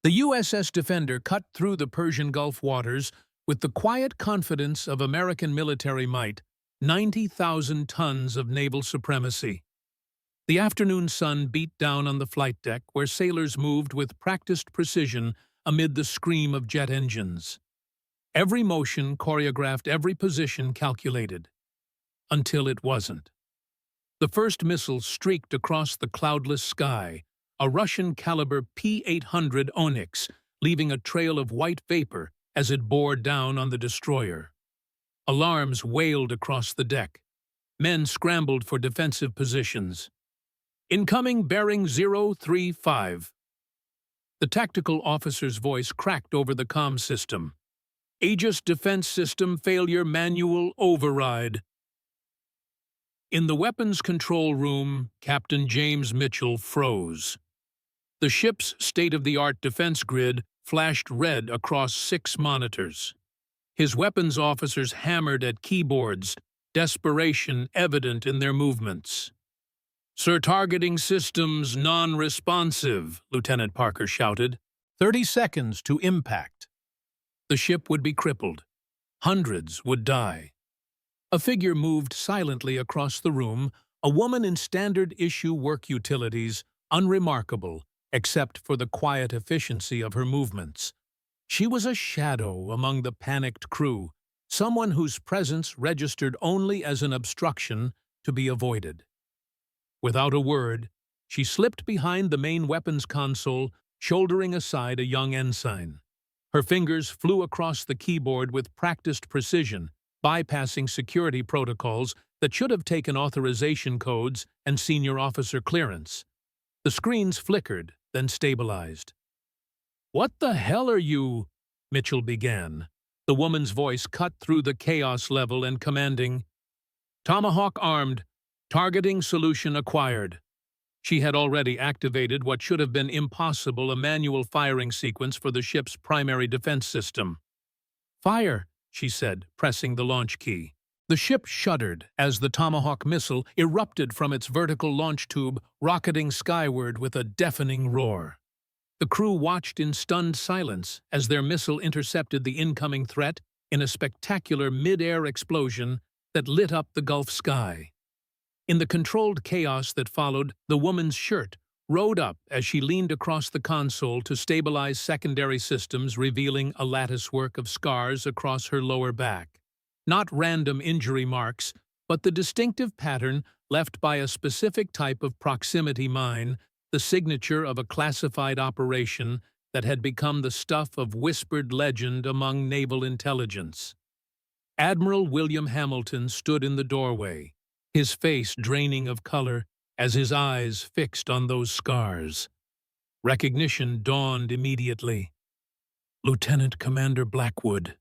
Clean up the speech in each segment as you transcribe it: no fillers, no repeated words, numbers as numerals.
The USS Defender cut through the Persian Gulf waters with the quiet confidence of American military might, 90,000 tons of naval supremacy. The afternoon sun beat down on the flight deck where sailors moved with practiced precision amid the scream of jet engines. Every motion choreographed, every position calculated. Until it wasn't. The first missile streaked across the cloudless sky, a Russian-caliber P-800 Onyx, leaving a trail of white vapor as it bore down on the destroyer. Alarms wailed across the deck. Men scrambled for defensive positions. Incoming bearing 035. The tactical officer's voice cracked over the comm system. Aegis Defense System failure, manual override. In the weapons control room, Captain James Mitchell froze. The ship's state-of-the-art defense grid flashed red across 6 monitors. His weapons officers hammered at keyboards, desperation evident in their movements. "Sir, targeting systems non-responsive," Lieutenant Parker shouted. 30 seconds to impact. The ship would be crippled. Hundreds would die. A figure moved silently across the room, a woman in standard-issue work utilities, unremarkable except for the quiet efficiency of her movements. She was a shadow among the panicked crew, someone whose presence registered only as an obstruction to be avoided. Without a word, she slipped behind the main weapons console, shouldering aside a young ensign. Her fingers flew across the keyboard with practiced precision, bypassing security protocols that should have taken authorization codes and senior officer clearance. The screens flickered, then stabilized. "What the hell are you?" Mitchell began. The woman's voice cut through the chaos level and commanding, "Tomahawk armed. Targeting solution acquired." She had already activated what should have been impossible, a manual firing sequence for the ship's primary defense system. "Fire," she said, pressing the launch key. The ship shuddered as the Tomahawk missile erupted from its vertical launch tube, rocketing skyward with a deafening roar. The crew watched in stunned silence as their missile intercepted the incoming threat in a spectacular mid-air explosion that lit up the Gulf sky. In the controlled chaos that followed, the woman's shirt rode up as she leaned across the console to stabilize secondary systems, revealing a latticework of scars across her lower back. Not random injury marks, but the distinctive pattern left by a specific type of proximity mine, the signature of a classified operation that had become the stuff of whispered legend among naval intelligence. Admiral William Hamilton stood in the doorway, his face draining of color as his eyes fixed on those scars. Recognition dawned immediately. "Lieutenant Commander Blackwood."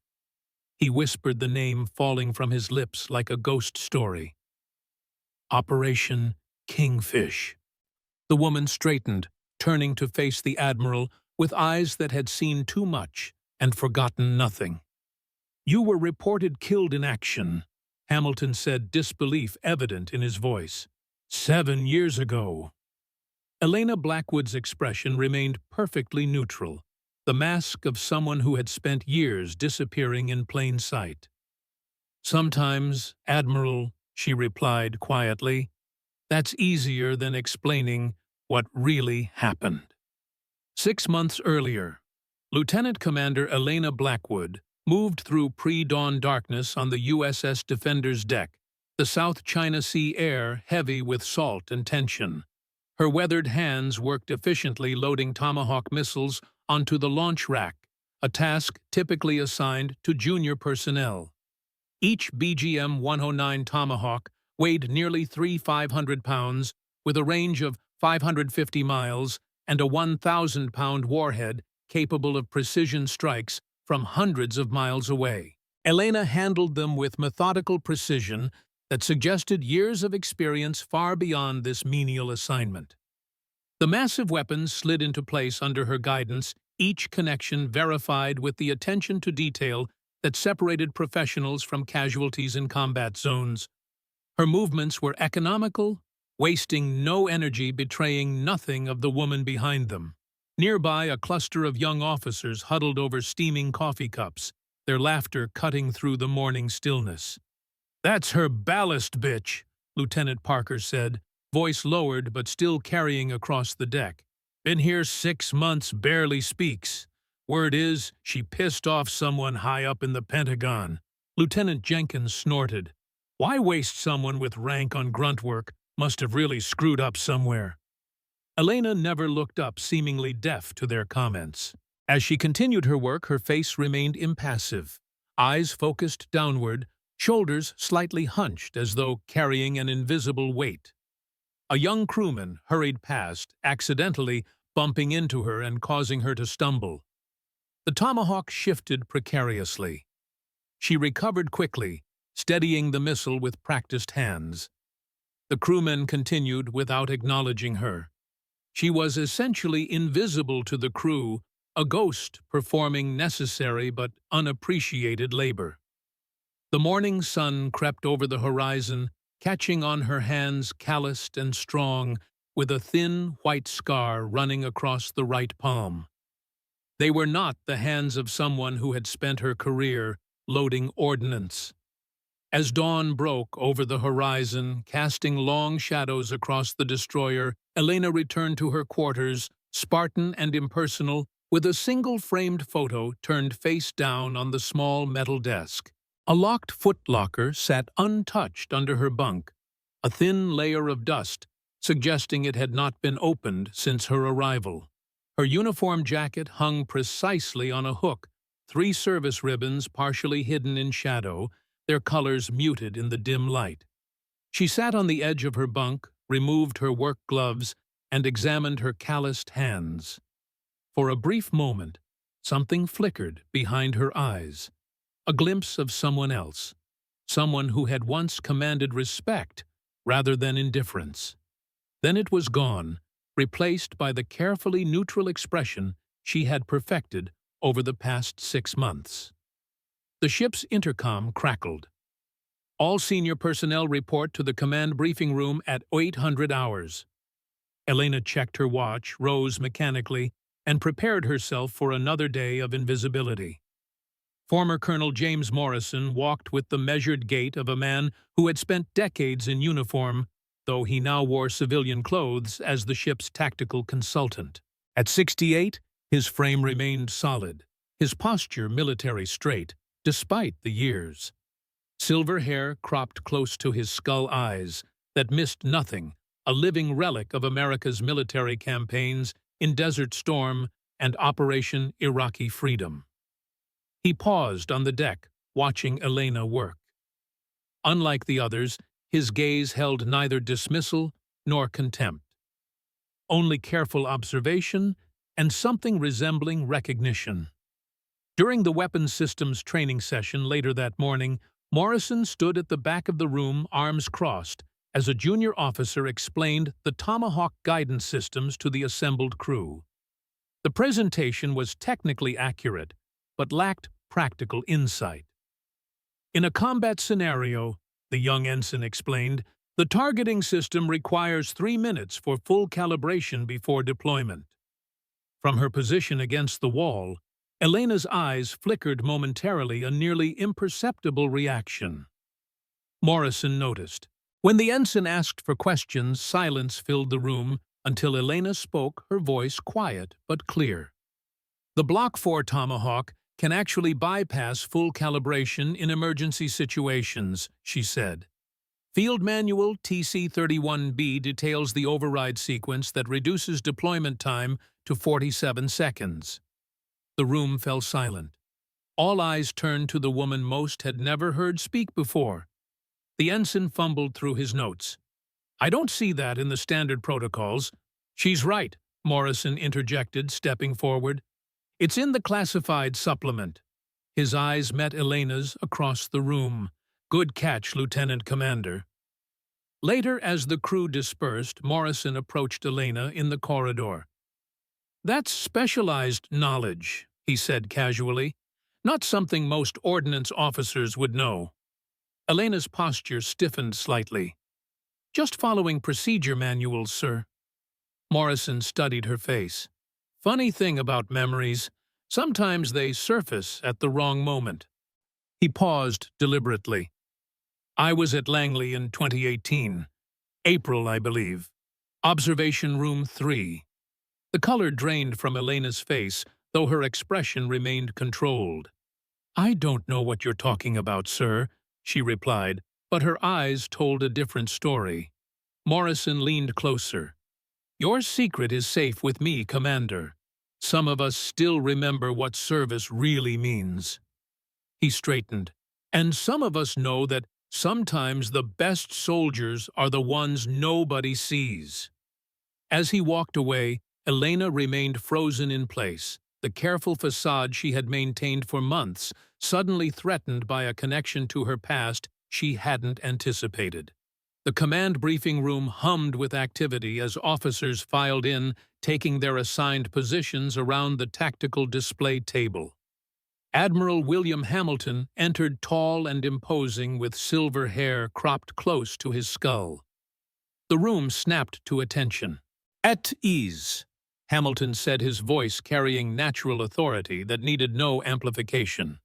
He whispered the name falling from his lips like a ghost story. "Operation Kingfish." The woman straightened, turning to face the Admiral with eyes that had seen too much and forgotten nothing. "You were reported killed in action," Hamilton said, disbelief evident in his voice. 7 years ago." Elena Blackwood's expression remained perfectly neutral, the mask of someone who had spent years disappearing in plain sight. "Sometimes, Admiral," she replied quietly, "that's easier than explaining what really happened." 6 months earlier, Lieutenant Commander Elena Blackwood moved through pre-dawn darkness on the USS Defender's deck, the South China Sea air heavy with salt and tension. Her weathered hands worked efficiently loading Tomahawk missiles onto the launch rack, a task typically assigned to junior personnel. Each BGM-109 Tomahawk weighed nearly 3,500 pounds, with a range of 550 miles and a 1,000-pound warhead capable of precision strikes from hundreds of miles away. Elena handled them with methodical precision that suggested years of experience far beyond this menial assignment. The massive weapons slid into place under her guidance, each connection verified with the attention to detail that separated professionals from casualties in combat zones. Her movements were economical, wasting no energy, betraying nothing of the woman behind them. Nearby, a cluster of young officers huddled over steaming coffee cups, their laughter cutting through the morning stillness. "That's her ballast, bitch," Lieutenant Parker said, voice lowered but still carrying across the deck. "Been here 6 months, barely speaks. Word is, she pissed off someone high up in the Pentagon." Lieutenant Jenkins snorted. Why waste someone with rank on grunt work? Must have really screwed up somewhere. Elena never looked up, seemingly deaf to their comments. As she continued her work, her face remained impassive, eyes focused downward, shoulders slightly hunched as though carrying an invisible weight. A young crewman hurried past, accidentally bumping into her and causing her to stumble. The Tomahawk shifted precariously. She recovered quickly, steadying the missile with practiced hands. The crewmen continued without acknowledging her. She was essentially invisible to the crew, a ghost performing necessary but unappreciated labor. The morning sun crept over the horizon, catching on her hands calloused and strong, with a thin white scar running across the right palm. They were not the hands of someone who had spent her career loading ordnance. As dawn broke over the horizon, casting long shadows across the destroyer, Elena returned to her quarters, Spartan and impersonal, with a single framed photo turned face down on the small metal desk. A locked footlocker sat untouched under her bunk, a thin layer of dust, suggesting it had not been opened since her arrival. Her uniform jacket hung precisely on a hook, 3 service ribbons partially hidden in shadow, their colors muted in the dim light. She sat on the edge of her bunk, removed her work gloves, and examined her calloused hands. For a brief moment, something flickered behind her eyes, a glimpse of someone else, someone who had once commanded respect rather than indifference. Then it was gone, replaced by the carefully neutral expression she had perfected over the past 6 months. The ship's intercom crackled. "All senior personnel report to the command briefing room at 800 hours. Elena checked her watch, rose mechanically, and prepared herself for another day of invisibility. Former Colonel James Morrison walked with the measured gait of a man who had spent decades in uniform, though he now wore civilian clothes as the ship's tactical consultant. At 68, his frame remained solid, his posture military straight, despite the years. Silver hair cropped close to his skull eyes that missed nothing, a living relic of America's military campaigns in Desert Storm and Operation Iraqi Freedom. He paused on the deck, watching Elena work. Unlike the others, his gaze held neither dismissal nor contempt. Only careful observation and something resembling recognition. During the weapons systems training session later that morning, Morrison stood at the back of the room, arms crossed, as a junior officer explained the Tomahawk guidance systems to the assembled crew. The presentation was technically accurate, but lacked practical insight. "In a combat scenario," the young ensign explained, "the targeting system requires 3 minutes for full calibration before deployment." From her position against the wall, Elena's eyes flickered momentarily, a nearly imperceptible reaction. Morrison noticed. When the ensign asked for questions, silence filled the room until Elena spoke, her voice quiet but clear. "The Block 4 Tomahawk can actually bypass full calibration in emergency situations," she said. "Field Manual TC-31B details the override sequence that reduces deployment time to 47 seconds. The room fell silent. All eyes turned to the woman most had never heard speak before. The ensign fumbled through his notes. "I don't see that in the standard protocols." "She's right," Morrison interjected, stepping forward. "It's in the classified supplement." His eyes met Elena's across the room. "Good catch, Lieutenant Commander." Later, as the crew dispersed, Morrison approached Elena in the corridor. "That's specialized knowledge," he said casually, "not something most ordnance officers would know." Elena's posture stiffened slightly. "Just following procedure manuals, sir." Morrison studied her face. Funny thing about memories, sometimes they surface at the wrong moment. He paused deliberately. I was at Langley in 2018. April, I believe. Observation Room 3. The color drained from Elena's face, though her expression remained controlled. I don't know what you're talking about, sir, she replied, but her eyes told a different story. Morrison leaned closer. Your secret is safe with me, Commander. Some of us still remember what service really means. He straightened. And some of us know that sometimes the best soldiers are the ones nobody sees. As he walked away, Elena remained frozen in place, the careful facade she had maintained for months, suddenly threatened by a connection to her past she hadn't anticipated. The command briefing room hummed with activity as officers filed in, taking their assigned positions around the tactical display table. Admiral William Hamilton entered tall and imposing with silver hair cropped close to his skull. The room snapped to attention. At ease, Hamilton said, his voice carrying natural authority that needed no amplification.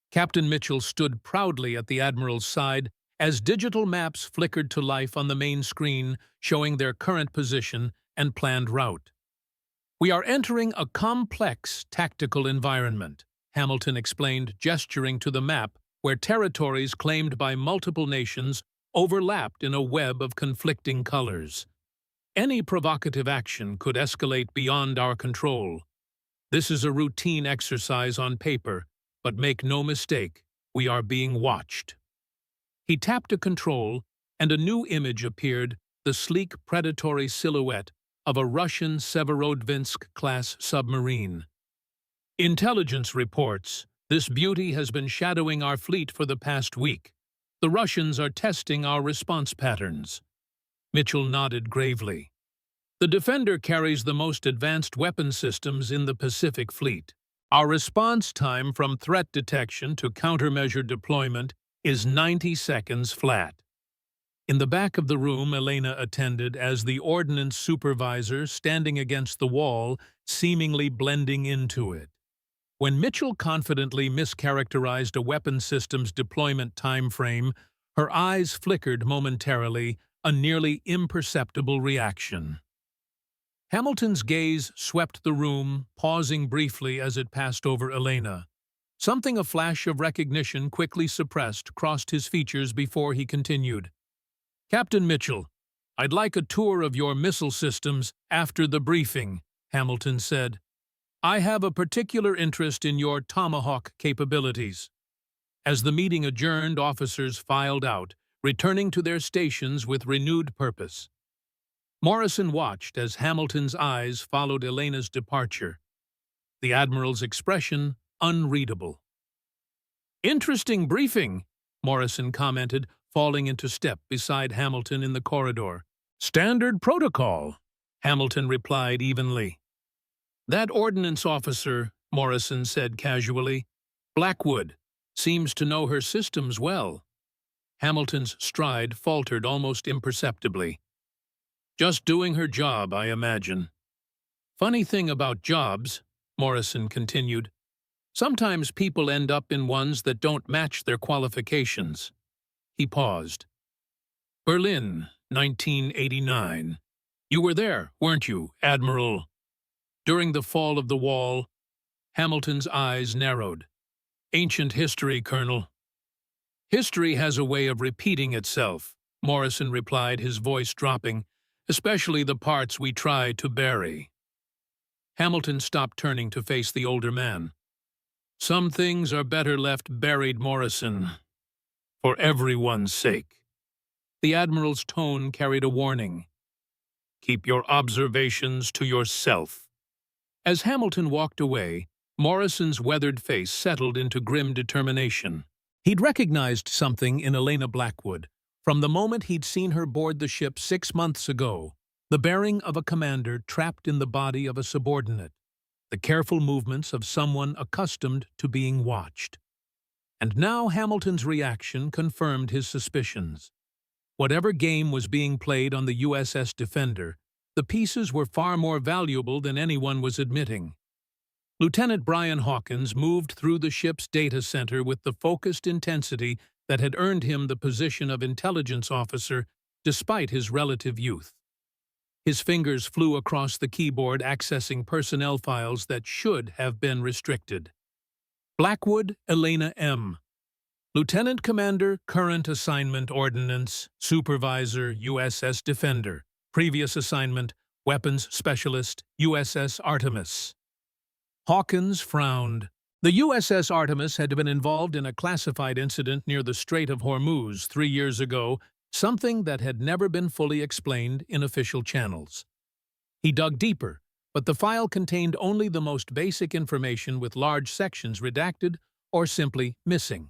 Captain Mitchell stood proudly at the Admiral's side as digital maps flickered to life on the main screen, showing their current position and planned route. We are entering a complex tactical environment, Hamilton explained, gesturing to the map where territories claimed by multiple nations overlapped in a web of conflicting colors. Any provocative action could escalate beyond our control. This is a routine exercise on paper, but make no mistake, we are being watched. He tapped a control, and a new image appeared, the sleek, predatory silhouette of a Russian Severodvinsk-class submarine. Intelligence reports, this beauty has been shadowing our fleet for the past week. The Russians are testing our response patterns. Mitchell nodded gravely. The Defender carries the most advanced weapon systems in the Pacific Fleet. Our response time from threat detection to countermeasure deployment is 90 seconds flat. In the back of the room, Elena attended as the ordnance supervisor, standing against the wall, seemingly blending into it. When Mitchell confidently mischaracterized a weapon system's deployment time frame, her eyes flickered momentarily, a nearly imperceptible reaction. Hamilton's gaze swept the room, pausing briefly as it passed over Elena. Something a flash of recognition quickly suppressed crossed his features before he continued. Captain Mitchell, I'd like a tour of your missile systems after the briefing, Hamilton said. I have a particular interest in your Tomahawk capabilities. As the meeting adjourned, officers filed out, returning to their stations with renewed purpose. Morrison watched as Hamilton's eyes followed Elena's departure, the Admiral's expression unreadable. Interesting briefing, Morrison commented, falling into step beside Hamilton in the corridor. Standard protocol, Hamilton replied evenly. That ordnance officer, Morrison said casually, Blackwood, seems to know her systems well. Hamilton's stride faltered almost imperceptibly. Just doing her job, I imagine. Funny thing about jobs, Morrison continued. Sometimes people end up in ones that don't match their qualifications. He paused. Berlin, 1989. You were there, weren't you, Admiral? During the fall of the wall, Hamilton's eyes narrowed. Ancient history, Colonel. History has a way of repeating itself, Morrison replied, his voice dropping, especially the parts we try to bury. Hamilton stopped, turning to face the older man. Some things are better left buried, Morrison, for everyone's sake. The Admiral's tone carried a warning. Keep your observations to yourself. As Hamilton walked away, Morrison's weathered face settled into grim determination. He'd recognized something in Elena Blackwood from the moment he'd seen her board the ship 6 months ago, the bearing of a commander trapped in the body of a subordinate, the careful movements of someone accustomed to being watched. And now Hamilton's reaction confirmed his suspicions. Whatever game was being played on the USS Defender, The pieces were far more valuable than anyone was admitting. Lieutenant Brian Hawkins moved through the ship's data center with the focused intensity that had earned him the position of intelligence officer despite his relative youth. His fingers flew across the keyboard accessing personnel files that should have been restricted. Blackwood, Elena M. Lieutenant Commander, Current Assignment Ordnance, Supervisor, USS Defender. Previous assignment, Weapons Specialist, USS Artemis. Hawkins frowned. The USS Artemis had been involved in a classified incident near the Strait of Hormuz 3 years ago, something that had never been fully explained in official channels. He dug deeper, but the file contained only the most basic information with large sections redacted or simply missing.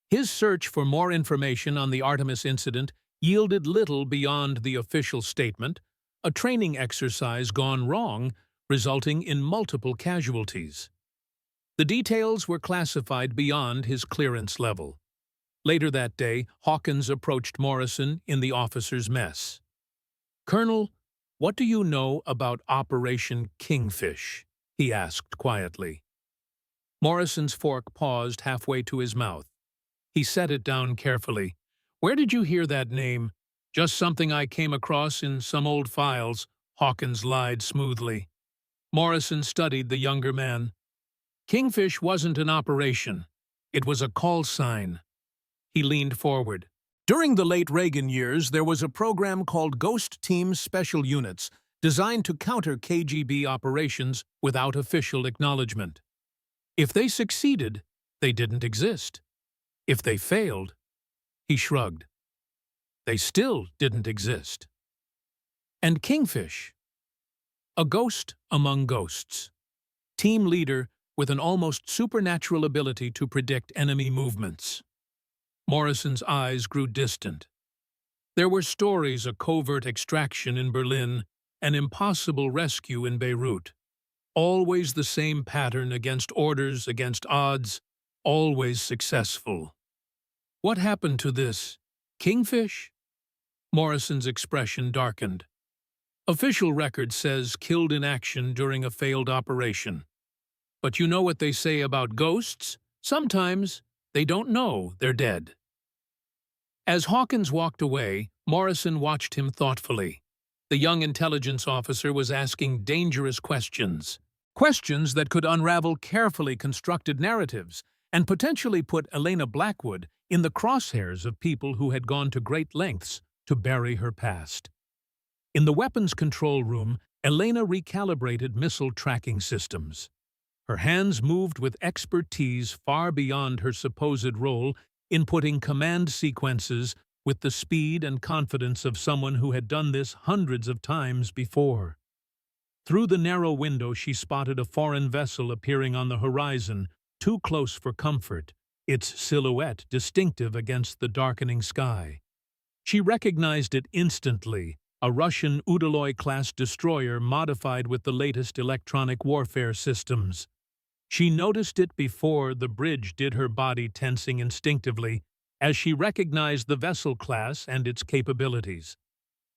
His search for more information on the Artemis incident yielded little beyond the official statement, a training exercise gone wrong, resulting in multiple casualties. The details were classified beyond his clearance level. Later that day, Hawkins approached Morrison in the officers' mess. "Colonel, what do you know about Operation Kingfish?" he asked quietly. Morrison's fork paused halfway to his mouth. He set it down carefully. "Where did you hear that name?" "Just something I came across in some old files," Hawkins lied smoothly. Morrison studied the younger man. "Kingfish wasn't an operation. It was a call sign." He leaned forward. "During the late Reagan years, there was a program called Ghost Team Special Units, designed to counter KGB operations without official acknowledgement. If they succeeded, they didn't exist. If they failed," he shrugged, "they still didn't exist." And Kingfish? A ghost among ghosts. Team leader with an almost supernatural ability to predict enemy movements. Morrison's eyes grew distant. There were stories of covert extraction in Berlin, an impossible rescue in Beirut. Always the same pattern, against orders, against odds, always successful. What happened to this? Kingfish? Morrison's expression darkened. Official record says killed in action during a failed operation. But you know what they say about ghosts? Sometimes they don't know they're dead. As Hawkins walked away, Morrison watched him thoughtfully. The young intelligence officer was asking dangerous questions. Questions that could unravel carefully constructed narratives and potentially put Elena Blackwood in the crosshairs of people who had gone to great lengths to bury her past. In the weapons control room, Elena recalibrated missile tracking systems. Her hands moved with expertise far beyond her supposed role, inputting command sequences with the speed and confidence of someone who had done this hundreds of times before. Through the narrow window, she spotted a foreign vessel appearing on the horizon, too close for comfort, its silhouette distinctive against the darkening sky. She recognized it instantly, a Russian Udaloy-class destroyer modified with the latest electronic warfare systems. She noticed it before the bridge did, her body tensing instinctively as she recognized the vessel class and its capabilities.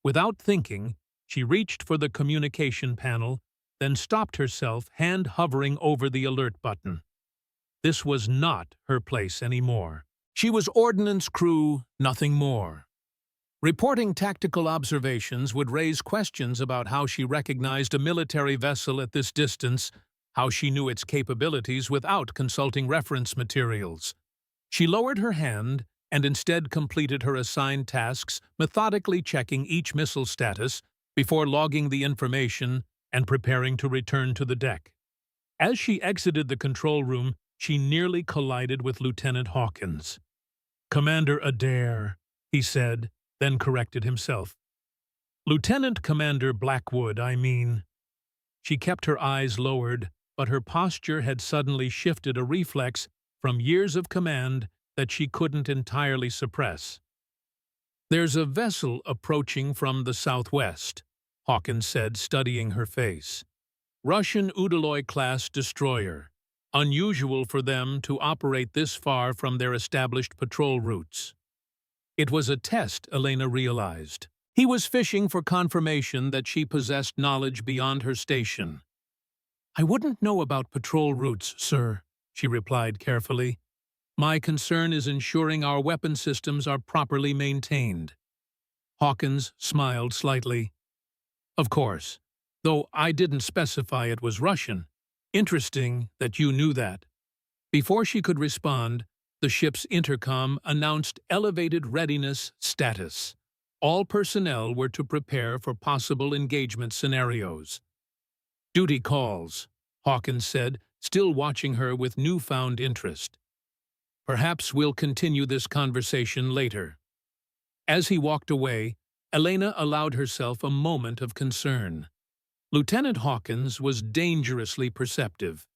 Without thinking, she reached for the communication panel, then stopped herself, hand hovering over the alert button. This was not her place anymore. She was ordnance crew, nothing more. Reporting tactical observations would raise questions about how she recognized a military vessel at this distance, how she knew its capabilities without consulting reference materials. She lowered her hand and instead completed her assigned tasks, methodically checking each missile status before logging the information and preparing to return to the deck. As she exited the control room, she nearly collided with Lieutenant Hawkins. "Commander Adair," he said, then corrected himself. "Lieutenant Commander Blackwood, I mean." She kept her eyes lowered, but her posture had suddenly shifted, a reflex from years of command that she couldn't entirely suppress. "There's a vessel approaching from the southwest," Hawkins said, studying her face. "Russian Udaloy-class destroyer. Unusual for them to operate this far from their established patrol routes." It was a test, Elena realized. He was fishing for confirmation that she possessed knowledge beyond her station. "I wouldn't know about patrol routes, sir," she replied carefully. "My concern is ensuring our weapon systems are properly maintained." Hawkins smiled slightly. "Of course, though I didn't specify it was Russian. Interesting that you knew that." Before she could respond, the ship's intercom announced elevated readiness status. All personnel were to prepare for possible engagement scenarios. "Duty calls," Hawkins said, still watching her with newfound interest. "Perhaps we'll continue this conversation later." As he walked away, Elena allowed herself a moment of concern. Lieutenant Hawkins was dangerously perceptive.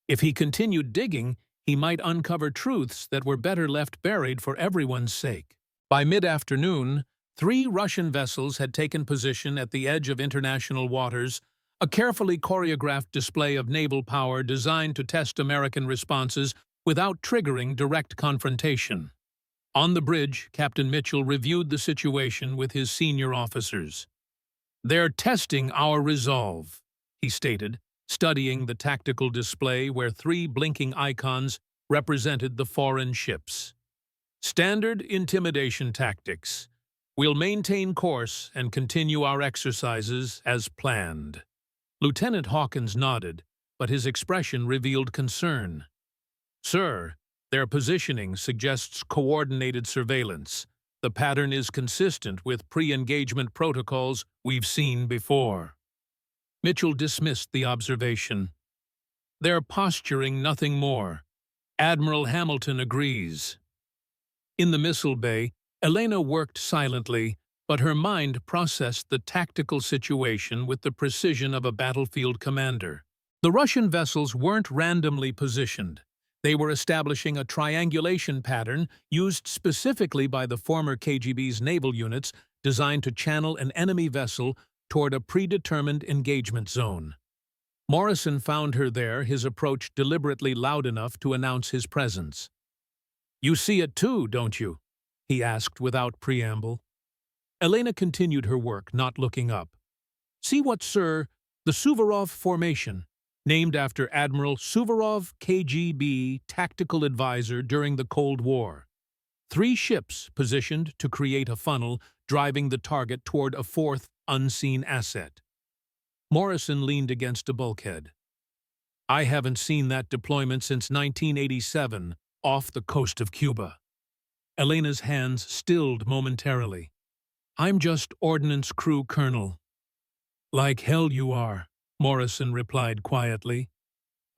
If he continued digging, he might uncover truths that were better left buried for everyone's sake. By mid-afternoon, 3 Russian vessels had taken position at the edge of international waters, a carefully choreographed display of naval power designed to test American responses without triggering direct confrontation. On the bridge, Captain Mitchell reviewed the situation with his senior officers. "They're testing our resolve," he stated, studying the tactical display where 3 blinking icons represented the foreign ships. "Standard intimidation tactics. We'll maintain course and continue our exercises as planned." Lieutenant Hawkins nodded, but his expression revealed concern. "Sir, their positioning suggests coordinated surveillance. The pattern is consistent with pre-engagement protocols we've seen before." Mitchell dismissed the observation. "They're posturing, nothing more. Admiral Hamilton agrees." In the missile bay, Elena worked silently, but her mind processed the tactical situation with the precision of a battlefield commander. The Russian vessels weren't randomly positioned. They were establishing a triangulation pattern used specifically by the former KGB's naval units designed to channel an enemy vessel toward a predetermined engagement zone. Morrison found her there, his approach deliberately loud enough to announce his presence. "You see it too, don't you?" he asked without preamble. Elena continued her work, not looking up. "See what, sir? The Suvorov Formation, named after Admiral Suvorov, KGB tactical advisor during the Cold War. 3 ships positioned to create a funnel, driving the target toward a 4th unseen asset." Morrison leaned against a bulkhead. "I haven't seen that deployment since 1987, off the coast of Cuba." Elena's hands stilled momentarily. "I'm just Ordnance Crew Colonel." "Like hell you are," Morrison replied quietly.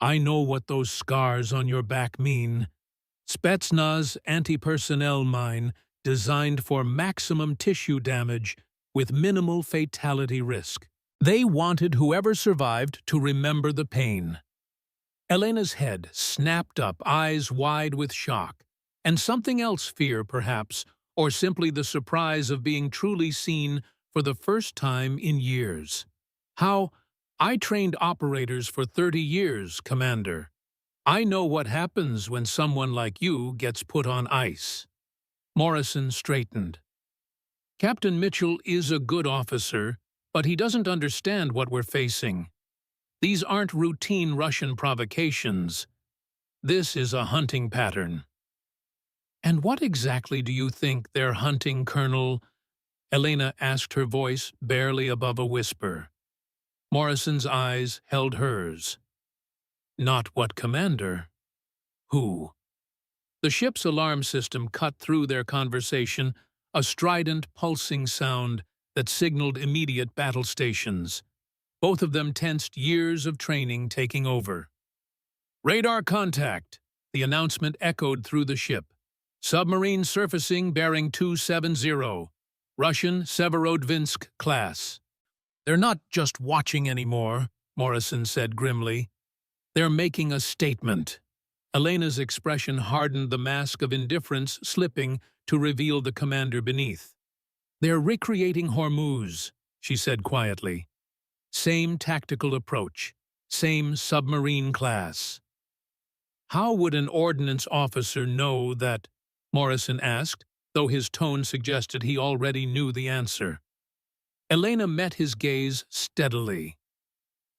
"I know what those scars on your back mean. Spetsnaz anti-personnel mine designed for maximum tissue damage with minimal fatality risk. They wanted whoever survived to remember the pain." Elena's head snapped up, eyes wide with shock. And something else, fear perhaps, or simply the surprise of being truly seen for the first time in years. "How? I trained operators for 30 years, Commander. I know what happens when someone like you gets put on ice." Morrison straightened. "Captain Mitchell is a good officer, but he doesn't understand what we're facing. These aren't routine Russian provocations. This is a hunting pattern." "And what exactly do you think they're hunting, Colonel?" Elena asked, her voice barely above a whisper. Morrison's eyes held hers. "Not what, Commander? Who?" The ship's alarm system cut through their conversation, a strident, pulsing sound that signaled immediate battle stations. Both of them tensed, years of training taking over. "Radar contact!" The announcement echoed through the ship. "Submarine surfacing bearing 270, Russian Severodvinsk class." "They're not just watching anymore," Morrison said grimly. "They're making a statement." Elena's expression hardened, the mask of indifference slipping to reveal the commander beneath. "They're recreating Hormuz," she said quietly. "Same tactical approach, same submarine class." "How would an ordnance officer know that?" Morrison asked, though his tone suggested he already knew the answer. Elena met his gaze steadily.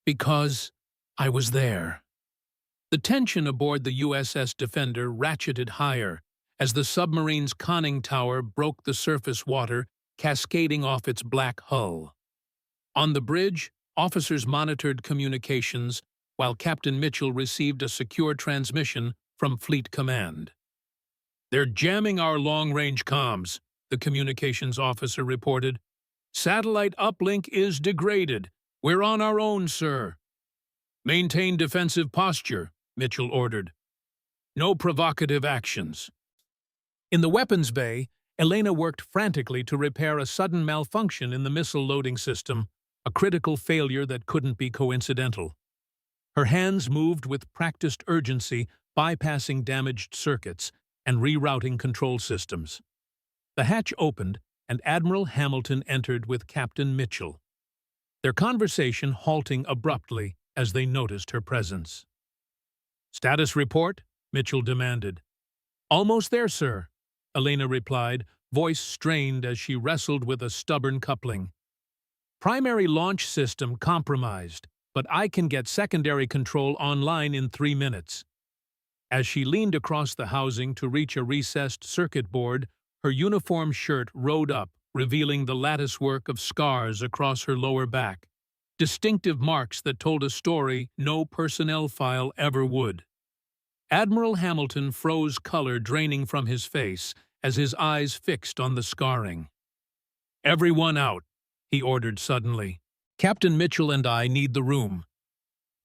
Because I was there. The tension aboard the USS Defender ratcheted higher as the submarine's conning tower broke the surface water, cascading off its black hull. On the bridge, officers monitored communications while Captain Mitchell received a secure transmission from Fleet Command. "They're jamming our long-range comms," the communications officer reported. "Satellite uplink is degraded. We're on our own, sir." "Maintain defensive posture," Mitchell ordered. "No provocative actions." In the weapons bay, Elena worked frantically to repair a sudden malfunction in the missile loading system, a critical failure that couldn't be coincidental. Her hands moved with practiced urgency, bypassing damaged circuits and rerouting control systems. The hatch opened, and Admiral Hamilton entered with Captain Mitchell, their conversation halting abruptly as they noticed her presence. "Status report?" Mitchell demanded. "Almost there, sir," Elena replied, voice strained as she wrestled with a stubborn coupling. "Primary launch system compromised, but I can get secondary control online in 3 minutes." As she leaned across the housing to reach a recessed circuit board, her uniform shirt rode up, revealing the latticework of scars across her lower back, distinctive marks that told a story no personnel file ever would. Admiral Hamilton froze color draining from his face as his eyes fixed on the scarring. "Everyone out," he ordered suddenly. "Captain Mitchell and I need the room."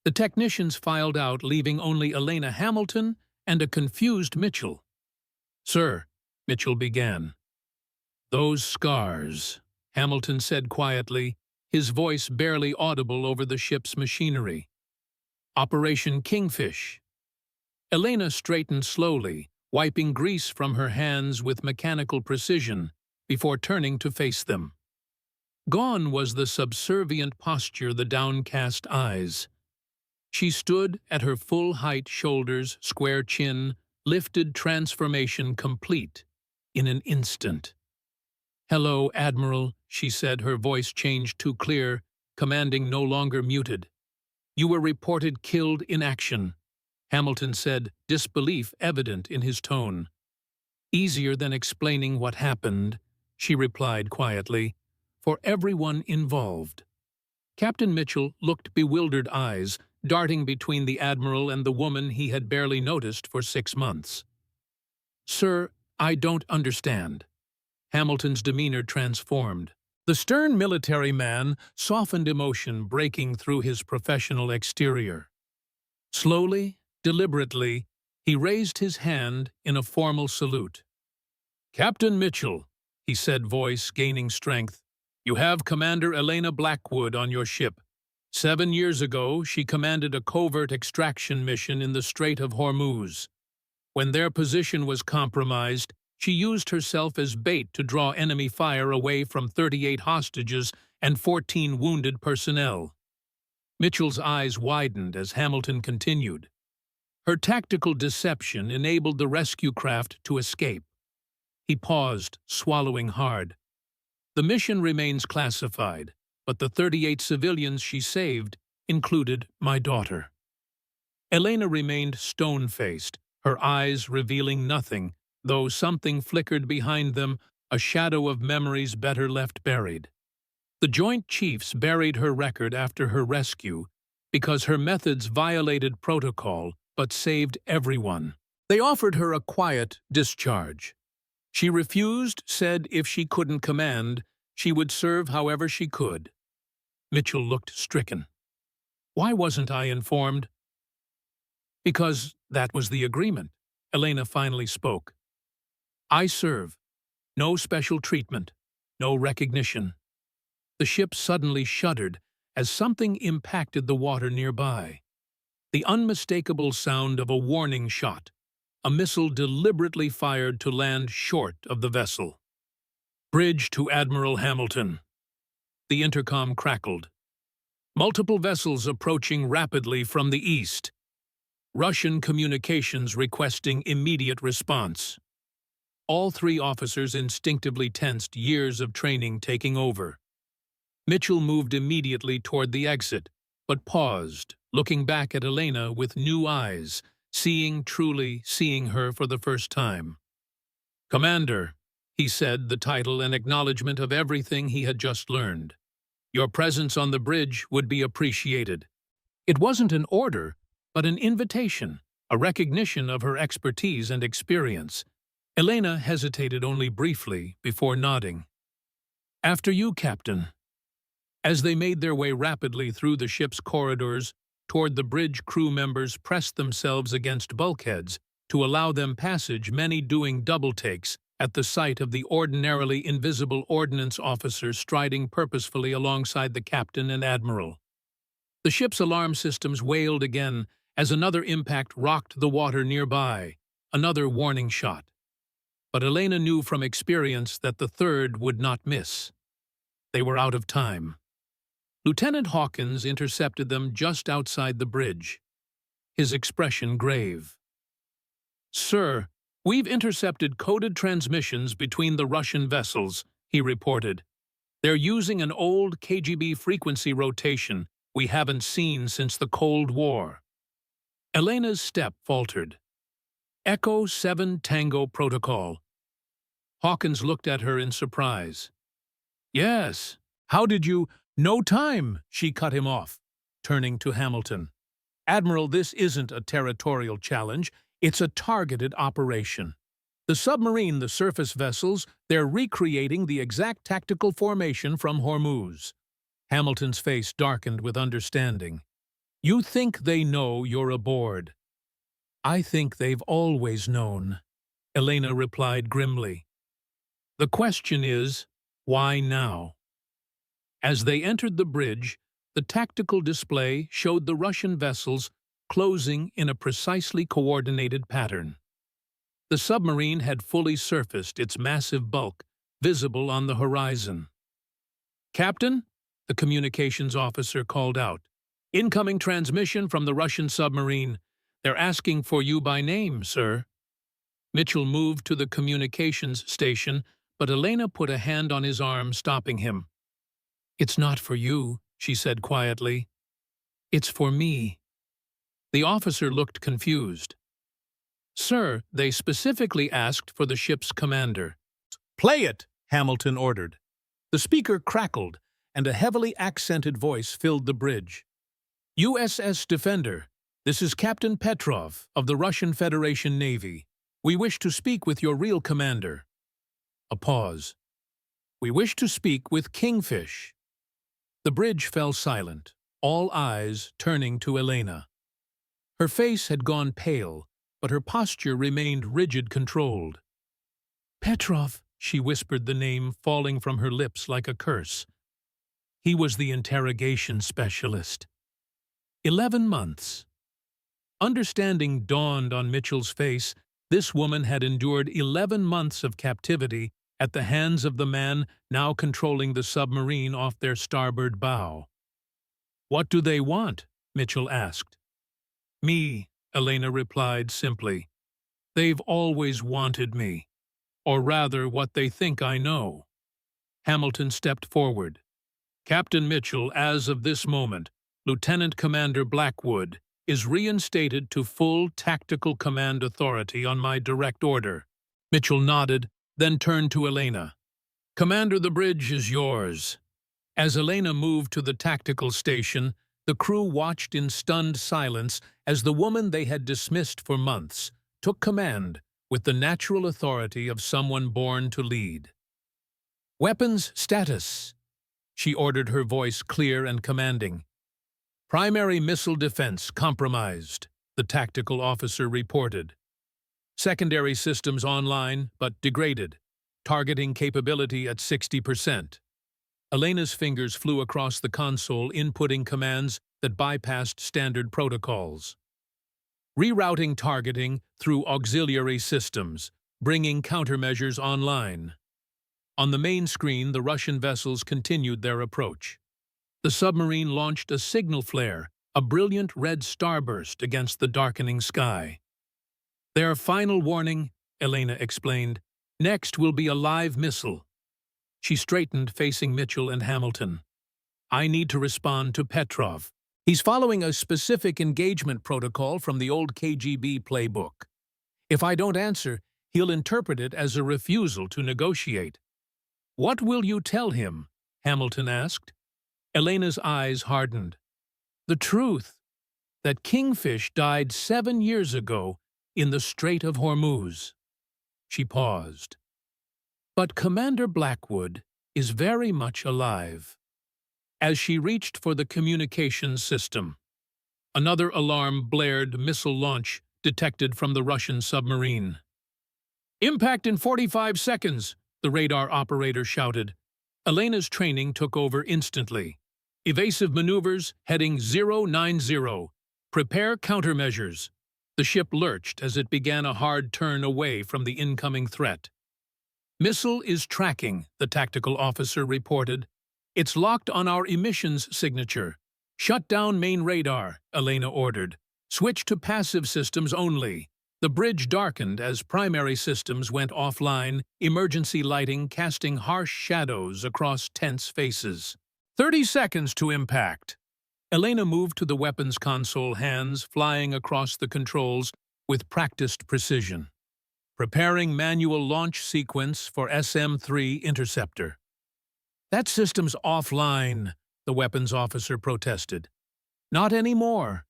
The technicians filed out, leaving only Elena Hamilton and a confused Mitchell. "Sir," Mitchell began. "Those scars," Hamilton said quietly, his voice barely audible over the ship's machinery. "Operation Kingfish." Elena straightened slowly, wiping grease from her hands with mechanical precision before turning to face them. Gone was the subservient posture, the downcast eyes. She stood at her full height, shoulders, square chin, lifted, transformation complete in an instant. "Hello, Admiral," she said, her voice changed too clear, commanding no longer muted. "You were reported killed in action," Hamilton said, disbelief evident in his tone. "Easier than explaining what happened," she replied quietly, "for everyone involved." Captain Mitchell looked bewildered eyes, darting between the Admiral and the woman he had barely noticed for 6 months. "Sir, I don't understand." Hamilton's demeanor transformed. The stern military man softened emotion breaking through his professional exterior. Slowly, deliberately, he raised his hand in a formal salute. "Captain Mitchell," he said, voice gaining strength, "you have Commander Elena Blackwood on your ship. 7 years ago, she commanded a covert extraction mission in the Strait of Hormuz. When their position was compromised, she used herself as bait to draw enemy fire away from 38 hostages and 14 wounded personnel." Mitchell's eyes widened as Hamilton continued. "Her tactical deception enabled the rescue craft to escape." He paused, swallowing hard. "The mission remains classified, but the 38 civilians she saved included my daughter." Elena remained stone-faced, her eyes revealing nothing, though something flickered behind them, a shadow of memories better left buried. The Joint Chiefs buried her record after her rescue because her methods violated protocol but saved everyone. They offered her a quiet discharge. She refused, said if she couldn't command, she would serve however she could. Mitchell looked stricken. "Why wasn't I informed?" "Because that was the agreement," Elena finally spoke. "I serve. No special treatment. No recognition." The ship suddenly shuddered as something impacted the water nearby. The unmistakable sound of a warning shot, a missile deliberately fired to land short of the vessel. "Bridge to Admiral Hamilton." The intercom crackled. "Multiple vessels approaching rapidly from the east. Russian communications requesting immediate response." All 3 officers instinctively tensed, years of training taking over. Mitchell moved immediately toward the exit, but paused, looking back at Elena with new eyes, truly seeing her for the first time. "Commander," he said, the title an acknowledgement of everything he had just learned. "Your presence on the bridge would be appreciated." It wasn't an order, but an invitation, a recognition of her expertise and experience. Elena hesitated only briefly before nodding. "After you, Captain." As they made their way rapidly through the ship's corridors toward the bridge, crew members pressed themselves against bulkheads to allow them passage, many doing double-takes at the sight of the ordinarily invisible ordnance officer striding purposefully alongside the captain and admiral. The ship's alarm systems wailed again as another impact rocked the water nearby, another warning shot. But Elena knew from experience that the third would not miss. They were out of time. Lieutenant Hawkins intercepted them just outside the bridge, his expression grave. "Sir, we've intercepted coded transmissions between the Russian vessels," he reported. "They're using an old KGB frequency rotation we haven't seen since the Cold War." Elena's step faltered. "Echo 7 Tango Protocol." Hawkins looked at her in surprise. "Yes. How did you—" "No time," she cut him off, turning to Hamilton. "Admiral, this isn't a territorial challenge. It's a targeted operation. The submarine, the surface vessels, they're recreating the exact tactical formation from Hormuz." Hamilton's face darkened with understanding. "You think they know you're aboard?" "I think they've always known," Elena replied grimly. "The question is, why now?" As they entered the bridge, the tactical display showed the Russian vessels closing in a precisely coordinated pattern. The submarine had fully surfaced, its massive bulk visible on the horizon. "Captain," the communications officer called out, "incoming transmission from the Russian submarine. They're asking for you by name, sir." Mitchell moved to the communications station, but Elena put a hand on his arm, stopping him. "It's not for you," she said quietly. "It's for me." The officer looked confused. "Sir, they specifically asked for the ship's commander." "Play it," Hamilton ordered. The speaker crackled, and a heavily accented voice filled the bridge. "USS Defender, this is Captain Petrov of the Russian Federation Navy. We wish to speak with your real commander." A pause. "We wish to speak with Kingfish." The bridge fell silent, all eyes turning to Elena. Her face had gone pale, but her posture remained rigid, controlled. "Petrov," she whispered, the name falling from her lips like a curse. He was the interrogation specialist. 11 months. Understanding dawned on Mitchell's face. This woman had endured 11 months of captivity at the hands of the man now controlling the submarine off their starboard bow. "What do they want?" Mitchell asked. "Me," Elena replied simply. "They've always wanted me. Or rather, what they think I know." Hamilton stepped forward. "Captain Mitchell, as of this moment, Lieutenant Commander Blackwood is reinstated to full tactical command authority on my direct order." Mitchell nodded, then turned to Elena. "Commander, the bridge is yours." As Elena moved to the tactical station, the crew watched in stunned silence as the woman they had dismissed for months took command with the natural authority of someone born to lead. "Weapons status," she ordered, her voice clear and commanding. "Primary missile defense compromised," the tactical officer reported. "Secondary systems online, but degraded. Targeting capability at 60%. Elena's fingers flew across the console, inputting commands that bypassed standard protocols. "Rerouting targeting through auxiliary systems, bringing countermeasures online." On the main screen, the Russian vessels continued their approach. The submarine launched a signal flare, a brilliant red starburst against the darkening sky. "Their final warning," Elena explained. "Next will be a live missile." She straightened, facing Mitchell and Hamilton. I need to respond to Petrov. He's following a specific engagement protocol from the old KGB playbook. If I don't answer, he'll interpret it as a refusal to negotiate. What will you tell him? Hamilton asked. Elena's eyes hardened. The truth, that Kingfish died 7 years ago in the Strait of Hormuz. She paused. But Commander Blackwood is very much alive. As she reached for the communications system, another alarm blared. Missile launch detected from the Russian submarine. Impact in 45 seconds, the radar operator shouted. Elena's training took over instantly. Evasive maneuvers, heading 090. Prepare countermeasures. The ship lurched as it began a hard turn away from the incoming threat. Missile is tracking, the tactical officer reported. It's locked on our emissions signature. Shut down main radar, Elena ordered. Switch to passive systems only. The bridge darkened as primary systems went offline, emergency lighting casting harsh shadows across tense faces. 30 seconds to impact. Elena moved to the weapons console, hands flying across the controls with practiced precision. Preparing manual launch sequence for SM-3 interceptor. That system's offline, the weapons officer protested. Not anymore,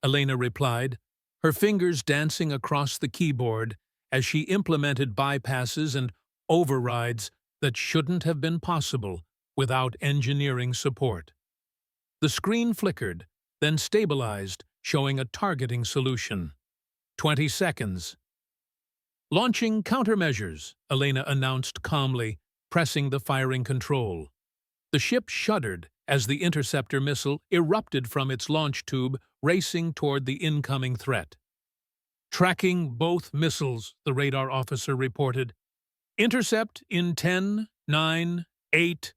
Elena replied, her fingers dancing across the keyboard as she implemented bypasses and overrides that shouldn't have been possible without engineering support. The screen flickered, then stabilized, showing a targeting solution. 20 seconds. Launching countermeasures, Elena announced calmly, pressing the firing control. The ship shuddered as the interceptor missile erupted from its launch tube, racing toward the incoming threat. Tracking both missiles, the radar officer reported. Intercept in 10, 9, 8.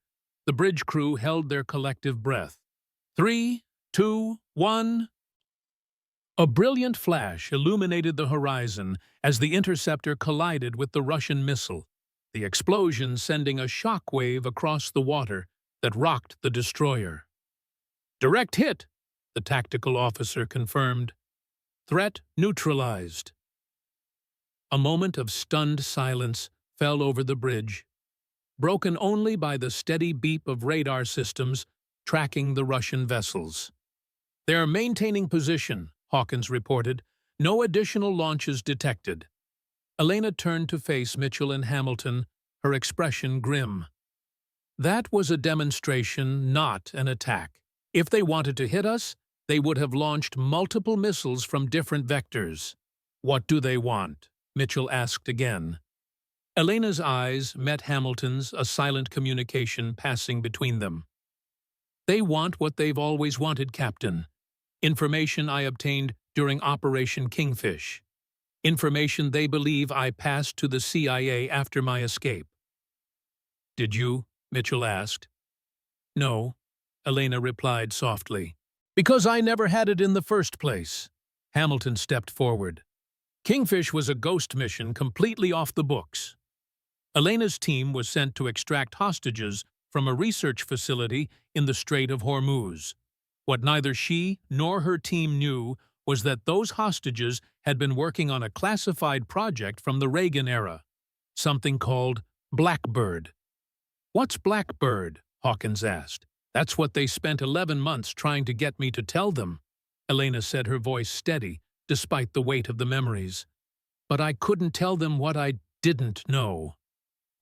The bridge crew held their collective breath. 3, 2, 1. A brilliant flash illuminated the horizon as the interceptor collided with the Russian missile, the explosion sending a shockwave across the water that rocked the destroyer. Direct hit, the tactical officer confirmed. Threat neutralized. A moment of stunned silence fell over the bridge, broken only by the steady beep of radar systems tracking the Russian vessels. They're maintaining position, Hawkins reported. No additional launches detected. Elena turned to face Mitchell and Hamilton, her expression grim. That was a demonstration, not an attack. If they wanted to hit us, they would have launched multiple missiles from different vectors. What do they want? Mitchell asked again. Elena's eyes met Hamilton's, a silent communication passing between them. They want what they've always wanted, Captain. Information I obtained during Operation Kingfish. Information they believe I passed to the CIA after my escape. Did you? Mitchell asked. No, Elena replied softly. Because I never had it in the first place. Hamilton stepped forward. Kingfish was a ghost mission completely off the books. Elena's team was sent to extract hostages from a research facility in the Strait of Hormuz. What neither she nor her team knew was that those hostages had been working on a classified project from the Reagan era, something called Blackbird. What's Blackbird? Hawkins asked. That's what they spent 11 months trying to get me to tell them, Elena said, her voice steady, despite the weight of the memories. But I couldn't tell them what I didn't know.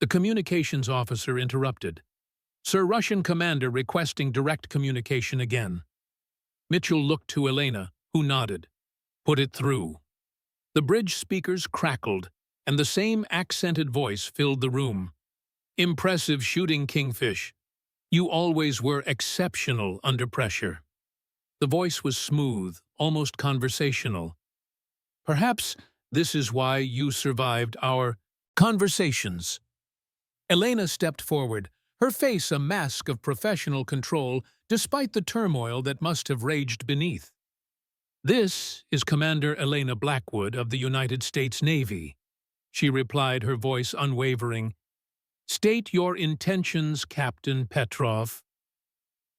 The communications officer interrupted. Sir, Russian commander requesting direct communication again. Mitchell looked to Elena, who nodded. Put it through. The bridge speakers crackled, and the same accented voice filled the room. Impressive shooting, Kingfish. You always were exceptional under pressure. The voice was smooth, almost conversational. Perhaps this is why you survived our conversations. Elena stepped forward, her face a mask of professional control despite the turmoil that must have raged beneath. This is Commander Elena Blackwood of the United States Navy, she replied, her voice unwavering. State your intentions, Captain Petrov.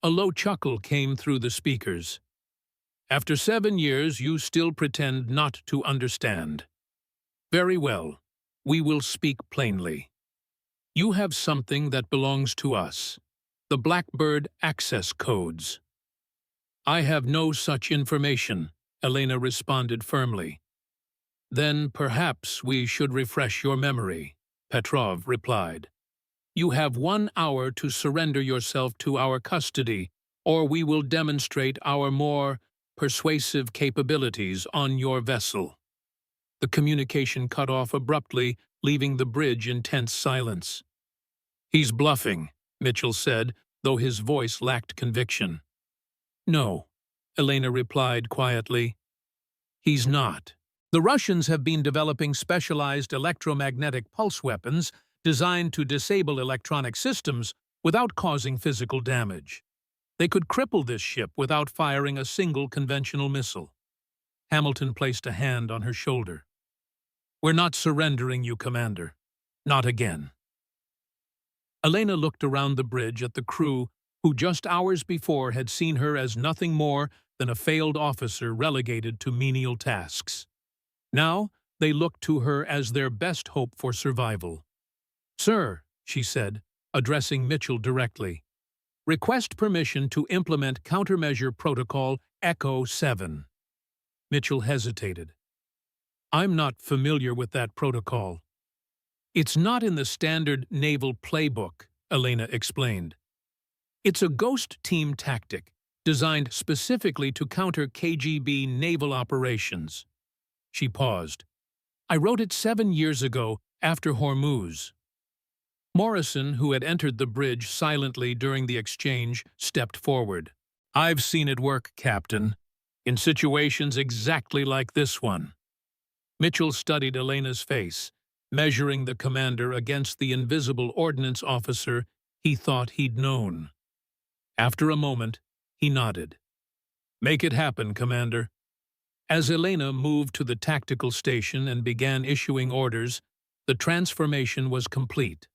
A low chuckle came through the speakers. After 7 years, you still pretend not to understand. Very well. We will speak plainly. You have something that belongs to us. The Blackbird access codes. I have no such information, Elena responded firmly. Then perhaps we should refresh your memory, Petrov replied. You have 1 hour to surrender yourself to our custody, or we will demonstrate our more persuasive capabilities on your vessel. The communication cut off abruptly, leaving the bridge in tense silence. He's bluffing, Mitchell said, though his voice lacked conviction. No, Elena replied quietly. He's not. The Russians have been developing specialized electromagnetic pulse weapons designed to disable electronic systems without causing physical damage. They could cripple this ship without firing a single conventional missile. Hamilton placed a hand on her shoulder. We're not surrendering you, Commander. Not again. Elena looked around the bridge at the crew who just hours before had seen her as nothing more than a failed officer relegated to menial tasks. Now they looked to her as their best hope for survival. Sir, she said, addressing Mitchell directly, request permission to implement countermeasure protocol Echo 7. Mitchell hesitated. I'm not familiar with that protocol. It's not in the standard naval playbook, Elena explained. It's a ghost team tactic designed specifically to counter KGB naval operations. She paused. I wrote it 7 years ago after Hormuz. Morrison, who had entered the bridge silently during the exchange, stepped forward. I've seen it work, Captain, in situations exactly like this one. Mitchell studied Elena's face, measuring the commander against the invisible ordnance officer he thought he'd known. After a moment, he nodded. Make it happen, Commander. As Elena moved to the tactical station and began issuing orders, the transformation was complete.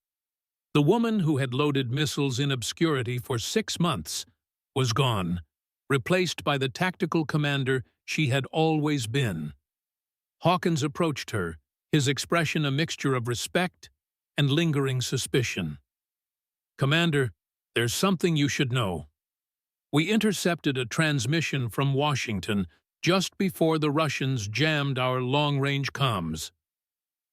The woman who had loaded missiles in obscurity for 6 months was gone, replaced by the tactical commander she had always been. Hawkins approached her, his expression a mixture of respect and lingering suspicion. Commander, there's something you should know. We intercepted a transmission from Washington just before the Russians jammed our long-range comms.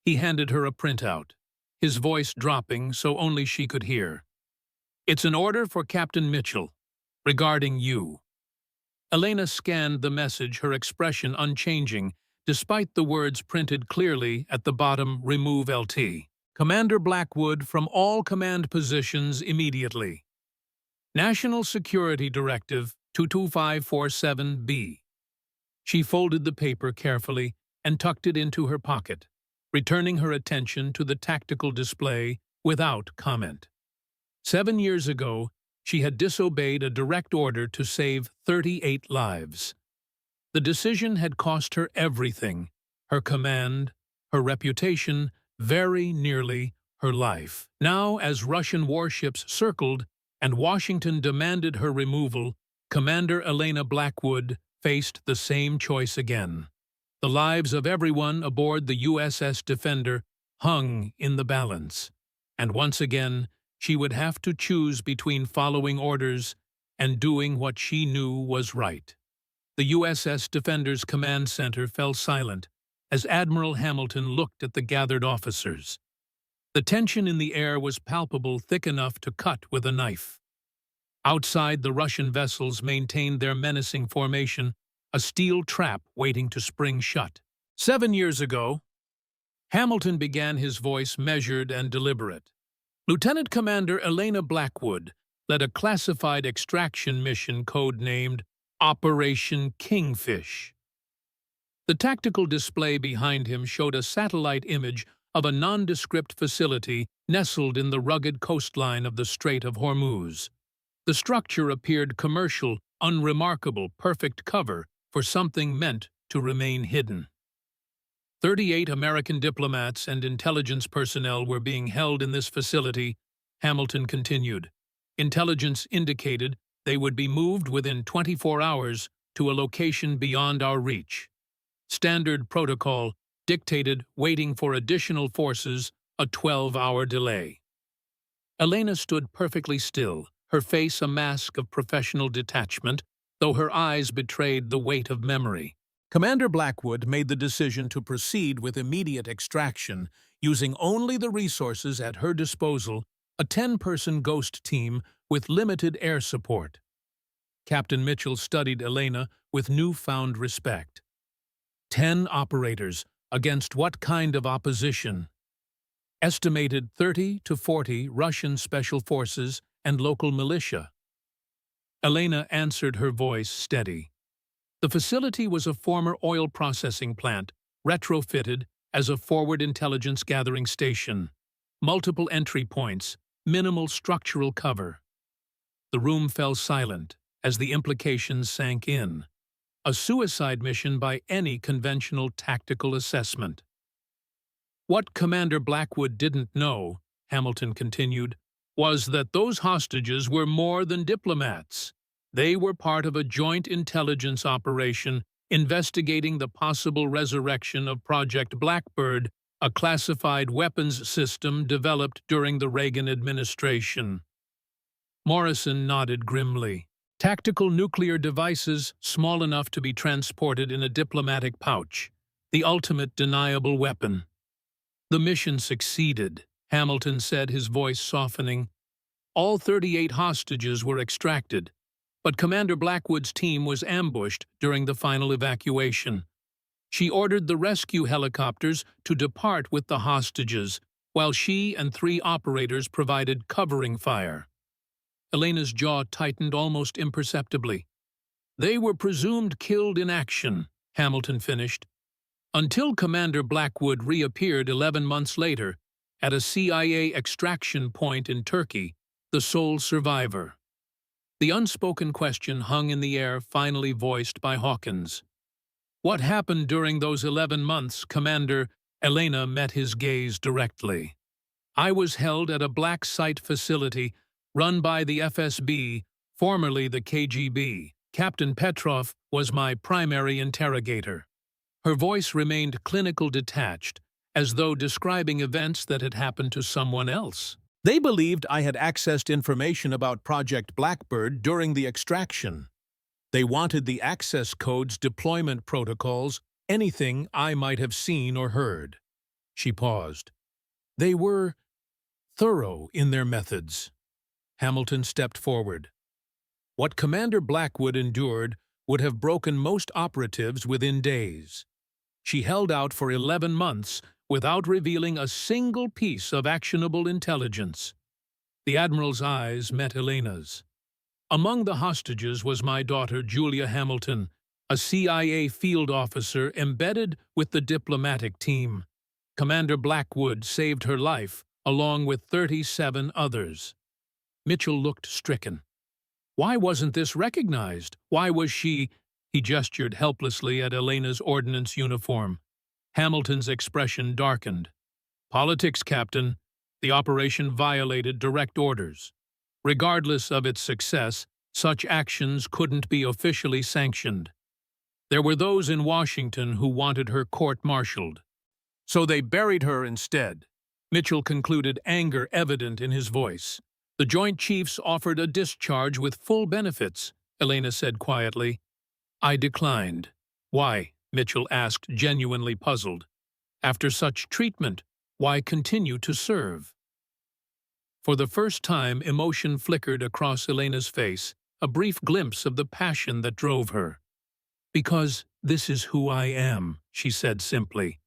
He handed her a printout, his voice dropping so only she could hear. It's an order for Captain Mitchell, regarding you. Elena scanned the message, her expression unchanging, despite the words printed clearly at the bottom, remove LT. Commander Blackwood from all command positions immediately. National Security Directive 22547B. She folded the paper carefully and tucked it into her pocket, returning her attention to the tactical display without comment. 7 years ago, she had disobeyed a direct order to save 38 lives. The decision had cost her everything, her command, her reputation, very nearly her life. Now, as Russian warships circled and Washington demanded her removal, Commander Elena Blackwood faced the same choice again. The lives of everyone aboard the USS Defender hung in the balance, and once again she would have to choose between following orders and doing what she knew was right. The USS Defender's command center fell silent as Admiral Hamilton looked at the gathered officers. The tension in the air was palpable, thick enough to cut with a knife. Outside, the Russian vessels maintained their menacing formation, a steel trap waiting to spring shut. 7 years ago, Hamilton began, his voice measured and deliberate. Lieutenant Commander Elena Blackwood led a classified extraction mission codenamed Operation Kingfish. The tactical display behind him showed a satellite image of a nondescript facility nestled in the rugged coastline of the Strait of Hormuz. The structure appeared commercial, unremarkable, perfect cover for something meant to remain hidden. 38 American diplomats and intelligence personnel were being held in this facility, Hamilton continued. Intelligence indicated They would be moved within 24 hours to a location beyond our reach. Standard protocol dictated waiting for additional forces, a 12-hour delay. Elena stood perfectly still, her face a mask of professional detachment, though her eyes betrayed the weight of memory. Commander Blackwood made the decision to proceed with immediate extraction, using only the resources at her disposal, a 10-person ghost team with limited air support. Captain Mitchell studied Elena with newfound respect. 10 operators against what kind of opposition? Estimated 30 to 40 Russian special forces and local militia. Elena answered, her voice steady. The facility was a former oil processing plant, retrofitted as a forward intelligence gathering station. Multiple entry points, minimal structural cover. The room fell silent as the implications sank in. A suicide mission by any conventional tactical assessment. What Commander Blackwood didn't know, Hamilton continued, was that those hostages were more than diplomats. They were part of a joint intelligence operation investigating the possible resurrection of Project Blackbird, a classified weapons system developed during the Reagan administration. Morrison nodded grimly. Tactical nuclear devices small enough to be transported in a diplomatic pouch. The ultimate deniable weapon. The mission succeeded, Hamilton said, his voice softening. All 38 hostages were extracted, but Commander Blackwood's team was ambushed during the final evacuation. She ordered the rescue helicopters to depart with the hostages, while she and 3 operators provided covering fire. Elena's jaw tightened almost imperceptibly. They were presumed killed in action, Hamilton finished, until Commander Blackwood reappeared 11 months later at a CIA extraction point in Turkey, the sole survivor. The unspoken question hung in the air, finally voiced by Hawkins. What happened during those 11 months, Commander? Elena met his gaze directly. I was held at a black site facility run by the FSB, formerly the KGB. Captain Petrov was my primary interrogator. Her voice remained clinical detached, as though describing events that had happened to someone else. They believed I had accessed information about Project Blackbird during the extraction. They wanted the access codes, deployment protocols, anything I might have seen or heard. She paused. They were thorough in their methods. Hamilton stepped forward. What Commander Blackwood endured would have broken most operatives within days. She held out for 11 months without revealing a single piece of actionable intelligence. The Admiral's eyes met Elena's. Among the hostages was my daughter, Julia Hamilton, a CIA field officer embedded with the diplomatic team. Commander Blackwood saved her life, along with 37 others. Mitchell looked stricken. Why wasn't this recognized? Why was she— He gestured helplessly at Elena's ordnance uniform. Hamilton's expression darkened. Politics, Captain. The operation violated direct orders. Regardless of its success, such actions couldn't be officially sanctioned. There were those in Washington who wanted her court-martialed. So they buried her instead. Mitchell concluded, anger evident in his voice. The Joint Chiefs offered a discharge with full benefits, Elena said quietly. I declined. Why? Mitchell asked, genuinely puzzled. After such treatment, why continue to serve? For the first time, emotion flickered across Elena's face, a brief glimpse of the passion that drove her. Because this is who I am, she said simply.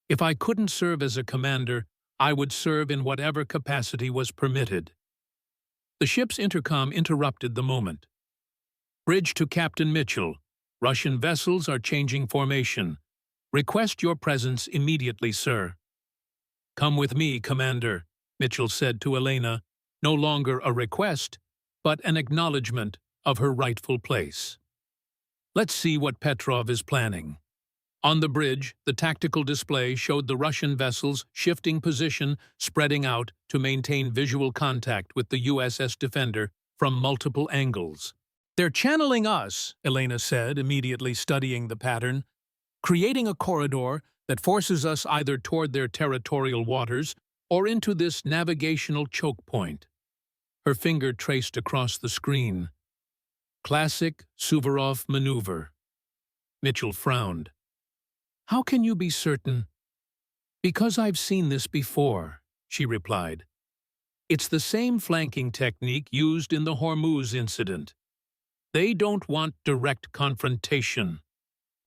If I couldn't serve as a commander, I would serve in whatever capacity was permitted. The ship's intercom interrupted the moment. Bridge to Captain Mitchell. Russian vessels are changing formation. Request your presence immediately, sir. Come with me, Commander, Mitchell said to Elena, no longer a request, but an acknowledgement of her rightful place. Let's see what Petrov is planning. On the bridge, the tactical display showed the Russian vessels shifting position, spreading out to maintain visual contact with the USS Defender from multiple angles. They're channeling us, Elena said, immediately studying the pattern, creating a corridor that forces us either toward their territorial waters or into this navigational choke point. Her finger traced across the screen. Classic Suvorov maneuver. Mitchell frowned. How can you be certain? Because I've seen this before, she replied. It's the same flanking technique used in the Hormuz incident. They don't want direct confrontation.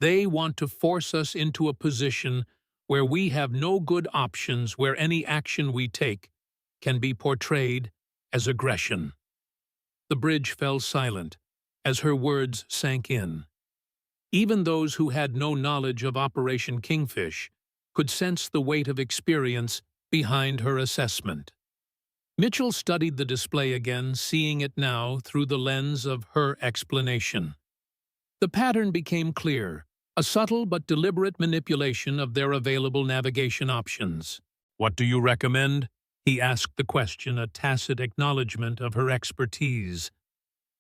They want to force us into a position where we have no good options, where any action we take can be portrayed as aggression. The bridge fell silent as her words sank in. Even those who had no knowledge of Operation Kingfish could sense the weight of experience behind her assessment. Mitchell studied the display again, seeing it now through the lens of her explanation. The pattern became clear, a subtle but deliberate manipulation of their available navigation options. What do you recommend? He asked the question, a tacit acknowledgement of her expertise.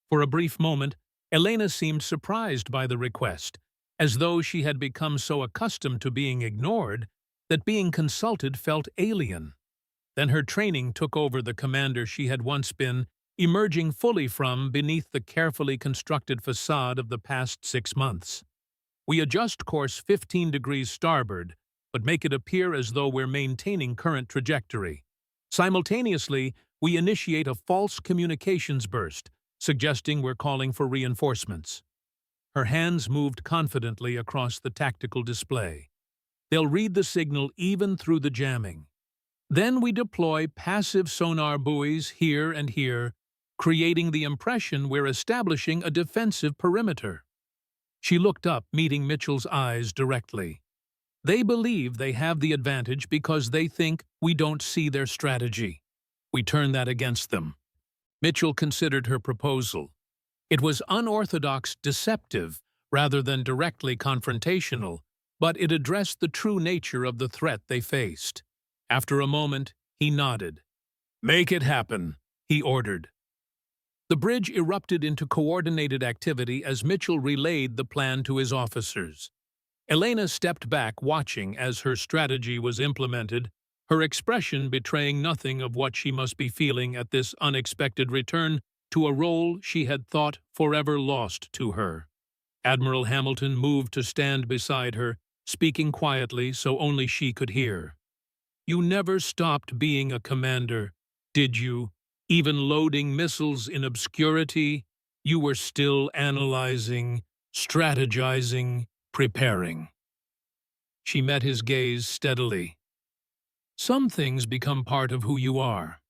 For a brief moment, Elena seemed surprised by the request, as though she had become so accustomed to being ignored that being consulted felt alien. Then her training took over the commander she had once been, emerging fully from beneath the carefully constructed facade of the past 6 months. We adjust course 15 degrees starboard, but make it appear as though we're maintaining current trajectory. Simultaneously, we initiate a false communications burst, suggesting we're calling for reinforcements. Her hands moved confidently across the tactical display. They'll read the signal even through the jamming. Then we deploy passive sonar buoys here and here, creating the impression we're establishing a defensive perimeter. She looked up, meeting Mitchell's eyes directly. They believe they have the advantage because they think we don't see their strategy. We turn that against them. Mitchell considered her proposal. It was unorthodox, deceptive, rather than directly confrontational, but it addressed the true nature of the threat they faced. After a moment, he nodded. "Make it happen," he ordered. The bridge erupted into coordinated activity as Mitchell relayed the plan to his officers. Elena stepped back, watching as her strategy was implemented, her expression betraying nothing of what she must be feeling at this unexpected return to a role she had thought forever lost to her. Admiral Hamilton moved to stand beside her, speaking quietly so only she could hear. "You never stopped being a commander, did you? Even loading missiles in obscurity, you were still analyzing, strategizing, preparing." She met his gaze steadily. "Some things become part of who you are.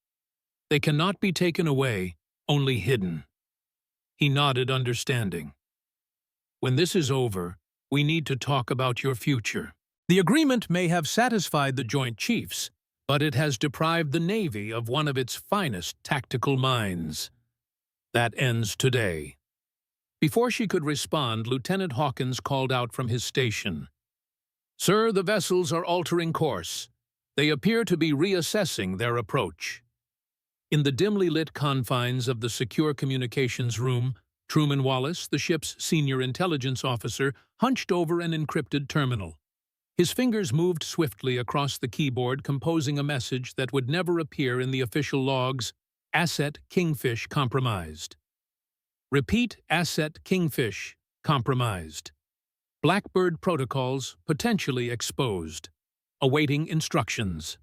They cannot be taken away, only hidden." He nodded, understanding. "When this is over, we need to talk about your future. The agreement may have satisfied the Joint Chiefs, but it has deprived the Navy of one of its finest tactical minds. That ends today." Before she could respond, Lieutenant Hawkins called out from his station. "Sir, the vessels are altering course. They appear to be reassessing their approach." In the dimly lit confines of the secure communications room, Truman Wallace, the ship's senior intelligence officer, hunched over an encrypted terminal. His fingers moved swiftly across the keyboard, composing a message that would never appear in the official logs: "Asset Kingfish compromised." "Repeat, asset Kingfish compromised. Blackbird protocols potentially exposed. Awaiting instructions."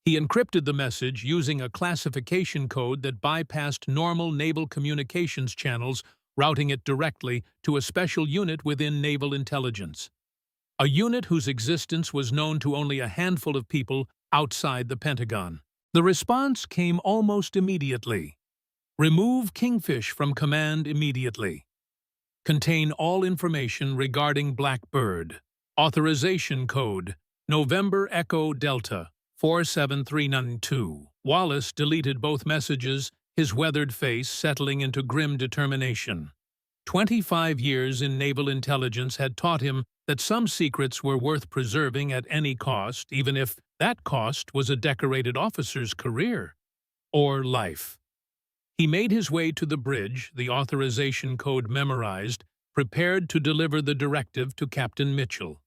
He encrypted the message using a classification code that bypassed normal naval communications channels, routing it directly to a special unit within naval intelligence. A unit whose existence was known to only a handful of people outside the Pentagon. The response came almost immediately. "Remove Kingfish from command immediately. Contain all information regarding Blackbird. Authorization code, November Echo Delta 47392. Wallace deleted both messages, his weathered face settling into grim determination. 25 years in naval intelligence had taught him that some secrets were worth preserving at any cost, even if that cost was a decorated officer's career or life. He made his way to the bridge, the authorization code memorized, prepared to deliver the directive to Captain Mitchell.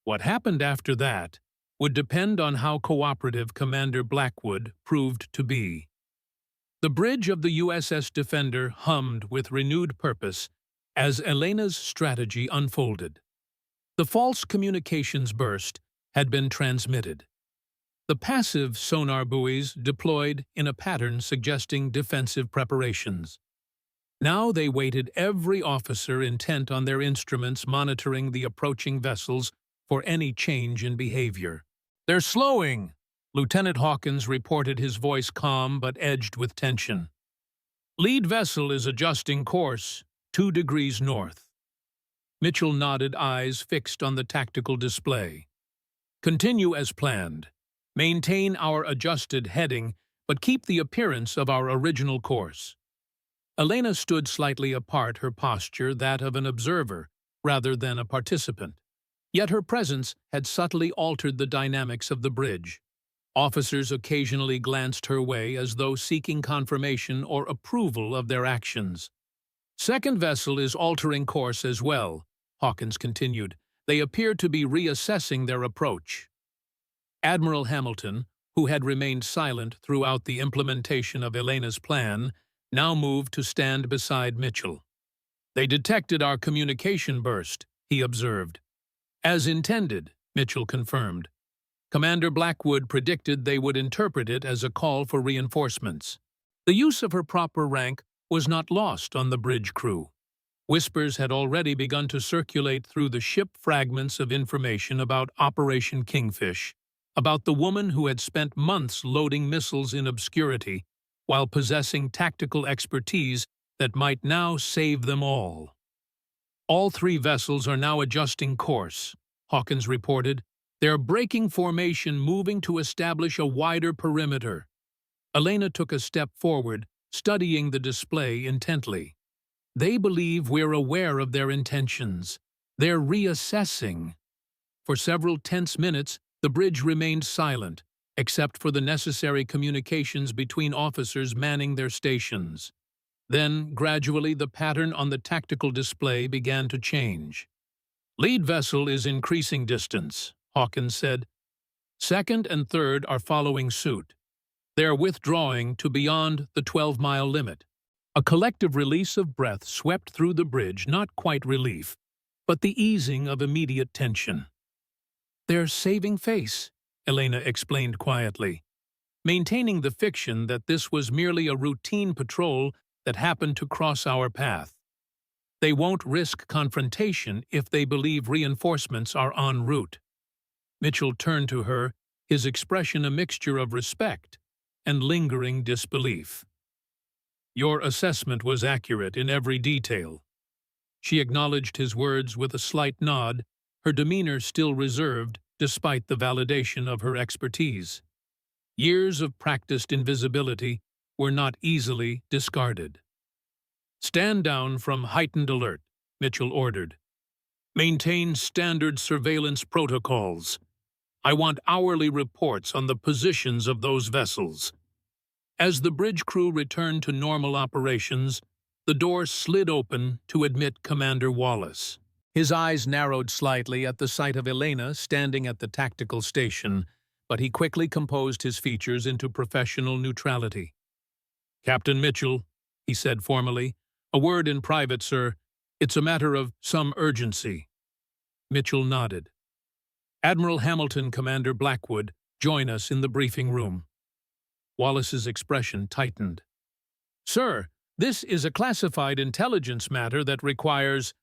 What happened after that would depend on how cooperative Commander Blackwood proved to be. The bridge of the USS Defender hummed with renewed purpose as Elena's strategy unfolded. The false communications burst had been transmitted. The passive sonar buoys deployed in a pattern suggesting defensive preparations. Now they waited, every officer intent on their instruments monitoring the approaching vessels for any change in behavior. "They're slowing," Lieutenant Hawkins reported, his voice calm but edged with tension. "Lead vessel is adjusting course, 2 degrees north." Mitchell nodded, eyes fixed on the tactical display. "Continue as planned. Maintain our adjusted heading, but keep the appearance of our original course." Elena stood slightly apart, her posture that of an observer rather than a participant. Yet her presence had subtly altered the dynamics of the bridge. Officers occasionally glanced her way as though seeking confirmation or approval of their actions. "Second vessel is altering course as well," Hawkins continued. "They appear to be reassessing their approach." Admiral Hamilton, who had remained silent throughout the implementation of Elena's plan, now moved to stand beside Mitchell. "They detected our communication burst," he observed. "As intended," Mitchell confirmed. "Commander Blackwood predicted they would interpret it as a call for reinforcements." The use of her proper rank was not lost on the bridge crew. Whispers had already begun to circulate through the ship, fragments of information about Operation Kingfish, about the woman who had spent months loading missiles in obscurity while possessing tactical expertise that might now save them all. "All 3 vessels are now adjusting course," Hawkins reported. "They're breaking formation, moving to establish a wider perimeter." Elena took a step forward, studying the display intently. "They believe we're aware of their intentions. They're reassessing." For several tense minutes, the bridge remained silent, except for the necessary communications between officers manning their stations. Then, gradually, the pattern on the tactical display began to change. "Lead vessel is increasing distance," Hawkins said. "Second and third are following suit. They're withdrawing to beyond the 12-mile limit." A collective release of breath swept through the bridge, not quite relief, but the easing of immediate tension. "They're saving face," Elena explained quietly, maintaining the fiction that this was merely a routine patrol that happened to cross our path. "They won't risk confrontation if they believe reinforcements are en route." Mitchell turned to her, his expression a mixture of respect and lingering disbelief. "Your assessment was accurate in every detail." She acknowledged his words with a slight nod, her demeanor still reserved despite the validation of her expertise. Years of practiced invisibility were not easily discarded. "Stand down from heightened alert," Mitchell ordered. "Maintain standard surveillance protocols. I want hourly reports on the positions of those vessels." As the bridge crew returned to normal operations, the door slid open to admit Commander Wallace. His eyes narrowed slightly at the sight of Elena standing at the tactical station, but he quickly composed his features into professional neutrality. "Captain Mitchell," he said formally, "a word in private, sir. It's a matter of some urgency." Mitchell nodded. "Admiral Hamilton, Commander Blackwood, join us in the briefing room." Wallace's expression tightened. "Sir, this is a classified intelligence matter that requires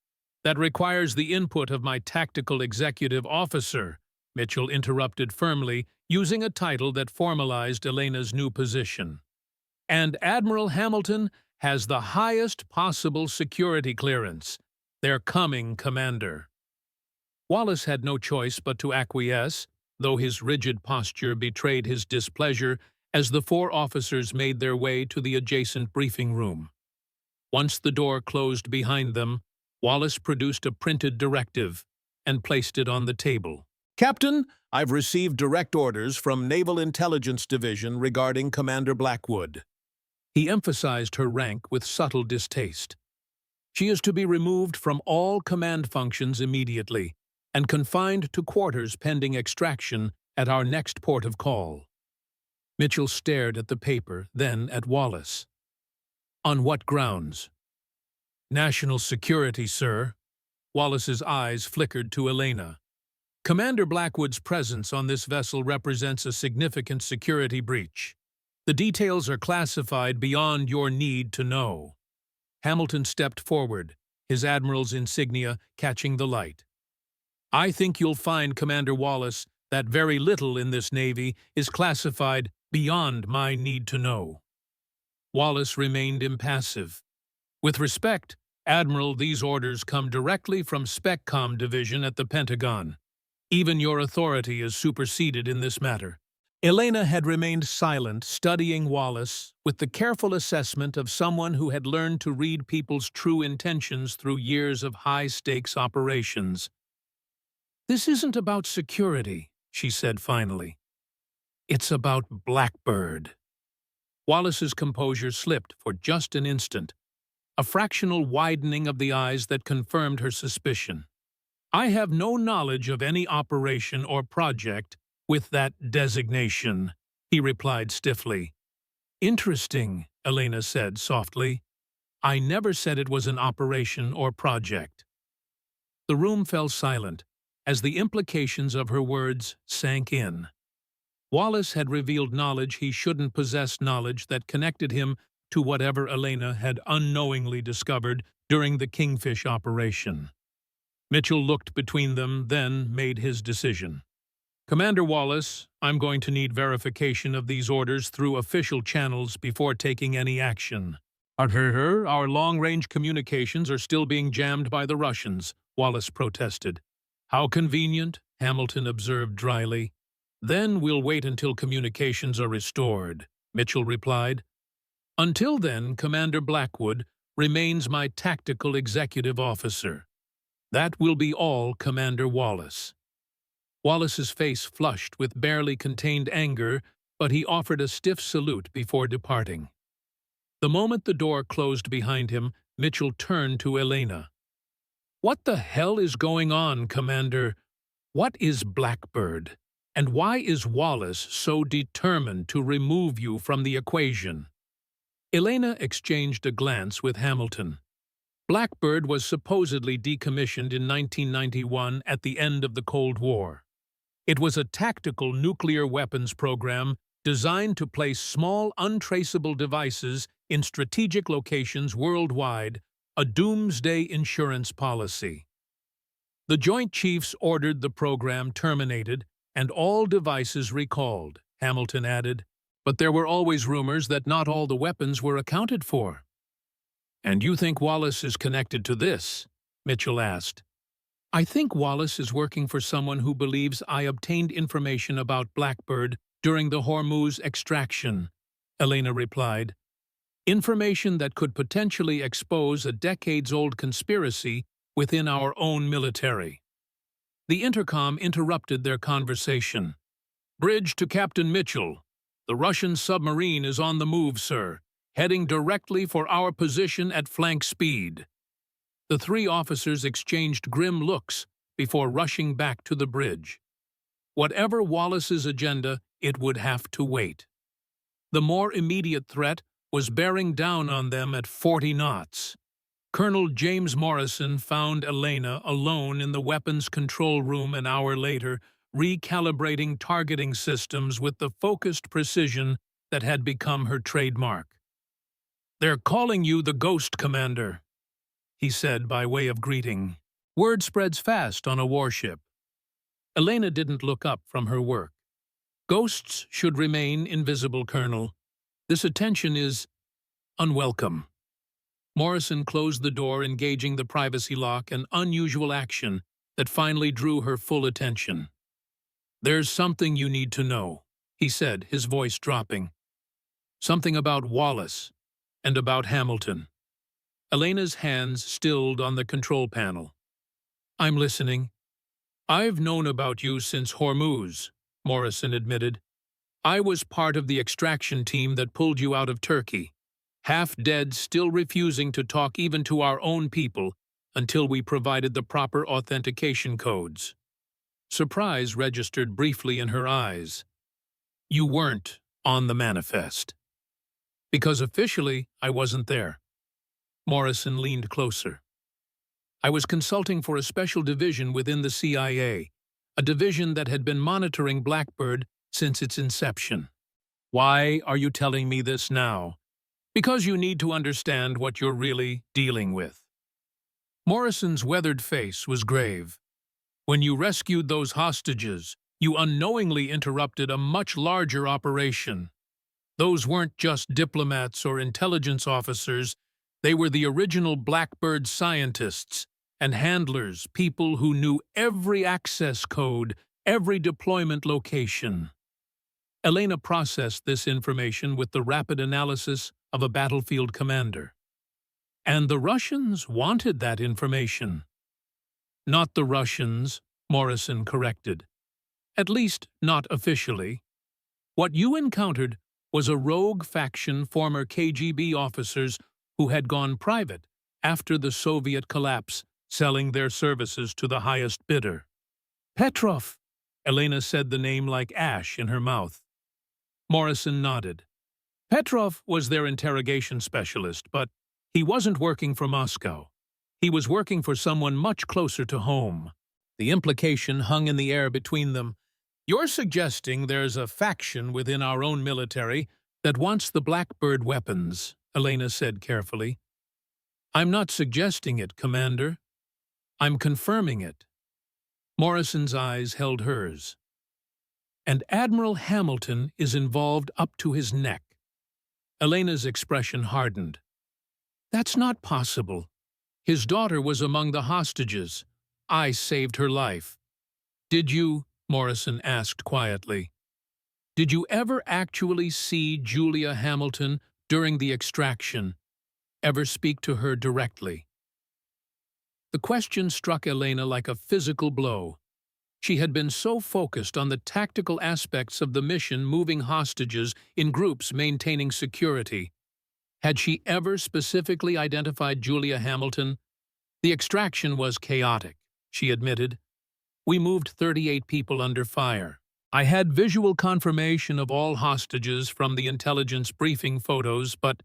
the input of my tactical executive officer," Mitchell interrupted firmly, using a title that formalized Elena's new position. "And Admiral Hamilton has the highest possible security clearance. They're coming, Commander." Wallace had no choice but to acquiesce, though his rigid posture betrayed his displeasure as the 4 officers made their way to the adjacent briefing room. Once the door closed behind them, Wallace produced a printed directive and placed it on the table. "Captain, I've received direct orders from Naval Intelligence Division regarding Commander Blackwood." He emphasized her rank with subtle distaste. She is to be removed from all command functions immediately and confined to quarters pending extraction at our next port of call. Mitchell stared at the paper, then at Wallace. On what grounds? National security, sir. Wallace's eyes flickered to Elena. Commander Blackwood's presence on this vessel represents a significant security breach. The details are classified beyond your need to know. Hamilton stepped forward, his admiral's insignia catching the light. I think you'll find, Commander Wallace, that very little in this Navy is classified beyond my need to know. Wallace remained impassive. With respect, Admiral, these orders come directly from SpecCom Division at the Pentagon. Even your authority is superseded in this matter. Elena had remained silent, studying Wallace with the careful assessment of someone who had learned to read people's true intentions through years of high-stakes operations. This isn't about security, she said finally. It's about Blackbird. Wallace's composure slipped for just an instant, a fractional widening of the eyes that confirmed her suspicion. I have no knowledge of any operation or project with that designation, he replied stiffly. Interesting, Elena said softly. I never said it was an operation or project. The room fell silent as the implications of her words sank in. Wallace had revealed knowledge he shouldn't possess, knowledge that connected him to whatever Elena had unknowingly discovered during the Kingfish operation. Mitchell looked between them, then made his decision. Commander Wallace, I'm going to need verification of these orders through official channels before taking any action. Our long-range communications are still being jammed by the Russians, Wallace protested. How convenient, Hamilton observed dryly. Then we'll wait until communications are restored, Mitchell replied. Until then, Commander Blackwood remains my tactical executive officer. That will be all, Commander Wallace. Wallace's face flushed with barely contained anger, but he offered a stiff salute before departing. The moment the door closed behind him, Mitchell turned to Elena. What the hell is going on, Commander? What is Blackbird? And why is Wallace so determined to remove you from the equation? Elena exchanged a glance with Hamilton. Blackbird was supposedly decommissioned in 1991 at the end of the Cold War. It was a tactical nuclear weapons program designed to place small, untraceable devices in strategic locations worldwide, a doomsday insurance policy. The Joint Chiefs ordered the program terminated and all devices recalled, Hamilton added, but there were always rumors that not all the weapons were accounted for. And you think Wallace is connected to this? Mitchell asked. I think Wallace is working for someone who believes I obtained information about Blackbird during the Hormuz extraction, Elena replied. Information that could potentially expose a decades-old conspiracy within our own military. The intercom interrupted their conversation. Bridge to Captain Mitchell. The Russian submarine is on the move, sir, heading directly for our position at flank speed. The three officers exchanged grim looks before rushing back to the bridge. Whatever Wallace's agenda, it would have to wait. The more immediate threat was bearing down on them at 40 knots. Colonel James Morrison found Elena alone in the weapons control room an hour later, recalibrating targeting systems with the focused precision that had become her trademark. They're calling you the Ghost, Commander, he said by way of greeting. Word spreads fast on a warship. Elena didn't look up from her work. Ghosts should remain invisible, Colonel. This attention is unwelcome. Morrison closed the door, engaging the privacy lock, an unusual action that finally drew her full attention. There's something you need to know, he said, his voice dropping. Something about Wallace and about Hamilton. Elena's hands stilled on the control panel. I'm listening. I've known about you since Hormuz, Morrison admitted. I was part of the extraction team that pulled you out of Turkey. half dead, still refusing to talk even to our own people until we provided the proper authentication codes. Surprise registered briefly in her eyes. You weren't on the manifest. Because officially, I wasn't there. Morrison leaned closer. I was consulting for a special division within the CIA, a division that had been monitoring Blackbird since its inception. Why are you telling me this now? Because you need to understand what you're really dealing with. Morrison's weathered face was grave. When you rescued those hostages, you unknowingly interrupted a much larger operation. Those weren't just diplomats or intelligence officers, they were the original Blackbird scientists and handlers, people who knew every access code, every deployment location. Elena processed this information with the rapid analysis of a battlefield commander. And the Russians wanted that information. Not the Russians, Morrison corrected. At least not officially. What you encountered was a rogue faction, former KGB officers who had gone private after the Soviet collapse, selling their services to the highest bidder. Petrov, Elena said the name like ash in her mouth. Morrison nodded. Petrov was their interrogation specialist, but he wasn't working for Moscow. He was working for someone much closer to home. The implication hung in the air between them. You're suggesting there's a faction within our own military that wants the Blackbird weapons, Elena said carefully. I'm not suggesting it, Commander. I'm confirming it. Morrison's eyes held hers. And Admiral Hamilton is involved up to his neck. Elena's expression hardened. That's not possible. His daughter was among the hostages. I saved her life. Did you, Morrison asked quietly, did you ever actually see Julia Hamilton during the extraction? Ever speak to her directly? The question struck Elena like a physical blow. She had been so focused on the tactical aspects of the mission, moving hostages in groups, maintaining security. Had she ever specifically identified Julia Hamilton? The extraction was chaotic, she admitted. We moved 38 people under fire. I had visual confirmation of all hostages from the intelligence briefing photos, but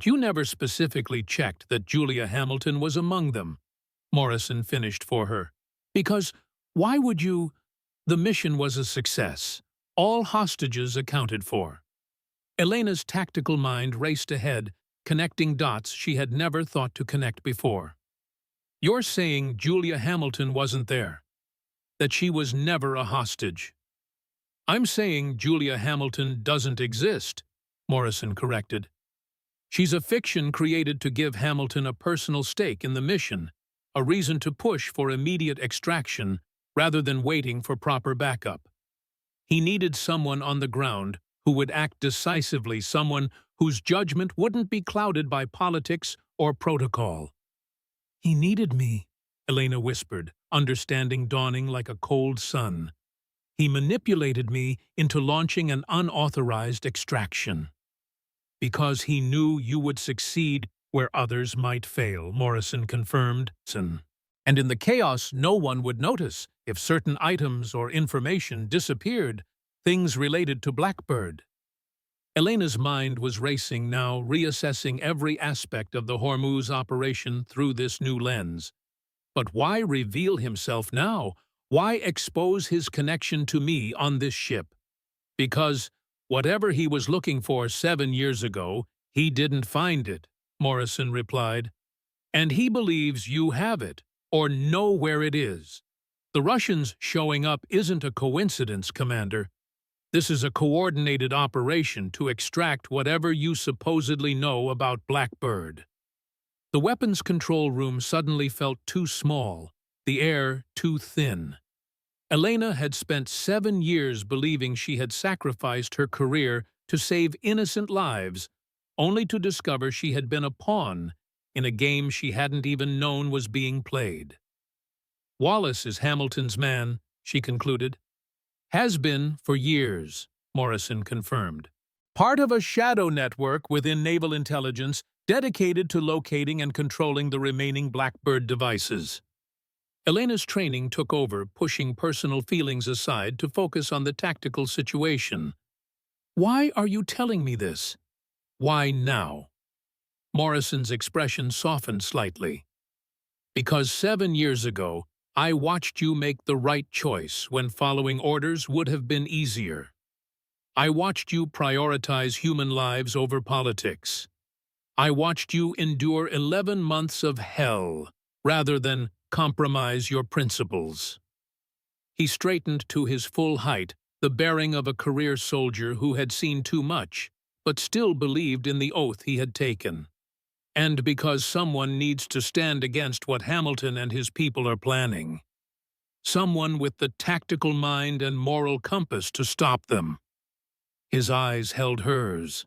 you never specifically checked that Julia Hamilton was among them, Morrison finished for her. Because why would you? The mission was a success. All hostages accounted for. Elena's tactical mind raced ahead, connecting dots she had never thought to connect before. You're saying Julia Hamilton wasn't there, that she was never a hostage. I'm saying Julia Hamilton doesn't exist, Morrison corrected. She's a fiction created to give Hamilton a personal stake in the mission, a reason to push for immediate extraction rather than waiting for proper backup. He needed someone on the ground who would act decisively, someone whose judgment wouldn't be clouded by politics or protocol. He needed me, Elena whispered, understanding dawning like a cold sun. He manipulated me into launching an unauthorized extraction. Because he knew you would succeed where others might fail, Morrison confirmed. And in the chaos, no one would notice if certain items or information disappeared, things related to Blackbird. Elena's mind was racing now, reassessing every aspect of the Hormuz operation through this new lens. But why reveal himself now? Why expose his connection to me on this ship? Because whatever he was looking for 7 years ago, he didn't find it, Morrison replied. And he believes you have it, or know where it is. The Russians showing up isn't a coincidence, Commander. This is a coordinated operation to extract whatever you supposedly know about Blackbird. The weapons control room suddenly felt too small, the air too thin. Elena had spent 7 years believing she had sacrificed her career to save innocent lives, only to discover she had been a pawn in a game she hadn't even known was being played. Wallace is Hamilton's man, she concluded. Has been for years, Morrison confirmed. part of a shadow network within naval intelligence dedicated to locating and controlling the remaining Blackbird devices. Elena's training took over, pushing personal feelings aside to focus on the tactical situation. "Why are you telling me this? Why now?" Morrison's expression softened slightly. "Because 7 years ago, I watched you make the right choice when following orders would have been easier. I watched you prioritize human lives over politics. I watched you endure 11 months of hell rather than compromise your principles." He straightened to his full height, the bearing of a career soldier who had seen too much, but still believed in the oath he had taken. "And because someone needs to stand against what Hamilton and his people are planning. Someone with the tactical mind and moral compass to stop them." His eyes held hers.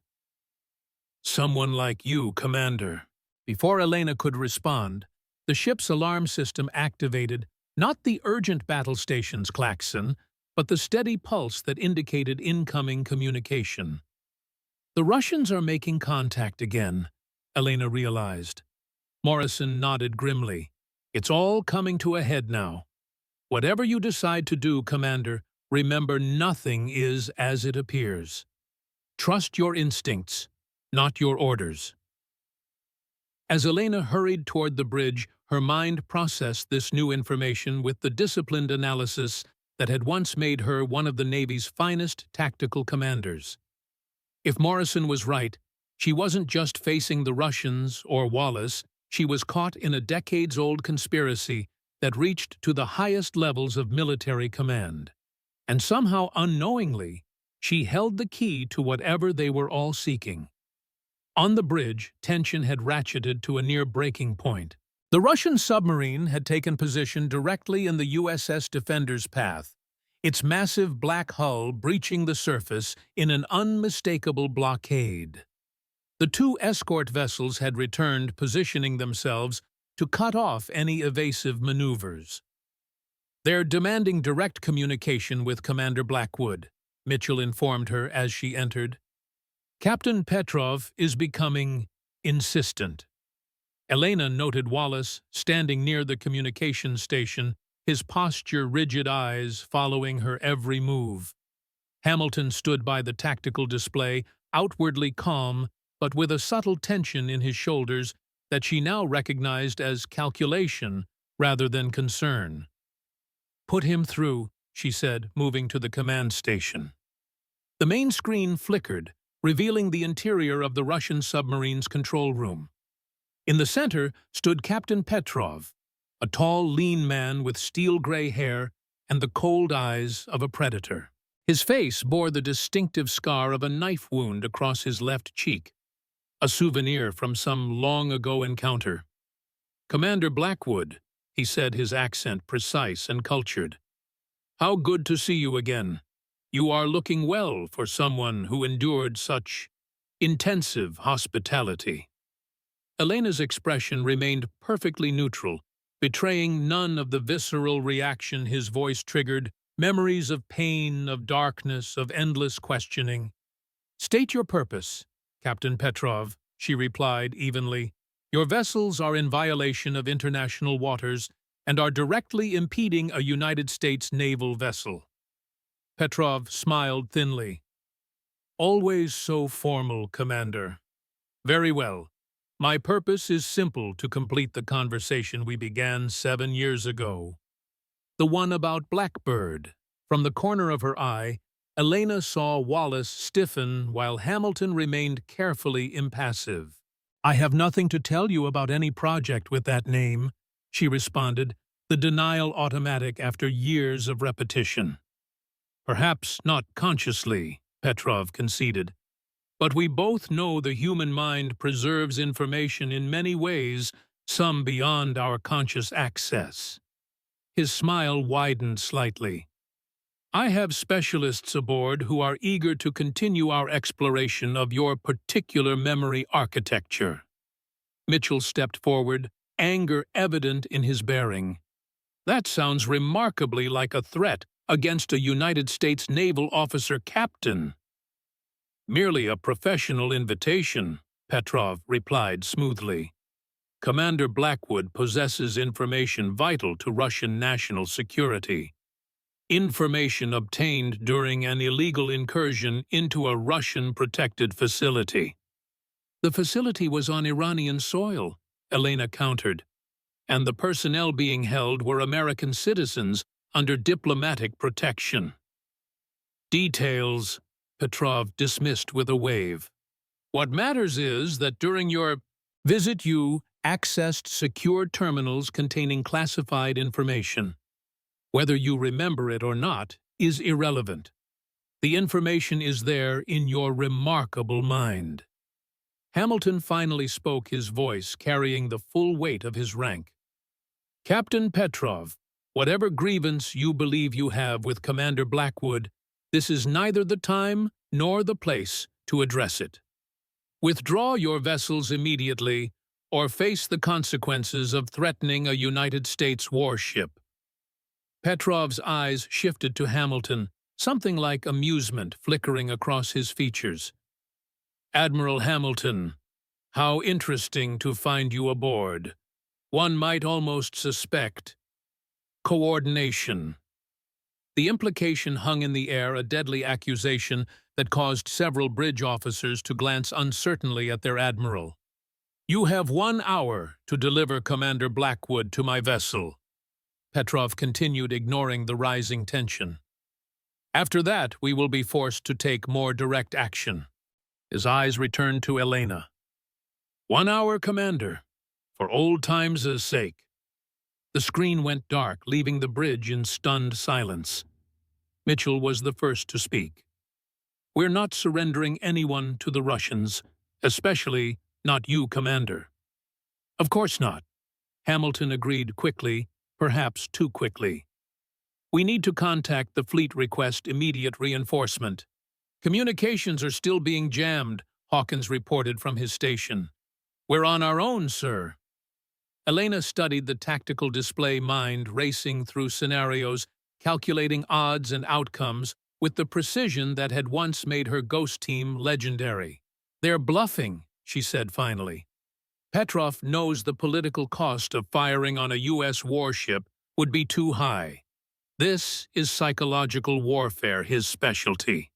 "Someone like you, Commander." Before Elena could respond, the ship's alarm system activated not the urgent battle station's klaxon, but the steady pulse that indicated incoming communication. "The Russians are making contact again," Elena realized. Morrison nodded grimly. "It's all coming to a head now. Whatever you decide to do, Commander, remember nothing is as it appears. Trust your instincts, not your orders." As Elena hurried toward the bridge, her mind processed this new information with the disciplined analysis that had once made her one of the Navy's finest tactical commanders. If Morrison was right, she wasn't just facing the Russians or Wallace, she was caught in a decades-old conspiracy that reached to the highest levels of military command. And somehow unknowingly, she held the key to whatever they were all seeking. On the bridge, tension had ratcheted to a near breaking point. The Russian submarine had taken position directly in the USS Defender's path, its massive black hull breaching the surface in an unmistakable blockade. The 2 escort vessels had returned, positioning themselves to cut off any evasive maneuvers. "They're demanding direct communication with Commander Blackwood," Mitchell informed her as she entered. "Captain Petrov is becoming insistent." Elena noted Wallace standing near the communications station, his posture rigid, eyes following her every move. Hamilton stood by the tactical display, outwardly calm, but with a subtle tension in his shoulders that she now recognized as calculation rather than concern. "Put him through," she said, moving to the command station. The main screen flickered, revealing the interior of the Russian submarine's control room. In the center stood Captain Petrov, a tall, lean man with steel-gray hair and the cold eyes of a predator. His face bore the distinctive scar of a knife wound across his left cheek, a souvenir from some long-ago encounter. "Commander Blackwood," he said, his accent precise and cultured. "How good to see you again. You are looking well for someone who endured such intensive hospitality." Elena's expression remained perfectly neutral, betraying none of the visceral reaction his voice triggered, memories of pain, of darkness, of endless questioning. "State your purpose, Captain Petrov," she replied evenly. "Your vessels are in violation of international waters and are directly impeding a United States naval vessel." Petrov smiled thinly. "Always so formal, Commander. Very well. My purpose is simple: to complete the conversation we began 7 years ago. The one about Blackbird." From the corner of her eye, Elena saw Wallace stiffen while Hamilton remained carefully impassive. "I have nothing to tell you about any project with that name," she responded, the denial automatic after years of repetition. "Perhaps not consciously," Petrov conceded. "But we both know the human mind preserves information in many ways, some beyond our conscious access." His smile widened slightly. "I have specialists aboard who are eager to continue our exploration of your particular memory architecture." Mitchell stepped forward, anger evident in his bearing. "That sounds remarkably like a threat against a United States naval officer captain." Merely a professional invitation, Petrov replied smoothly. Commander Blackwood possesses information vital to Russian national security. Information obtained during an illegal incursion into a Russian protected facility. The facility was on Iranian soil, Elena countered, and the personnel being held were American citizens under diplomatic protection. Details, Petrov dismissed with a wave. What matters is that during your visit you accessed secure terminals containing classified information. Whether you remember it or not is irrelevant. The information is there in your remarkable mind. Hamilton finally spoke, his voice carrying the full weight of his rank. Captain Petrov, whatever grievance you believe you have with Commander Blackwood, this is neither the time nor the place to address it. Withdraw your vessels immediately or face the consequences of threatening a United States warship. Petrov's eyes shifted to Hamilton, something like amusement flickering across his features. Admiral Hamilton, how interesting to find you aboard. One might almost suspect coordination. The implication hung in the air, a deadly accusation that caused several bridge officers to glance uncertainly at their admiral. You have 1 hour to deliver Commander Blackwood to my vessel. Petrov continued, ignoring the rising tension. After that, we will be forced to take more direct action. His eyes returned to Elena. 1 hour, Commander, for old times' sake. The screen went dark, leaving the bridge in stunned silence. Mitchell was the first to speak. We're not surrendering anyone to the Russians, especially not you, Commander. Of course not. Hamilton agreed quickly, perhaps too quickly. We need to contact the fleet, request immediate reinforcement. Communications are still being jammed, Hawkins reported from his station. We're on our own, sir. Elena studied the tactical display, mind racing through scenarios, calculating odds and outcomes with the precision that had once made her ghost team legendary. They're bluffing, she said finally. Petrov knows the political cost of firing on a U.S. warship would be too high. This is psychological warfare, his specialty.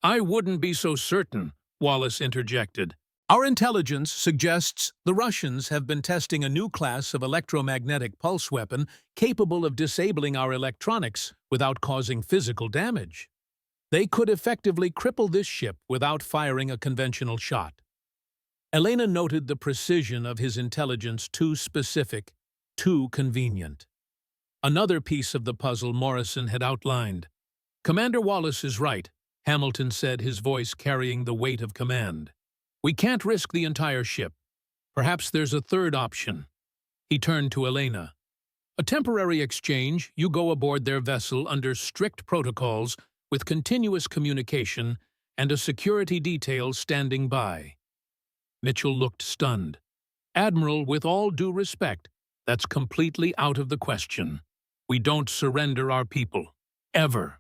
I wouldn't be so certain, Wallace interjected. Our intelligence suggests the Russians have been testing a new class of electromagnetic pulse weapon capable of disabling our electronics without causing physical damage. They could effectively cripple this ship without firing a conventional shot. Elena noted the precision of his intelligence, too specific, too convenient. Another piece of the puzzle Morrison had outlined. Commander Wallace is right, Hamilton said, his voice carrying the weight of command. We can't risk the entire ship. Perhaps there's a third option. He turned to Elena. A temporary exchange, you go aboard their vessel under strict protocols with continuous communication and a security detail standing by. Mitchell looked stunned. Admiral, with all due respect, that's completely out of the question. We don't surrender our people. Ever.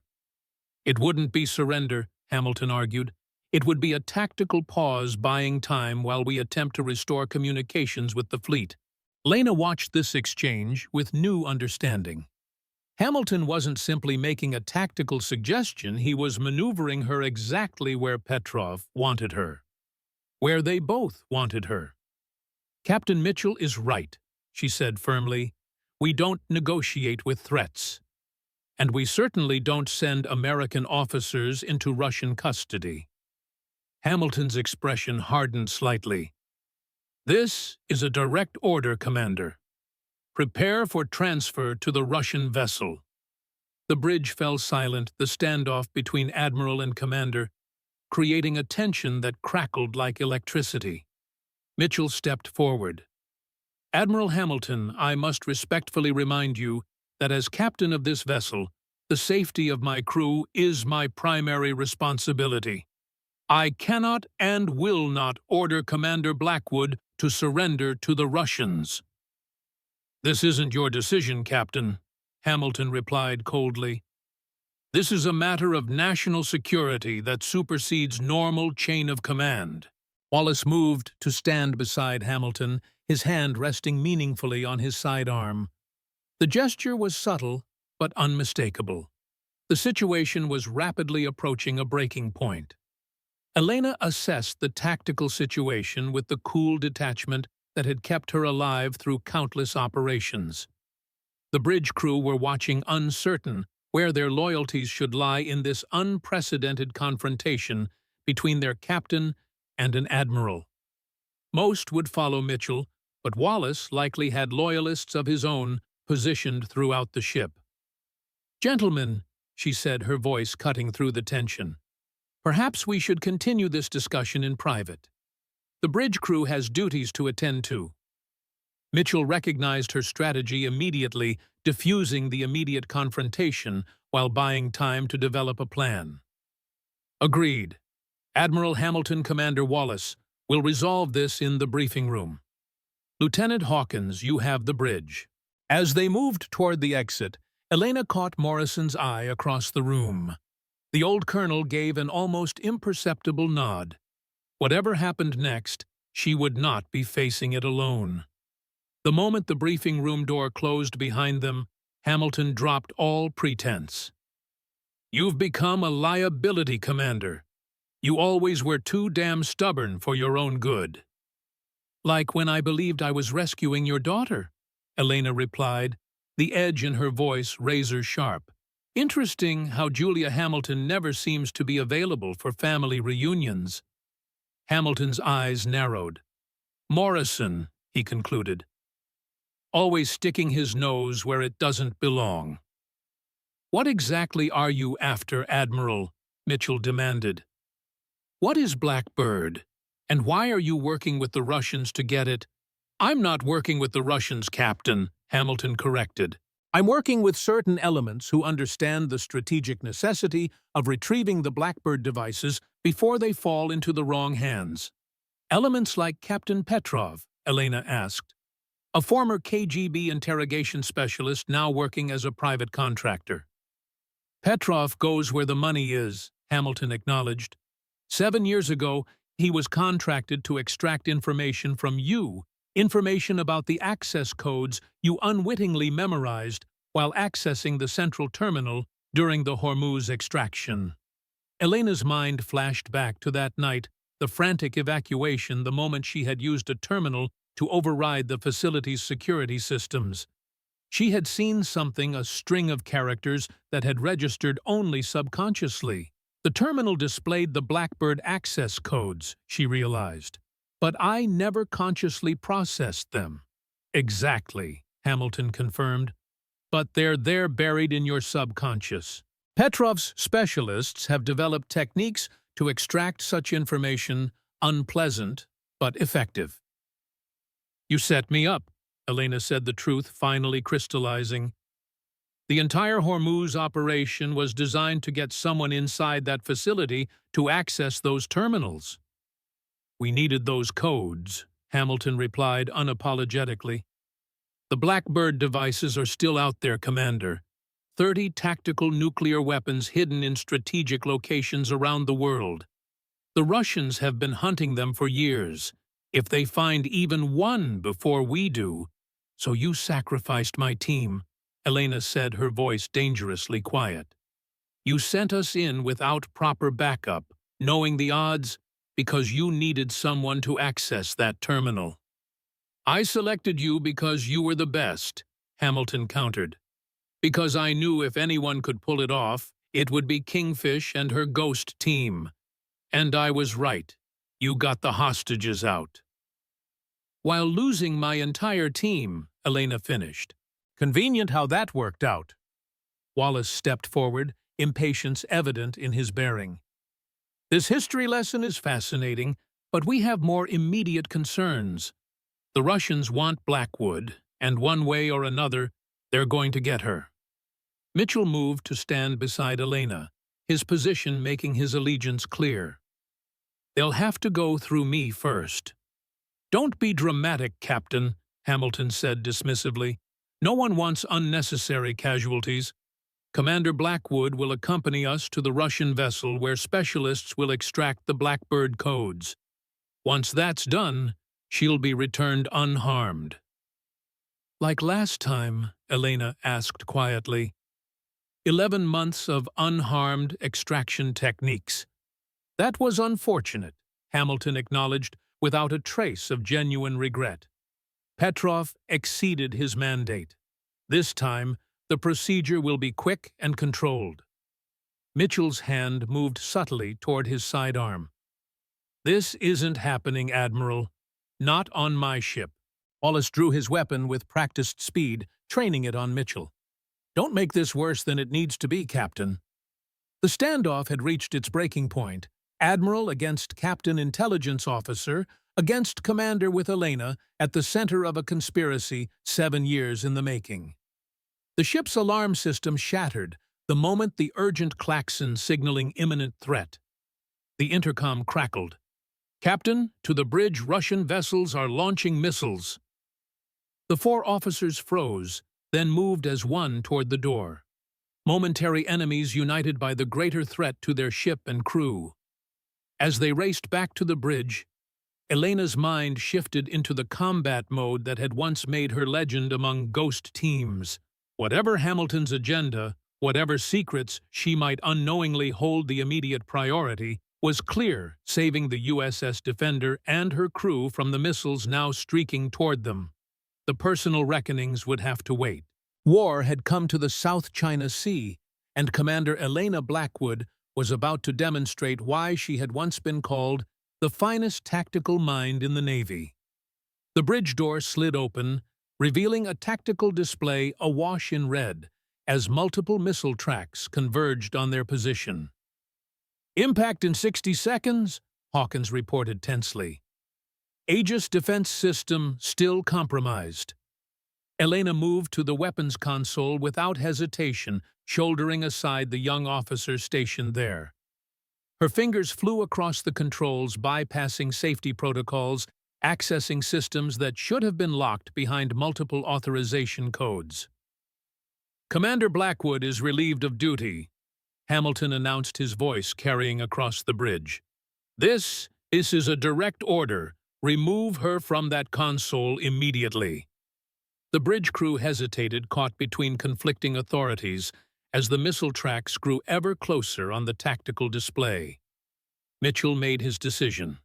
It wouldn't be surrender, Hamilton argued. It would be a tactical pause, buying time while we attempt to restore communications with the fleet. Lena watched this exchange with new understanding. Hamilton wasn't simply making a tactical suggestion, he was maneuvering her exactly where Petrov wanted her. Where they both wanted her. Captain Mitchell is right, she said firmly. We don't negotiate with threats. And we certainly don't send American officers into Russian custody. Hamilton's expression hardened slightly. This is a direct order, Commander. Prepare for transfer to the Russian vessel. The bridge fell silent, the standoff between Admiral and Commander, creating a tension that crackled like electricity. Mitchell stepped forward. Admiral Hamilton, I must respectfully remind you that as captain of this vessel, the safety of my crew is my primary responsibility. I cannot and will not order Commander Blackwood to surrender to the Russians. This isn't your decision, Captain, Hamilton replied coldly. This is a matter of national security that supersedes normal chain of command. Wallace moved to stand beside Hamilton, his hand resting meaningfully on his sidearm. The gesture was subtle, but unmistakable. The situation was rapidly approaching a breaking point. Elena assessed the tactical situation with the cool detachment that had kept her alive through countless operations. The bridge crew were watching, uncertain where their loyalties should lie in this unprecedented confrontation between their captain and an admiral. Most would follow Mitchell, but Wallace likely had loyalists of his own positioned throughout the ship. "Gentlemen," she said, her voice cutting through the tension, "perhaps we should continue this discussion in private. The bridge crew has duties to attend to." Mitchell recognized her strategy immediately, diffusing the immediate confrontation while buying time to develop a plan. "Agreed. Admiral Hamilton, Commander Wallace, will resolve this in the briefing room. Lieutenant Hawkins, you have the bridge." As they moved toward the exit, Elena caught Morrison's eye across the room. The old colonel gave an almost imperceptible nod. Whatever happened next, she would not be facing it alone. The moment the briefing room door closed behind them, Hamilton dropped all pretense. "You've become a liability, Commander. You always were too damn stubborn for your own good." "Like when I believed I was rescuing your daughter," Elena replied, the edge in her voice razor-sharp. "Interesting how Julia Hamilton never seems to be available for family reunions." Hamilton's eyes narrowed. "Morrison," he concluded, "always sticking his nose where it doesn't belong." "What exactly are you after, Admiral?" Mitchell demanded. "What is Blackbird, and why are you working with the Russians to get it?" "I'm not working with the Russians, Captain," Hamilton corrected. "I'm working with certain elements who understand the strategic necessity of retrieving the Blackbird devices before they fall into the wrong hands." "Elements like Captain Petrov?" Elena asked, a former KGB interrogation specialist now working as a private contractor. "Petrov goes where the money is," Hamilton acknowledged. 7 years ago, he was contracted to extract information from you, information about the access codes you unwittingly memorized while accessing the central terminal during the Hormuz extraction. Elena's mind flashed back to that night, the frantic evacuation the moment she had used a terminal to override the facility's security systems. She had seen something, a string of characters that had registered only subconsciously. The terminal displayed the Blackbird access codes, she realized. But I never consciously processed them. "Exactly," Hamilton confirmed. "But they're there buried in your subconscious. Petrov's specialists have developed techniques to extract such information, unpleasant but effective." "You set me up," Elena said, the truth finally crystallizing. "The entire Hormuz operation was designed to get someone inside that facility to access those terminals." "We needed those codes," Hamilton replied unapologetically. "The Blackbird devices are still out there, Commander. 30 tactical nuclear weapons hidden in strategic locations around the world. The Russians have been hunting them for years. If they find even one before we do—" "So you sacrificed my team," Elena said, her voice dangerously quiet. "You sent us in without proper backup, knowing the odds, because you needed someone to access that terminal." "I selected you because you were the best," Hamilton countered. "Because I knew if anyone could pull it off, it would be Kingfish and her ghost team. And I was right. You got the hostages out." "While losing my entire team," Elena finished. "Convenient how that worked out." Wallace stepped forward, impatience evident in his bearing. "This history lesson is fascinating, but we have more immediate concerns. The Russians want Blackwood, and one way or another, they're going to get her." Mitchell moved to stand beside Elena, his position making his allegiance clear. "They'll have to go through me first." "Don't be dramatic, Captain," Hamilton said dismissively. "No one wants unnecessary casualties." Commander Blackwood will accompany us to the Russian vessel where specialists will extract the Blackbird codes. Once that's done, she'll be returned unharmed. Like last time, Elena asked quietly. 11 months of unharmed extraction techniques. That was unfortunate, Hamilton acknowledged without a trace of genuine regret. Petrov exceeded his mandate. This time, the procedure will be quick and controlled. Mitchell's hand moved subtly toward his sidearm. This isn't happening, Admiral. Not on my ship. Wallace drew his weapon with practiced speed, training it on Mitchell. Don't make this worse than it needs to be, Captain. The standoff had reached its breaking point. Admiral against Captain Intelligence Officer, against Commander with Elena, at the center of a conspiracy 7 years in the making. The ship's alarm system shattered the moment the urgent klaxon signaling imminent threat. The intercom crackled. Captain, to the bridge, Russian vessels are launching missiles. The 4 officers froze, then moved as one toward the door. Momentary enemies united by the greater threat to their ship and crew. As they raced back to the bridge, Elena's mind shifted into the combat mode that had once made her legend among ghost teams. Whatever Hamilton's agenda, whatever secrets she might unknowingly hold the immediate priority, was clear, saving the USS Defender and her crew from the missiles now streaking toward them. The personal reckonings would have to wait. War had come to the South China Sea, and Commander Elena Blackwood was about to demonstrate why she had once been called the finest tactical mind in the Navy. The bridge door slid open, revealing a tactical display awash in red as multiple missile tracks converged on their position. Impact in 60 seconds, Hawkins reported tensely. Aegis defense system still compromised. Elena moved to the weapons console without hesitation, shouldering aside the young officer stationed there. Her fingers flew across the controls, bypassing safety protocols, accessing systems that should have been locked behind multiple authorization codes. Commander Blackwood is relieved of duty, Hamilton announced, his voice carrying across the bridge. This is a direct order. Remove her from that console immediately. The bridge crew hesitated, caught between conflicting authorities, as the missile tracks grew ever closer on the tactical display. Mitchell made his decision.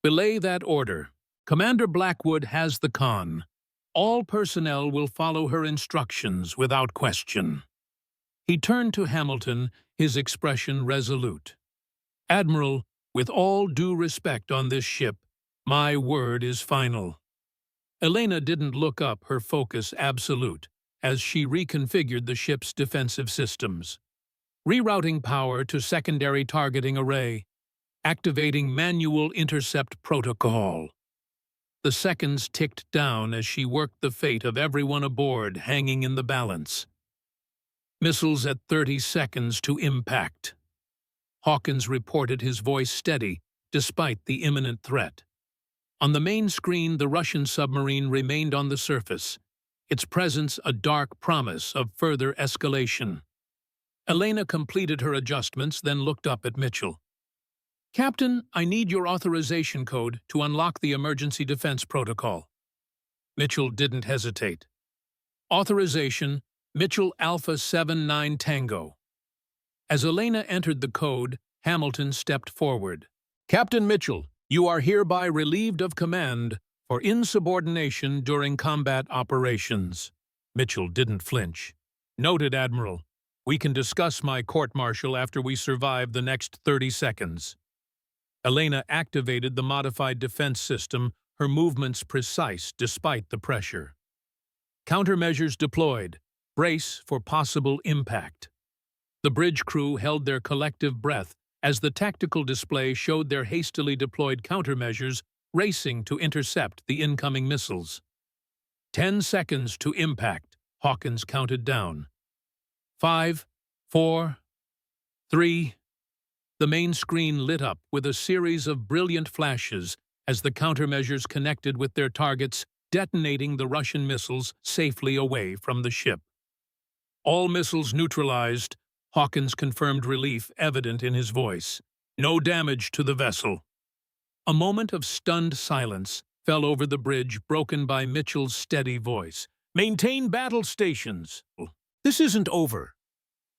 Belay that order. Commander Blackwood has the con. All personnel will follow her instructions without question. He turned to Hamilton, his expression resolute. Admiral, with all due respect on this ship, my word is final. Elena didn't look up, her focus absolute, as she reconfigured the ship's defensive systems. Rerouting power to secondary targeting array. Activating manual intercept protocol. The seconds ticked down as she worked the fate of everyone aboard hanging in the balance. Missiles at 30 seconds to impact. Hawkins reported, his voice steady, despite the imminent threat. On the main screen, the Russian submarine remained on the surface, its presence a dark promise of further escalation. Elena completed her adjustments, then looked up at Mitchell. Captain, I need your authorization code to unlock the emergency defense protocol. Mitchell didn't hesitate. Authorization, Mitchell Alpha 79 Tango. As Elena entered the code, Hamilton stepped forward. Captain Mitchell, you are hereby relieved of command for insubordination during combat operations. Mitchell didn't flinch. Noted, Admiral. We can discuss my court-martial after we survive the next 30 seconds. Elena activated the modified defense system, her movements precise despite the pressure. Countermeasures deployed. Brace for possible impact. The bridge crew held their collective breath as the tactical display showed their hastily deployed countermeasures racing to intercept the incoming missiles. 10 seconds to impact, Hawkins counted down. 5, 4, 3... The main screen lit up with a series of brilliant flashes as the countermeasures connected with their targets, detonating the Russian missiles safely away from the ship. All missiles neutralized. Hawkins confirmed relief evident in his voice. No damage to the vessel. A moment of stunned silence fell over the bridge, broken by Mitchell's steady voice. Maintain battle stations. This isn't over.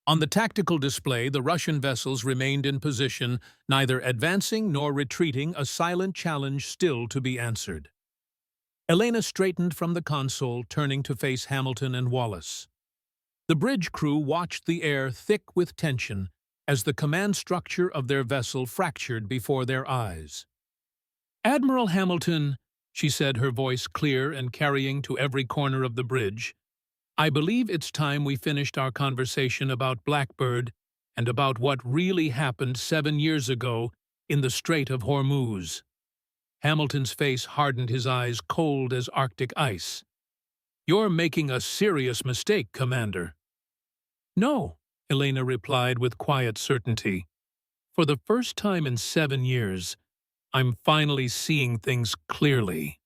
On the tactical display, the Russian vessels remained in position, neither advancing nor retreating, a silent challenge still to be answered. Elena straightened from the console, turning to face Hamilton and Wallace. The bridge crew watched the air thick with tension as the command structure of their vessel fractured before their eyes. "Admiral Hamilton," she said, her voice clear and carrying to every corner of the bridge, "I believe it's time we finished our conversation about Blackbird and about what really happened 7 years ago in the Strait of Hormuz." Hamilton's face hardened, his eyes cold as Arctic ice. "You're making a serious mistake, Commander." "No," Elena replied with quiet certainty. "For the first time in 7 years, I'm finally seeing things clearly."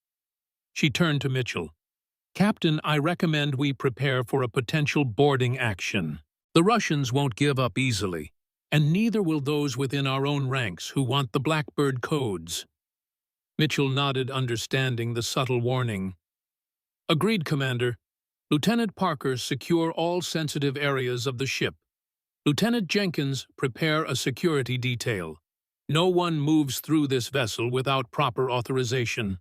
She turned to Mitchell. "Captain, I recommend we prepare for a potential boarding action. The Russians won't give up easily, and neither will those within our own ranks who want the Blackbird codes." Mitchell nodded, understanding the subtle warning. "Agreed, Commander. Lieutenant Parker, secure all sensitive areas of the ship. Lieutenant Jenkins, prepare a security detail. No one moves through this vessel without proper authorization."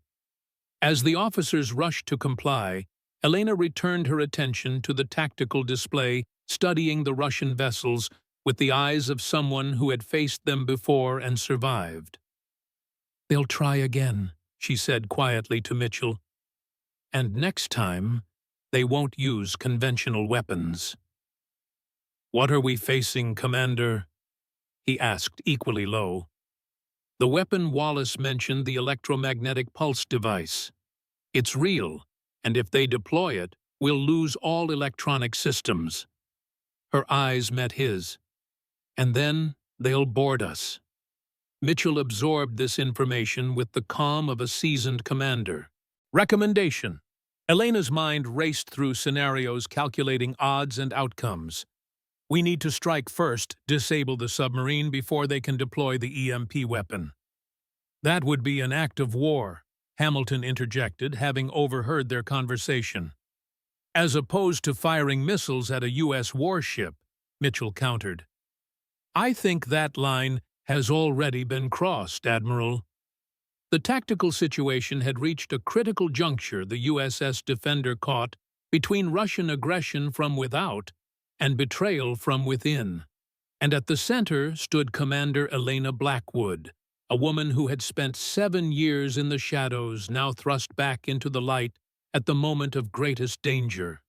As the officers rushed to comply, Elena returned her attention to the tactical display, studying the Russian vessels with the eyes of someone who had faced them before and survived. "They'll try again," she said quietly to Mitchell. "And next time, they won't use conventional weapons." "What are we facing, Commander?" he asked, equally low. "The weapon Wallace mentioned, the electromagnetic pulse device. It's real, and if they deploy it, we'll lose all electronic systems." Her eyes met his. "And then they'll board us." Mitchell absorbed this information with the calm of a seasoned commander. Recommendation. Elena's mind raced through scenarios, calculating odds and outcomes. "We need to strike first, disable the submarine before they can deploy the EMP weapon." "That would be an act of war," Hamilton interjected, having overheard their conversation. "As opposed to firing missiles at a U.S. warship," Mitchell countered. "I think that line has already been crossed, Admiral." The tactical situation had reached a critical juncture, the USS Defender caught between Russian aggression from without and betrayal from within. And at the center stood Commander Elena Blackwood, a woman who had spent 7 years in the shadows, now thrust back into the light at the moment of greatest danger.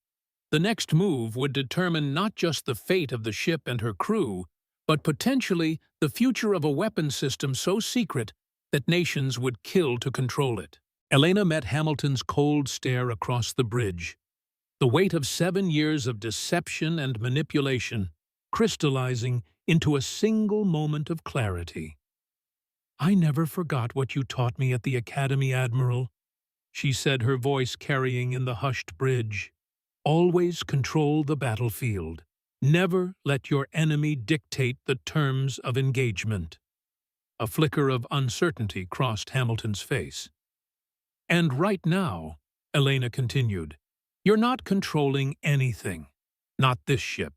The next move would determine not just the fate of the ship and her crew, but potentially the future of a weapon system so secret that nations would kill to control it. Elena met Hamilton's cold stare across the bridge, the weight of 7 years of deception and manipulation crystallizing into a single moment of clarity. "I never forgot what you taught me at the Academy, Admiral," she said, her voice carrying in the hushed bridge. "Always control the battlefield. Never let your enemy dictate the terms of engagement." A flicker of uncertainty crossed Hamilton's face. "And right now," Elena continued, "you're not controlling anything. Not this ship,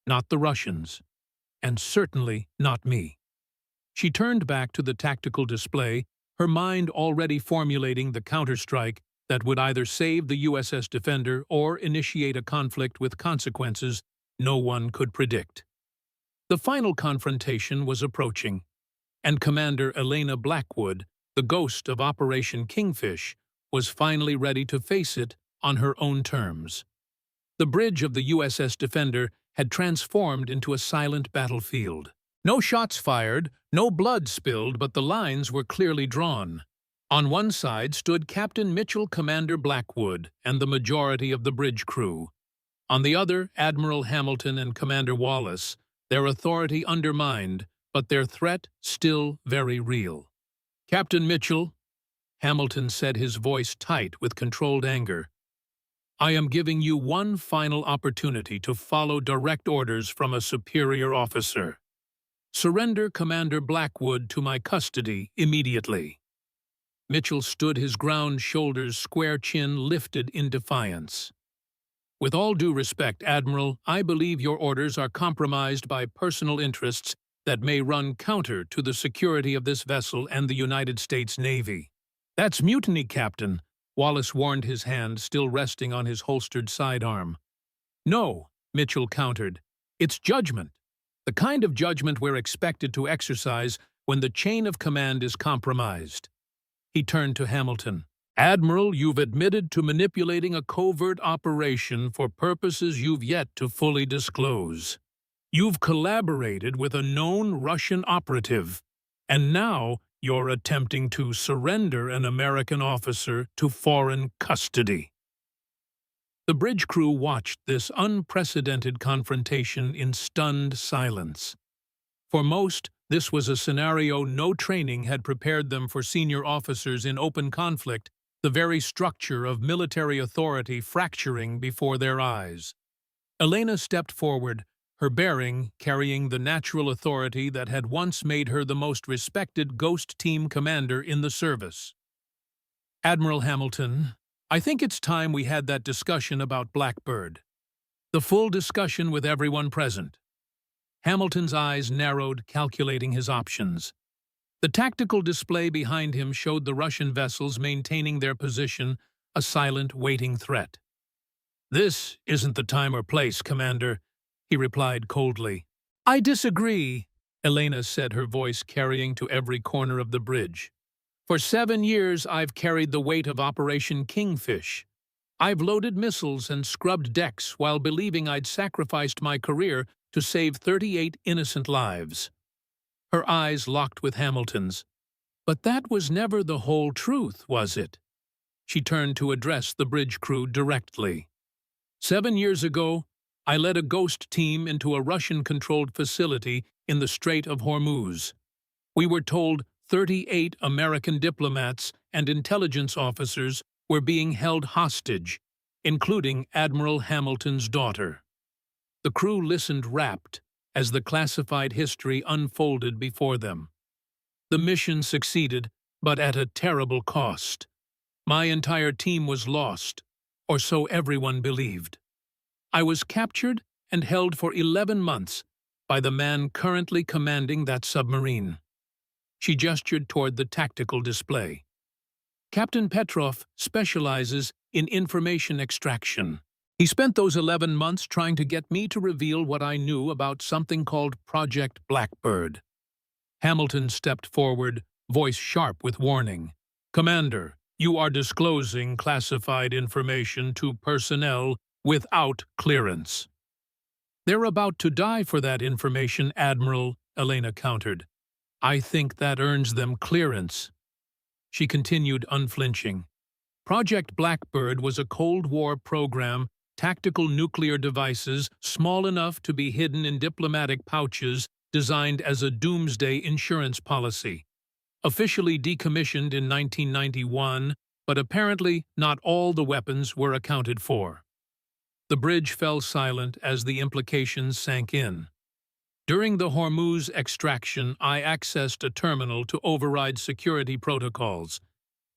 not the Russians, and certainly not me." She turned back to the tactical display, her mind already formulating the counterstrike that would either save the USS Defender or initiate a conflict with consequences no one could predict. The final confrontation was approaching, and Commander Elena Blackwood, the ghost of Operation Kingfish, was finally ready to face it on her own terms. The bridge of the USS Defender had transformed into a silent battlefield. No shots fired, no blood spilled, but the lines were clearly drawn. On one side stood Captain Mitchell, Commander Blackwood, and the majority of the bridge crew. On the other, Admiral Hamilton and Commander Wallace, their authority undermined, but their threat still very real. "Captain Mitchell," Hamilton said, his voice tight with controlled anger, I am giving you one final opportunity to follow direct orders from a superior officer. Surrender Commander Blackwood to my custody immediately." Mitchell stood his ground, shoulders square, chin lifted in defiance. "With all due respect, Admiral, I believe your orders are compromised by personal interests that may run counter to the security of this vessel and the United States Navy." "That's mutiny, Captain," Wallace warned, his hand still resting on his holstered sidearm. "No," Mitchell countered. "It's judgment. The kind of judgment we're expected to exercise when the chain of command is compromised." He turned to Hamilton. "Admiral, you've admitted to manipulating a covert operation for purposes you've yet to fully disclose. You've collaborated with a known Russian operative, and now you're attempting to surrender an American officer to foreign custody." The bridge crew watched this unprecedented confrontation in stunned silence. For most, this was a scenario no training had prepared them for. Senior officers in open conflict, the very structure of military authority fracturing before their eyes. Elena stepped forward, her bearing carrying the natural authority that had once made her the most respected Ghost Team commander in the service. "Admiral Hamilton, I think it's time we had that discussion about Blackbird. The full discussion with everyone present." Hamilton's eyes narrowed, calculating his options. The tactical display behind him showed the Russian vessels maintaining their position, a silent, waiting threat. "This isn't the time or place, Commander," he replied coldly. "I disagree," Elena said, her voice carrying to every corner of the bridge. "For 7 years I've carried the weight of Operation Kingfish. I've loaded missiles and scrubbed decks while believing I'd sacrificed my career to save 38 innocent lives." Her eyes locked with Hamilton's. "But that was never the whole truth, was it?" She turned to address the bridge crew directly. "7 years ago, I led a ghost team into a Russian-controlled facility in the Strait of Hormuz. We were told 38 American diplomats and intelligence officers were being held hostage, including Admiral Hamilton's daughter." The crew listened rapt as the classified history unfolded before them. The mission succeeded, but at a terrible cost. My entire team was lost, or so everyone believed. I was captured and held for 11 months by the man currently commanding that submarine. She gestured toward the tactical display. "Captain Petrov specializes in information extraction. He spent those 11 months trying to get me to reveal what I knew about something called Project Blackbird." Hamilton stepped forward, voice sharp with warning. "Commander, you are disclosing classified information to personnel without clearance." "They're about to die for that information, Admiral," Elena countered. "I think that earns them clearance." She continued, unflinching. "Project Blackbird was a Cold War program, tactical nuclear devices small enough to be hidden in diplomatic pouches, designed as a doomsday insurance policy. Officially decommissioned in 1991, but apparently not all the weapons were accounted for." The bridge fell silent as the implications sank in. "During the Hormuz extraction, I accessed a terminal to override security protocols.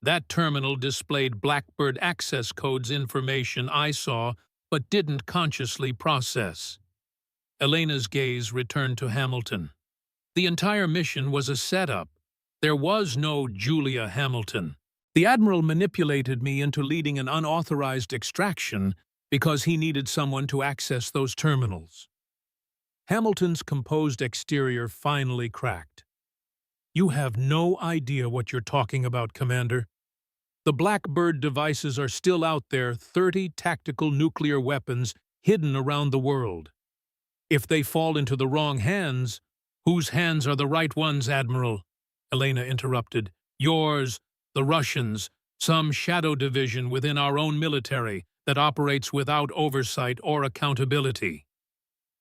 That terminal displayed Blackbird access codes, information I saw but didn't consciously process." Elena's gaze returned to Hamilton. "The entire mission was a setup. There was no Julia Hamilton. The Admiral manipulated me into leading an unauthorized extraction because he needed someone to access those terminals." Hamilton's composed exterior finally cracked. "You have no idea what you're talking about, Commander. The Blackbird devices are still out there, 30 tactical nuclear weapons hidden around the world. If they fall into the wrong hands—" "Whose hands are the right ones, Admiral?" Elena interrupted. "Yours, the Russians, some shadow division within our own military that operates without oversight or accountability."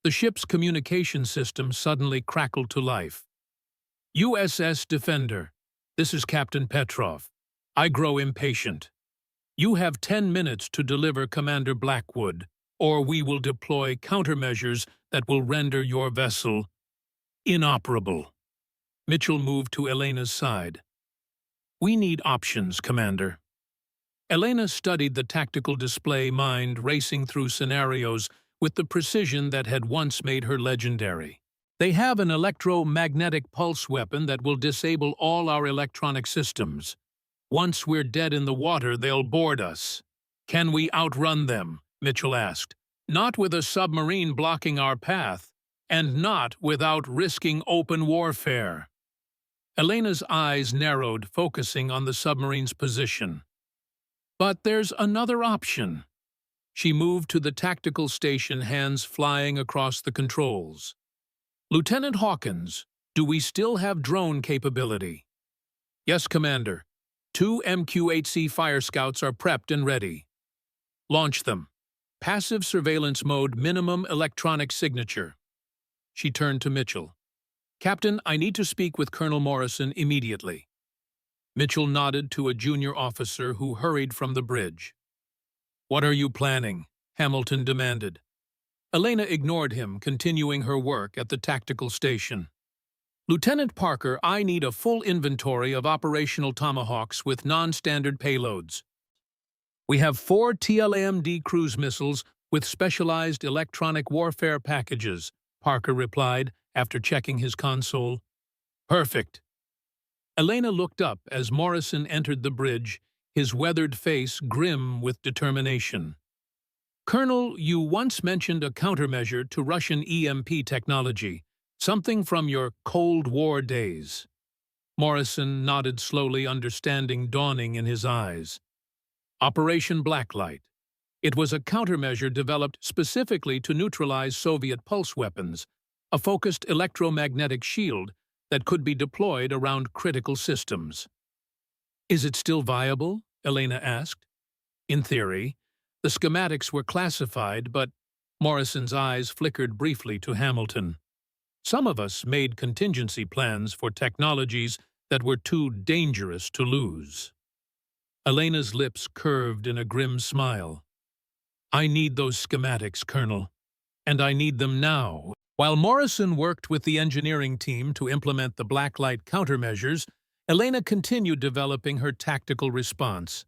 The ship's communication system suddenly crackled to life. "USS Defender, this is Captain Petrov. I grow impatient. You have 10 minutes to deliver Commander Blackwood, or we will deploy countermeasures that will render your vessel inoperable. Mitchell moved to Elena's side. We need options, Commander. Elena studied the tactical display, mind racing through scenarios with the precision that had once made her legendary. They have an electromagnetic pulse weapon that will disable all our electronic systems. Once we're dead in the water, they'll board us. Can we outrun them? Mitchell asked. Not with a submarine blocking our path, and not without risking open warfare. Elena's eyes narrowed, focusing on the submarine's position. But there's another option. She moved to the tactical station, hands flying across the controls. Lieutenant Hawkins, do we still have drone capability? Yes, Commander. 2 MQ-8C fire scouts are prepped and ready. Launch them. Passive surveillance mode, minimum electronic signature. She turned to Mitchell. Captain, I need to speak with Colonel Morrison immediately. Mitchell nodded to a junior officer who hurried from the bridge. What are you planning? Hamilton demanded. Elena ignored him, continuing her work at the tactical station. Lieutenant Parker, I need a full inventory of operational Tomahawks with non-standard payloads. We have 4 TLAMD cruise missiles with specialized electronic warfare packages, Parker replied after checking his console. Perfect. Elena looked up as Morrison entered the bridge, his weathered face grim with determination. Colonel, you once mentioned a countermeasure to Russian EMP technology, something from your Cold War days. Morrison nodded slowly, understanding dawning in his eyes. Operation Blacklight. It was a countermeasure developed specifically to neutralize Soviet pulse weapons, a focused electromagnetic shield that could be deployed around critical systems. Is it still viable? Elena asked. In theory. The schematics were classified, but Morrison's eyes flickered briefly to Hamilton. Some of us made contingency plans for technologies that were too dangerous to lose. Elena's lips curved in a grim smile. I need those schematics, Colonel, and I need them now. While Morrison worked with the engineering team to implement the Blacklight countermeasures, Elena continued developing her tactical response.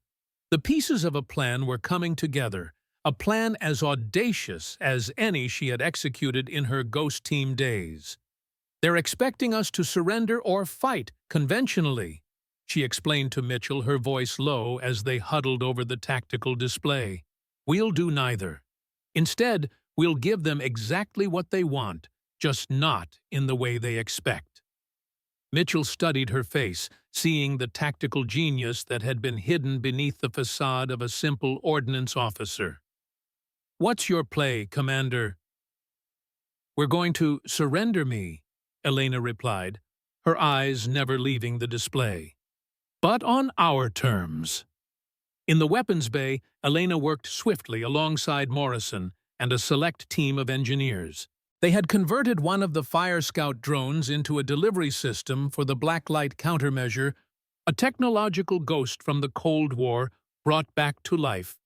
The pieces of a plan were coming together, a plan as audacious as any she had executed in her Ghost Team days. They're expecting us to surrender or fight conventionally, she explained to Mitchell, her voice low as they huddled over the tactical display. We'll do neither. Instead, we'll give them exactly what they want, just not in the way they expect. Mitchell studied her face, seeing the tactical genius that had been hidden beneath the facade of a simple ordnance officer. What's your play, Commander? We're going to surrender me, Elena replied, her eyes never leaving the display. But on our terms. In the weapons bay, Elena worked swiftly alongside Morrison and a select team of engineers. They had converted one of the Fire Scout drones into a delivery system for the Blacklight countermeasure, a technological ghost from the Cold War brought back to life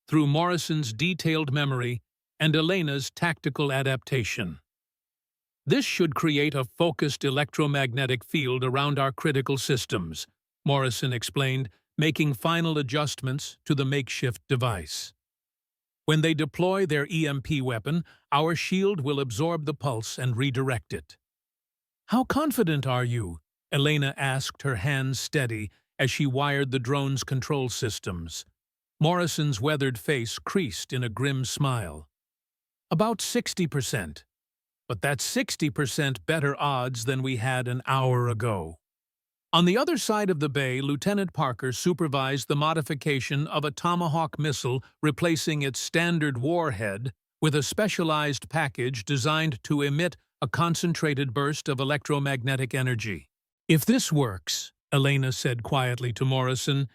through Morrison's detailed memory and Elena's tactical adaptation. This should create a focused electromagnetic field around our critical systems, Morrison explained, making final adjustments to the makeshift device. When they deploy their EMP weapon, our shield will absorb the pulse and redirect it. How confident are you? Elena asked, her hands steady as she wired the drone's control systems. Morrison's weathered face creased in a grim smile. About 60%. But that's 60% better odds than we had an hour ago. On the other side of the bay, Lieutenant Parker supervised the modification of a Tomahawk missile, replacing its standard warhead with a specialized package designed to emit a concentrated burst of electromagnetic energy. If this works, Elena said quietly to Morrison,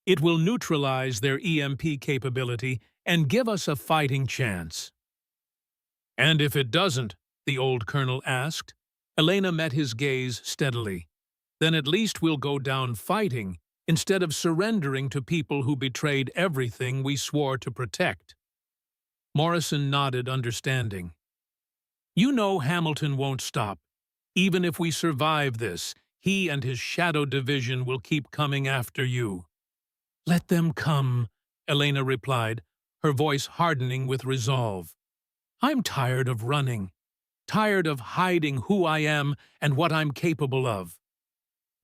it will neutralize their EMP capability and give us a fighting chance. And if it doesn't? The old colonel asked. Elena met his gaze steadily. Then at least we'll go down fighting instead of surrendering to people who betrayed everything we swore to protect. Morrison nodded, understanding. You know Hamilton won't stop. Even if we survive this, he and his shadow division will keep coming after you. Let them come, Elena replied, her voice hardening with resolve. I'm tired of running, tired of hiding who I am and what I'm capable of.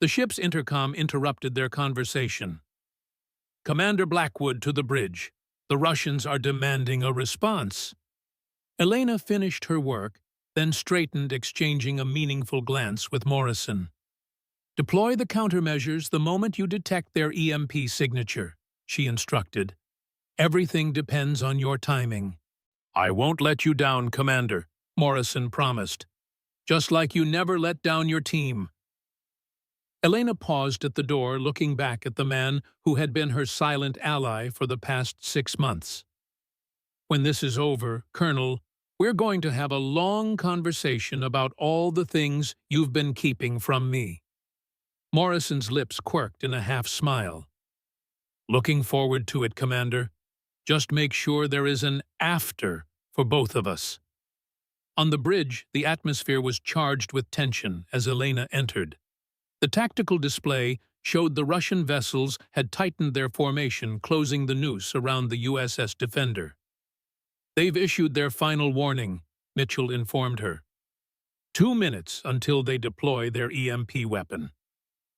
The ship's intercom interrupted their conversation. Commander Blackwood to the bridge. The Russians are demanding a response. Elena finished her work, then straightened, exchanging a meaningful glance with Morrison. Deploy the countermeasures the moment you detect their EMP signature, she instructed. Everything depends on your timing. I won't let you down, Commander, Morrison promised. Just like you never let down your team. Elena paused at the door, looking back at the man who had been her silent ally for the past 6 months. When this is over, Colonel, we're going to have a long conversation about all the things you've been keeping from me. Morrison's lips quirked in a half-smile. Looking forward to it, Commander. Just make sure there is an after for both of us. On the bridge, the atmosphere was charged with tension as Elena entered. The tactical display showed the Russian vessels had tightened their formation, closing the noose around the USS Defender. They've issued their final warning, Mitchell informed her. 2 minutes until they deploy their EMP weapon.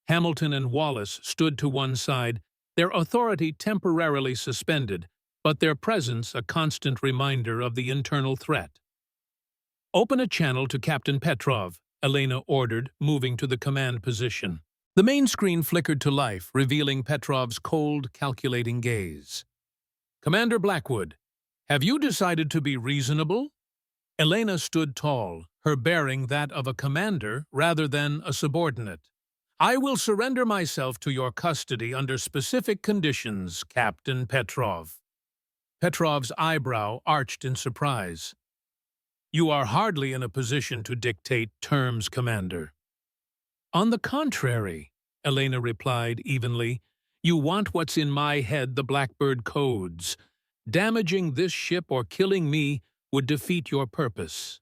Hamilton and Wallace stood to one side, their authority temporarily suspended, but their presence a constant reminder of the internal threat. Open a channel to Captain Petrov, Elena ordered, moving to the command position. The main screen flickered to life, revealing Petrov's cold, calculating gaze. Commander Blackwood, have you decided to be reasonable? Elena stood tall, her bearing that of a commander rather than a subordinate. I will surrender myself to your custody under specific conditions, Captain Petrov. Petrov's eyebrow arched in surprise. You are hardly in a position to dictate terms, Commander. On the contrary, Elena replied evenly, you want what's in my head, the Blackbird codes. Damaging this ship or killing me would defeat your purpose.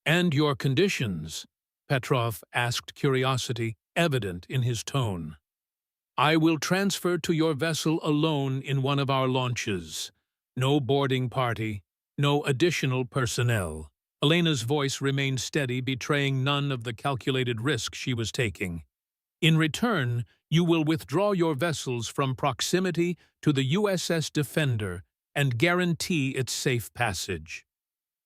And your conditions? Petrov asked, curiosity evident in his tone. I will transfer to your vessel alone in one of our launches. No boarding party, no additional personnel. Elena's voice remained steady, betraying none of the calculated risk she was taking. In return, you will withdraw your vessels from proximity to the USS Defender and guarantee its safe passage.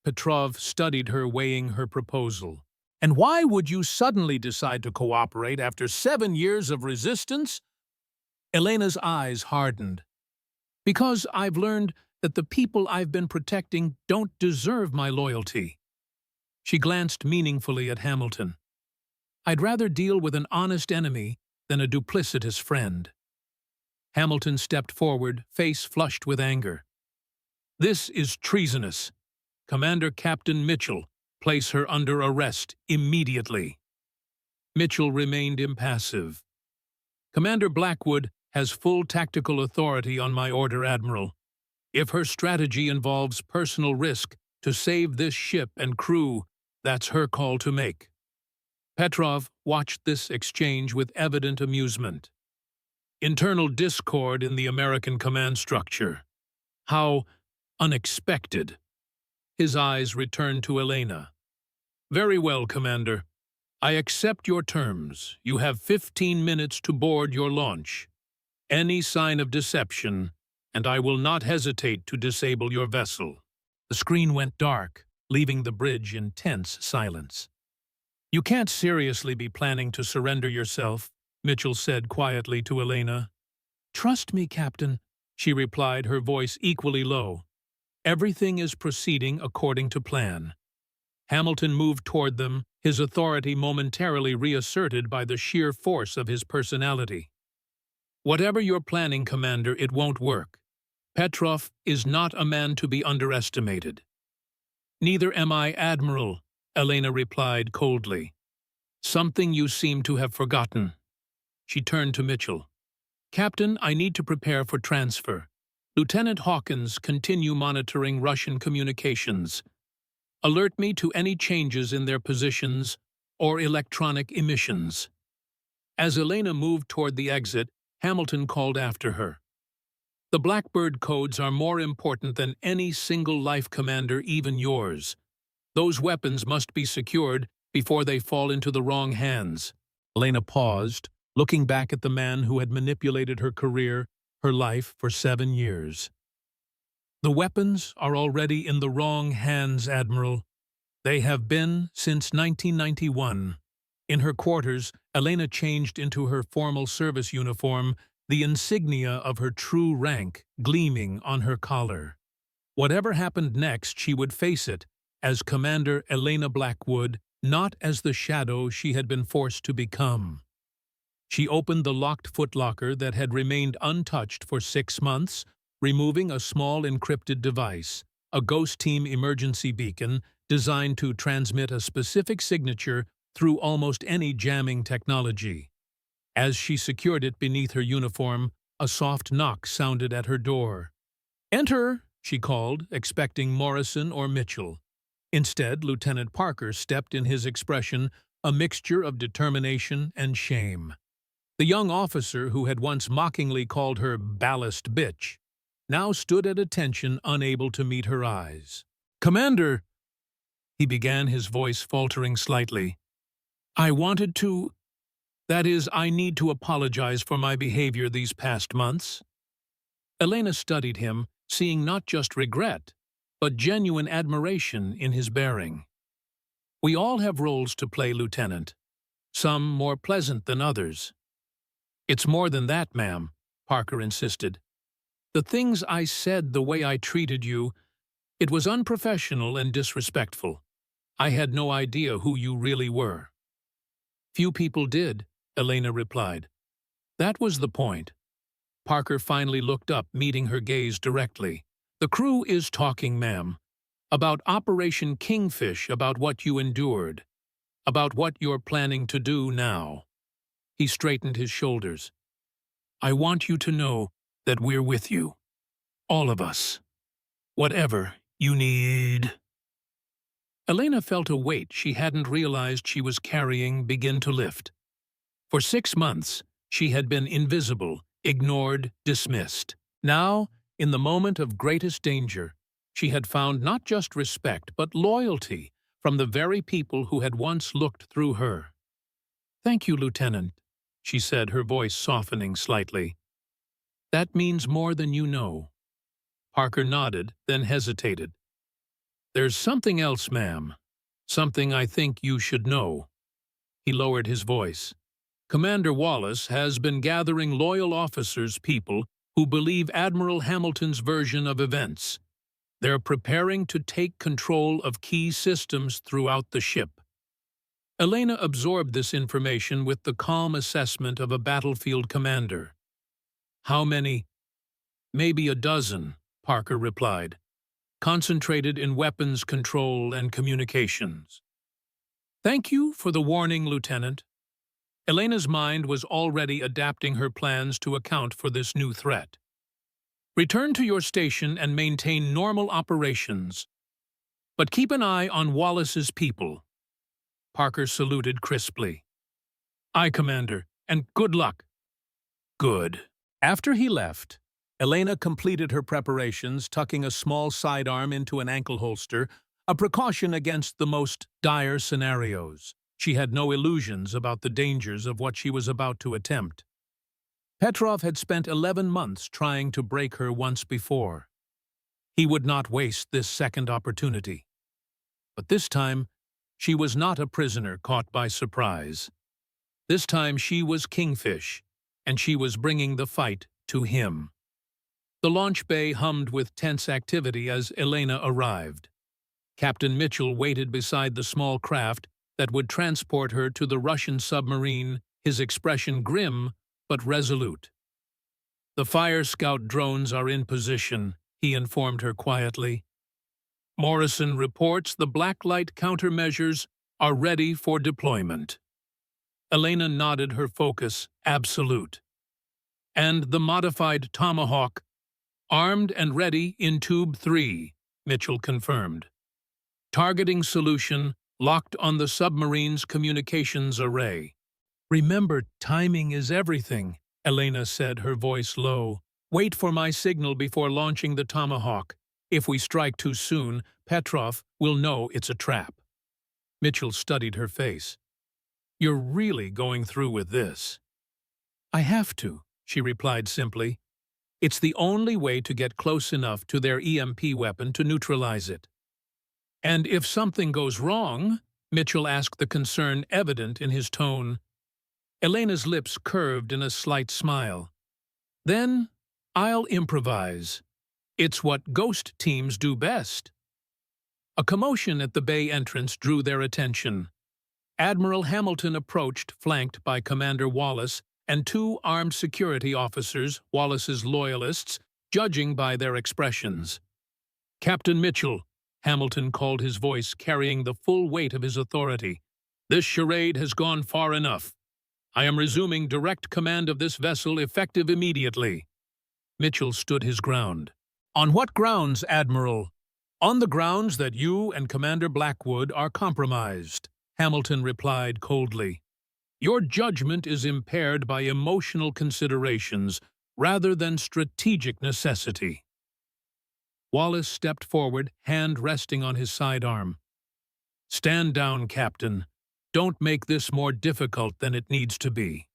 Petrov studied her, weighing her proposal. And why would you suddenly decide to cooperate after 7 years of resistance? Elena's eyes hardened. Because I've learned that the people I've been protecting don't deserve my loyalty. She glanced meaningfully at Hamilton. I'd rather deal with an honest enemy than a duplicitous friend. Hamilton stepped forward, face flushed with anger. This is treasonous. Commander Captain Mitchell, place her under arrest immediately. Mitchell remained impassive. Commander Blackwood has full tactical authority on my order, Admiral. If her strategy involves personal risk to save this ship and crew, that's her call to make. Petrov watched this exchange with evident amusement. Internal discord in the American command structure. How unexpected. His eyes returned to Elena. Very well, Commander. I accept your terms. You have 15 minutes to board your launch. Any sign of deception, and I will not hesitate to disable your vessel. The screen went dark, leaving the bridge in tense silence. You can't seriously be planning to surrender yourself, Mitchell said quietly to Elena. Trust me, Captain, she replied, her voice equally low. Everything is proceeding according to plan. Hamilton moved toward them, his authority momentarily reasserted by the sheer force of his personality. Whatever you're planning, Commander, it won't work. Petrov is not a man to be underestimated. Neither am I, Admiral, Elena replied coldly. Something you seem to have forgotten. She turned to Mitchell. Captain, I need to prepare for transfer. Lieutenant Hawkins, continue monitoring Russian communications. Alert me to any changes in their positions or electronic emissions. As Elena moved toward the exit, Hamilton called after her. The Blackbird codes are more important than any single life commander, even yours. Those weapons must be secured before they fall into the wrong hands. Elena paused, looking back at the man who had manipulated her career, her life, for 7 years. The weapons are already in the wrong hands, Admiral. They have been since 1991. In her quarters, Elena changed into her formal service uniform, the insignia of her true rank gleaming on her collar. Whatever happened next, she would face it as Commander Elena Blackwood, not as the shadow she had been forced to become. She opened the locked footlocker that had remained untouched for 6 months, removing a small encrypted device, a Ghost Team emergency beacon designed to transmit a specific signature through almost any jamming technology. As she secured it beneath her uniform, a soft knock sounded at her door. "Enter," she called, expecting Morrison or Mitchell. Instead, Lieutenant Parker stepped in, his expression a mixture of determination and shame. The young officer who had once mockingly called her ballast bitch now stood at attention, unable to meet her eyes. "Commander," he began, his voice faltering slightly, "I wanted to... That is, I need to apologize for my behavior these past months." Elena studied him, seeing not just regret, but genuine admiration in his bearing. "We all have roles to play, Lieutenant, some more pleasant than others." "It's more than that, ma'am," Parker insisted. "The things I said, the way I treated you, it was unprofessional and disrespectful. I had no idea who you really were." "Few people did," Elena replied. "That was the point." Parker finally looked up, meeting her gaze directly. "The crew is talking, ma'am, about Operation Kingfish, about what you endured, about what you're planning to do now." He straightened his shoulders. "I want you to know that we're with you. All of us. Whatever you need." Elena felt a weight she hadn't realized she was carrying begin to lift. For 6 months, she had been invisible, ignored, dismissed. Now, in the moment of greatest danger, she had found not just respect but loyalty from the very people who had once looked through her. "Thank you, Lieutenant," she said, her voice softening slightly. "That means more than you know." Parker nodded, then hesitated. "There's something else, ma'am. Something I think you should know." He lowered his voice. "Commander Wallace has been gathering loyal officers, people who believe Admiral Hamilton's version of events. They're preparing to take control of key systems throughout the ship." Elena absorbed this information with the calm assessment of a battlefield commander. "How many?" "Maybe a dozen," Parker replied, "concentrated in weapons control and communications." "Thank you for the warning, Lieutenant." Elena's mind was already adapting her plans to account for this new threat. "Return to your station and maintain normal operations. But keep an eye on Wallace's people." Parker saluted crisply. "Aye, Commander, and good luck." "Good." After he left, Elena completed her preparations, tucking a small sidearm into an ankle holster, a precaution against the most dire scenarios. She had no illusions about the dangers of what she was about to attempt. Petrov had spent 11 months trying to break her once before. He would not waste this second opportunity. But this time, she was not a prisoner caught by surprise. This time she was Kingfish, and she was bringing the fight to him. The launch bay hummed with tense activity as Elena arrived. Captain Mitchell waited beside the small craft that would transport her to the Russian submarine, his expression grim but resolute. "The fire scout drones are in position," he informed her quietly. "Morrison reports the blacklight countermeasures are ready for deployment." Elena nodded, her focus absolute. and the modified Tomahawk, armed and ready in Tube 3, Mitchell confirmed. Targeting solution locked on the submarine's communications array. Remember, timing is everything, Elena said, her voice low. Wait for my signal before launching the Tomahawk. If we strike too soon, Petrov will know it's a trap. Mitchell studied her face. You're really going through with this? I have to, she replied simply. It's the only way to get close enough to their EMP weapon to neutralize it. And if something goes wrong? Mitchell asked, the concern evident in his tone. Elena's lips curved in a slight smile. Then I'll improvise. It's what ghost teams do best. A commotion at the bay entrance drew their attention. Admiral Hamilton approached, flanked by Commander Wallace and 2 armed security officers, Wallace's loyalists, judging by their expressions. Captain Mitchell, Hamilton called, his voice carrying the full weight of his authority. This charade has gone far enough. I am resuming direct command of this vessel effective immediately. Mitchell stood his ground. On what grounds, Admiral? On the grounds that you and Commander Blackwood are compromised, Hamilton replied coldly. Your judgment is impaired by emotional considerations rather than strategic necessity. Wallace stepped forward, hand resting on his sidearm. Stand down, Captain. Don't make this more difficult than it needs to be.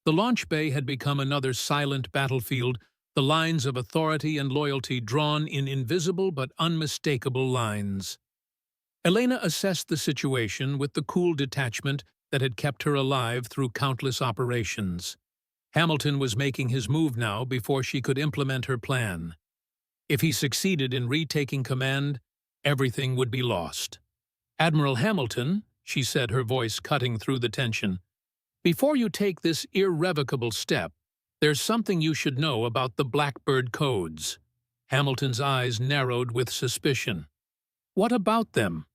The launch bay had become another silent battlefield, the lines of authority and loyalty drawn in invisible but unmistakable lines. Elena assessed the situation with the cool detachment that had kept her alive through countless operations. Hamilton was making his move now before she could implement her plan. If he succeeded in retaking command, everything would be lost. Admiral Hamilton, she said, her voice cutting through the tension, before you take this irrevocable step, there's something you should know about the Blackbird codes. Hamilton's eyes narrowed with suspicion. What about them?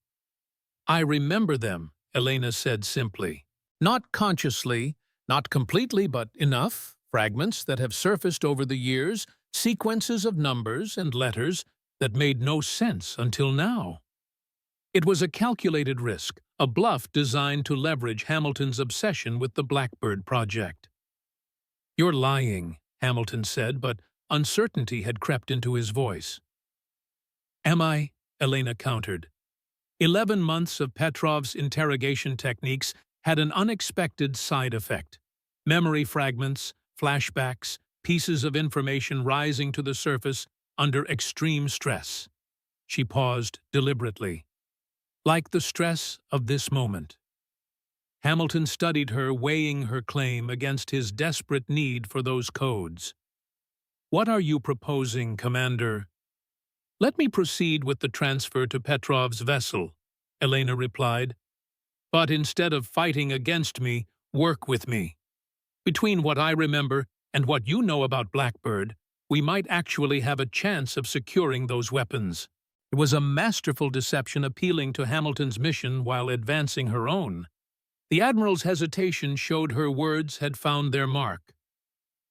I remember them, Elena said simply. Not consciously, not completely, but enough. Fragments that have surfaced over the years, sequences of numbers and letters that made no sense until now. It was a calculated risk, a bluff designed to leverage Hamilton's obsession with the Blackbird project. You're lying, Hamilton said, but uncertainty had crept into his voice. Am I? Elena countered. 11 months of Petrov's interrogation techniques had an unexpected side effect. Memory fragments, flashbacks, pieces of information rising to the surface under extreme stress. She paused deliberately. Like the stress of this moment. Hamilton studied her, weighing her claim against his desperate need for those codes. What are you proposing, Commander? Let me proceed with the transfer to Petrov's vessel, Elena replied. But instead of fighting against me, work with me. Between what I remember and what you know about Blackbird, we might actually have a chance of securing those weapons. It was a masterful deception appealing to Hamilton's mission while advancing her own. The Admiral's hesitation showed her words had found their mark.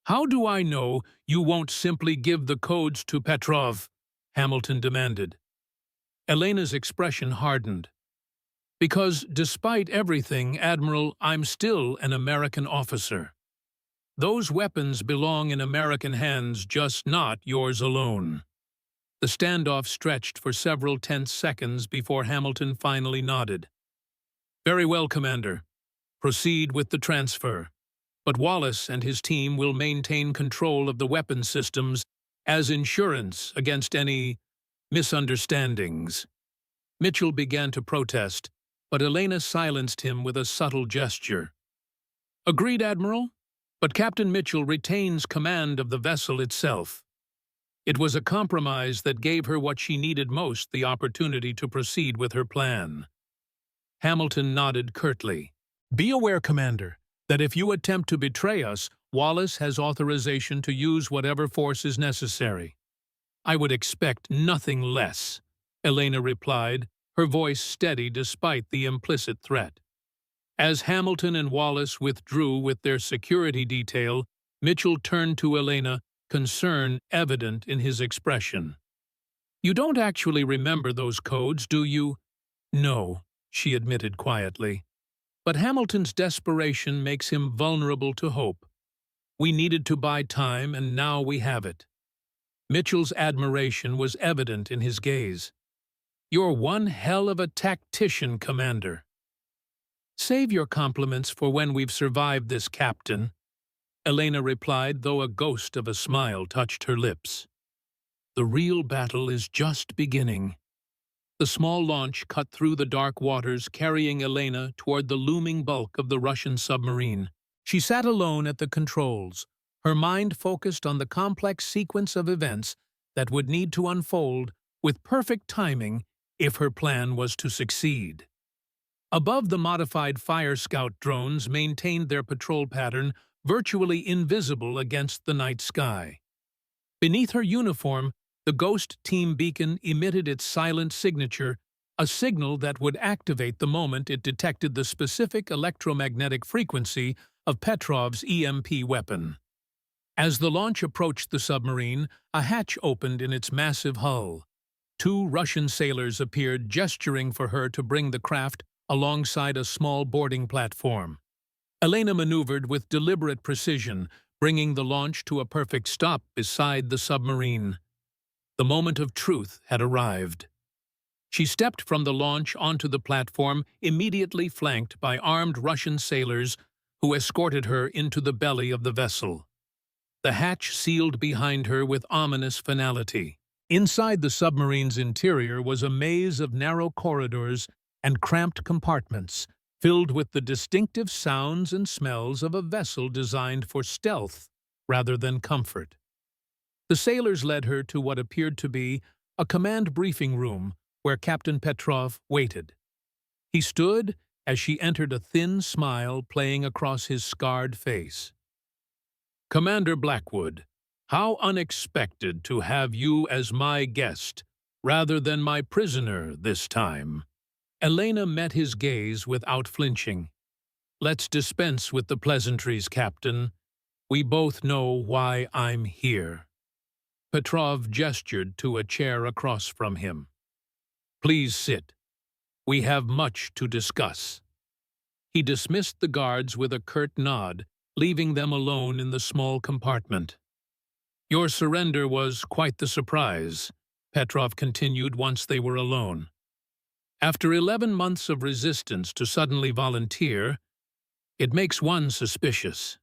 How do I know you won't simply give the codes to Petrov? Hamilton demanded. Elena's expression hardened. Because despite everything, Admiral, I'm still an American officer. Those weapons belong in American hands, just not yours alone. The standoff stretched for several tense seconds before Hamilton finally nodded. Very well, Commander. Proceed with the transfer. But Wallace and his team will maintain control of the weapon systems as insurance against any misunderstandings. Mitchell began to protest, but Elena silenced him with a subtle gesture. Agreed, Admiral, but Captain Mitchell retains command of the vessel itself. It was a compromise that gave her what she needed most, the opportunity to proceed with her plan. Hamilton nodded curtly. Be aware, Commander, that if you attempt to betray us, Wallace has authorization to use whatever force is necessary. I would expect nothing less, Elena replied, her voice steady despite the implicit threat. As Hamilton and Wallace withdrew with their security detail, Mitchell turned to Elena, concern evident in his expression. "You don't actually remember those codes, do you?" "No," she admitted quietly. "But Hamilton's desperation makes him vulnerable to hope. We needed to buy time, and now we have it." Mitchell's admiration was evident in his gaze. "You're one hell of a tactician, Commander." "Save your compliments for when we've survived this, Captain," Elena replied, though a ghost of a smile touched her lips. "The real battle is just beginning." The small launch cut through the dark waters, carrying Elena toward the looming bulk of the Russian submarine. She sat alone at the controls, her mind focused on the complex sequence of events that would need to unfold with perfect timing if her plan was to succeed. Above, the modified Fire Scout drones maintained their patrol pattern, virtually invisible against the night sky. Beneath her uniform, the Ghost Team beacon emitted its silent signature, a signal that would activate the moment it detected the specific electromagnetic frequency of Petrov's EMP weapon. As the launch approached the submarine, a hatch opened in its massive hull. Two Russian sailors appeared, gesturing for her to bring the craft alongside a small boarding platform. Elena maneuvered with deliberate precision, bringing the launch to a perfect stop beside the submarine. The moment of truth had arrived. She stepped from the launch onto the platform, immediately flanked by armed Russian sailors who escorted her into the belly of the vessel. The hatch sealed behind her with ominous finality. Inside the submarine's interior was a maze of narrow corridors and cramped compartments, filled with the distinctive sounds and smells of a vessel designed for stealth rather than comfort. The sailors led her to what appeared to be a command briefing room where Captain Petrov waited. He stood as she entered, a thin smile playing across his scarred face. "Commander Blackwood, how unexpected to have you as my guest, rather than my prisoner this time." Elena met his gaze without flinching. "Let's dispense with the pleasantries, Captain. We both know why I'm here." Petrov gestured to a chair across from him. "Please sit. We have much to discuss." He dismissed the guards with a curt nod, leaving them alone in the small compartment. "Your surrender was quite the surprise," Petrov continued once they were alone. "After 11 months of resistance to suddenly volunteer, it makes one suspicious."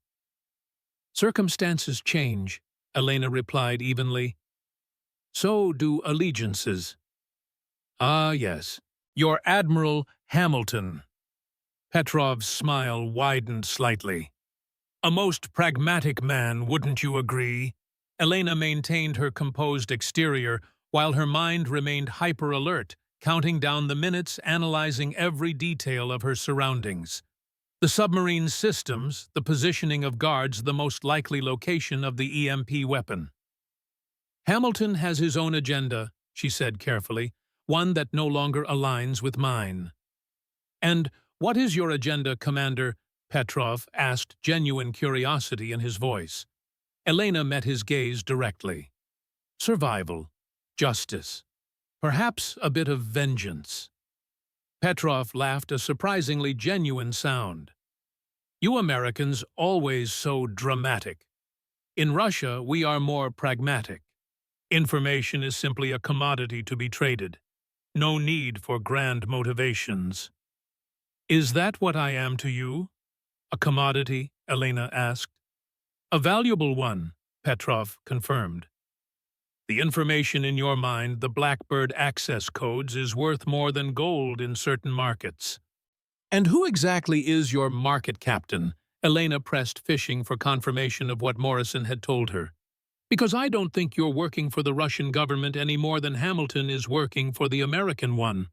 "Circumstances change," Elena replied evenly. "So do allegiances." "Ah, yes. Your Admiral Hamilton." Petrov's smile widened slightly. "A most pragmatic man, wouldn't you agree?" Elena maintained her composed exterior, while her mind remained hyper-alert, counting down the minutes, analyzing every detail of her surroundings. The submarine's systems, the positioning of guards, the most likely location of the EMP weapon. "Hamilton has his own agenda," she said carefully, "one that no longer aligns with mine." "And what is your agenda, Commander?" Petrov asked, genuine curiosity in his voice. Elena met his gaze directly. "Survival, justice, perhaps a bit of vengeance." Petrov laughed, a surprisingly genuine sound. "You Americans always so dramatic. In Russia, we are more pragmatic. Information is simply a commodity to be traded. No need for grand motivations." "Is that what I am to you? A commodity?" Elena asked. "A valuable one," Petrov confirmed. "The information in your mind, the Blackbird access codes, is worth more than gold in certain markets." "And who exactly is your market captain?" Elena pressed, fishing for confirmation of what Morrison had told her. "Because I don't think you're working for the Russian government any more than Hamilton is working for the American one."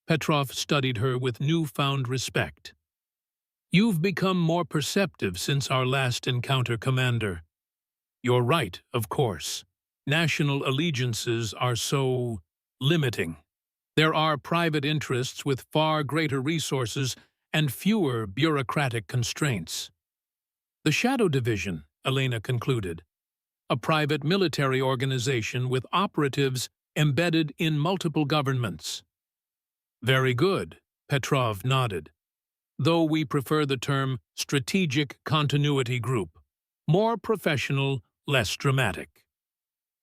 Petrov studied her with newfound respect. "You've become more perceptive since our last encounter, Commander. You're right, of course. National allegiances are so limiting. There are private interests with far greater resources and fewer bureaucratic constraints." "The Shadow Division," Elena concluded. A private military organization with operatives embedded in multiple governments. Very good, Petrov nodded. Though we prefer the term strategic continuity group. More professional, less dramatic.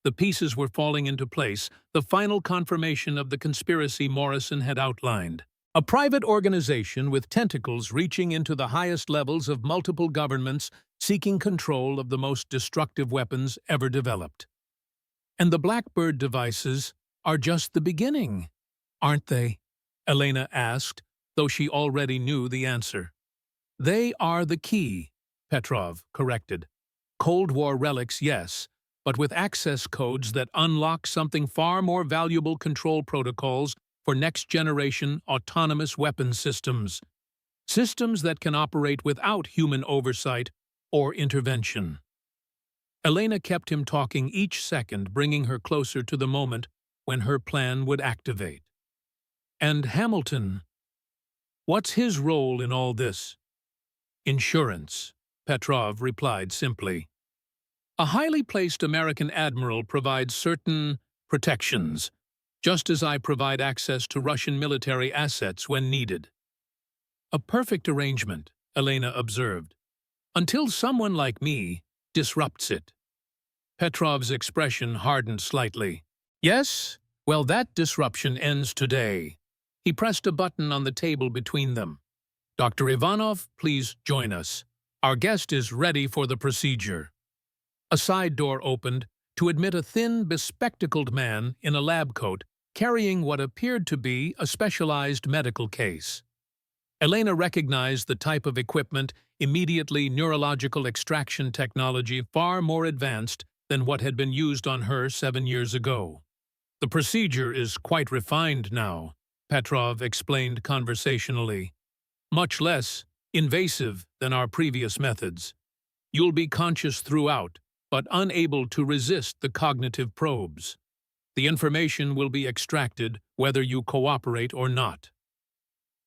The pieces were falling into place, the final confirmation of the conspiracy Morrison had outlined. A private organization with tentacles reaching into the highest levels of multiple governments seeking control of the most destructive weapons ever developed. And the Blackbird devices are just the beginning, aren't they? Elena asked, though she already knew the answer. They are the key, Petrov corrected. Cold War relics, yes, but with access codes that unlock something far more valuable: control protocols for next-generation autonomous weapons systems. Systems that can operate without human oversight or intervention. Elena kept him talking each second, bringing her closer to the moment when her plan would activate. And Hamilton, what's his role in all this? Insurance, Petrov replied simply. A highly placed American admiral provides certain protections, just as I provide access to Russian military assets when needed. A perfect arrangement, Elena observed, until someone like me disrupts it. Petrov's expression hardened slightly. Yes? Well, that disruption ends today. He pressed a button on the table between them. Dr. Ivanov, please join us. Our guest is ready for the procedure. A side door opened to admit a thin, bespectacled man in a lab coat carrying what appeared to be a specialized medical case. Elena recognized the type of equipment, immediately: neurological extraction technology far more advanced than what had been used on her 7 years ago. The procedure is quite refined now, Petrov explained conversationally. Much less invasive than our previous methods. You'll be conscious throughout, but unable to resist the cognitive probes. The information will be extracted whether you cooperate or not.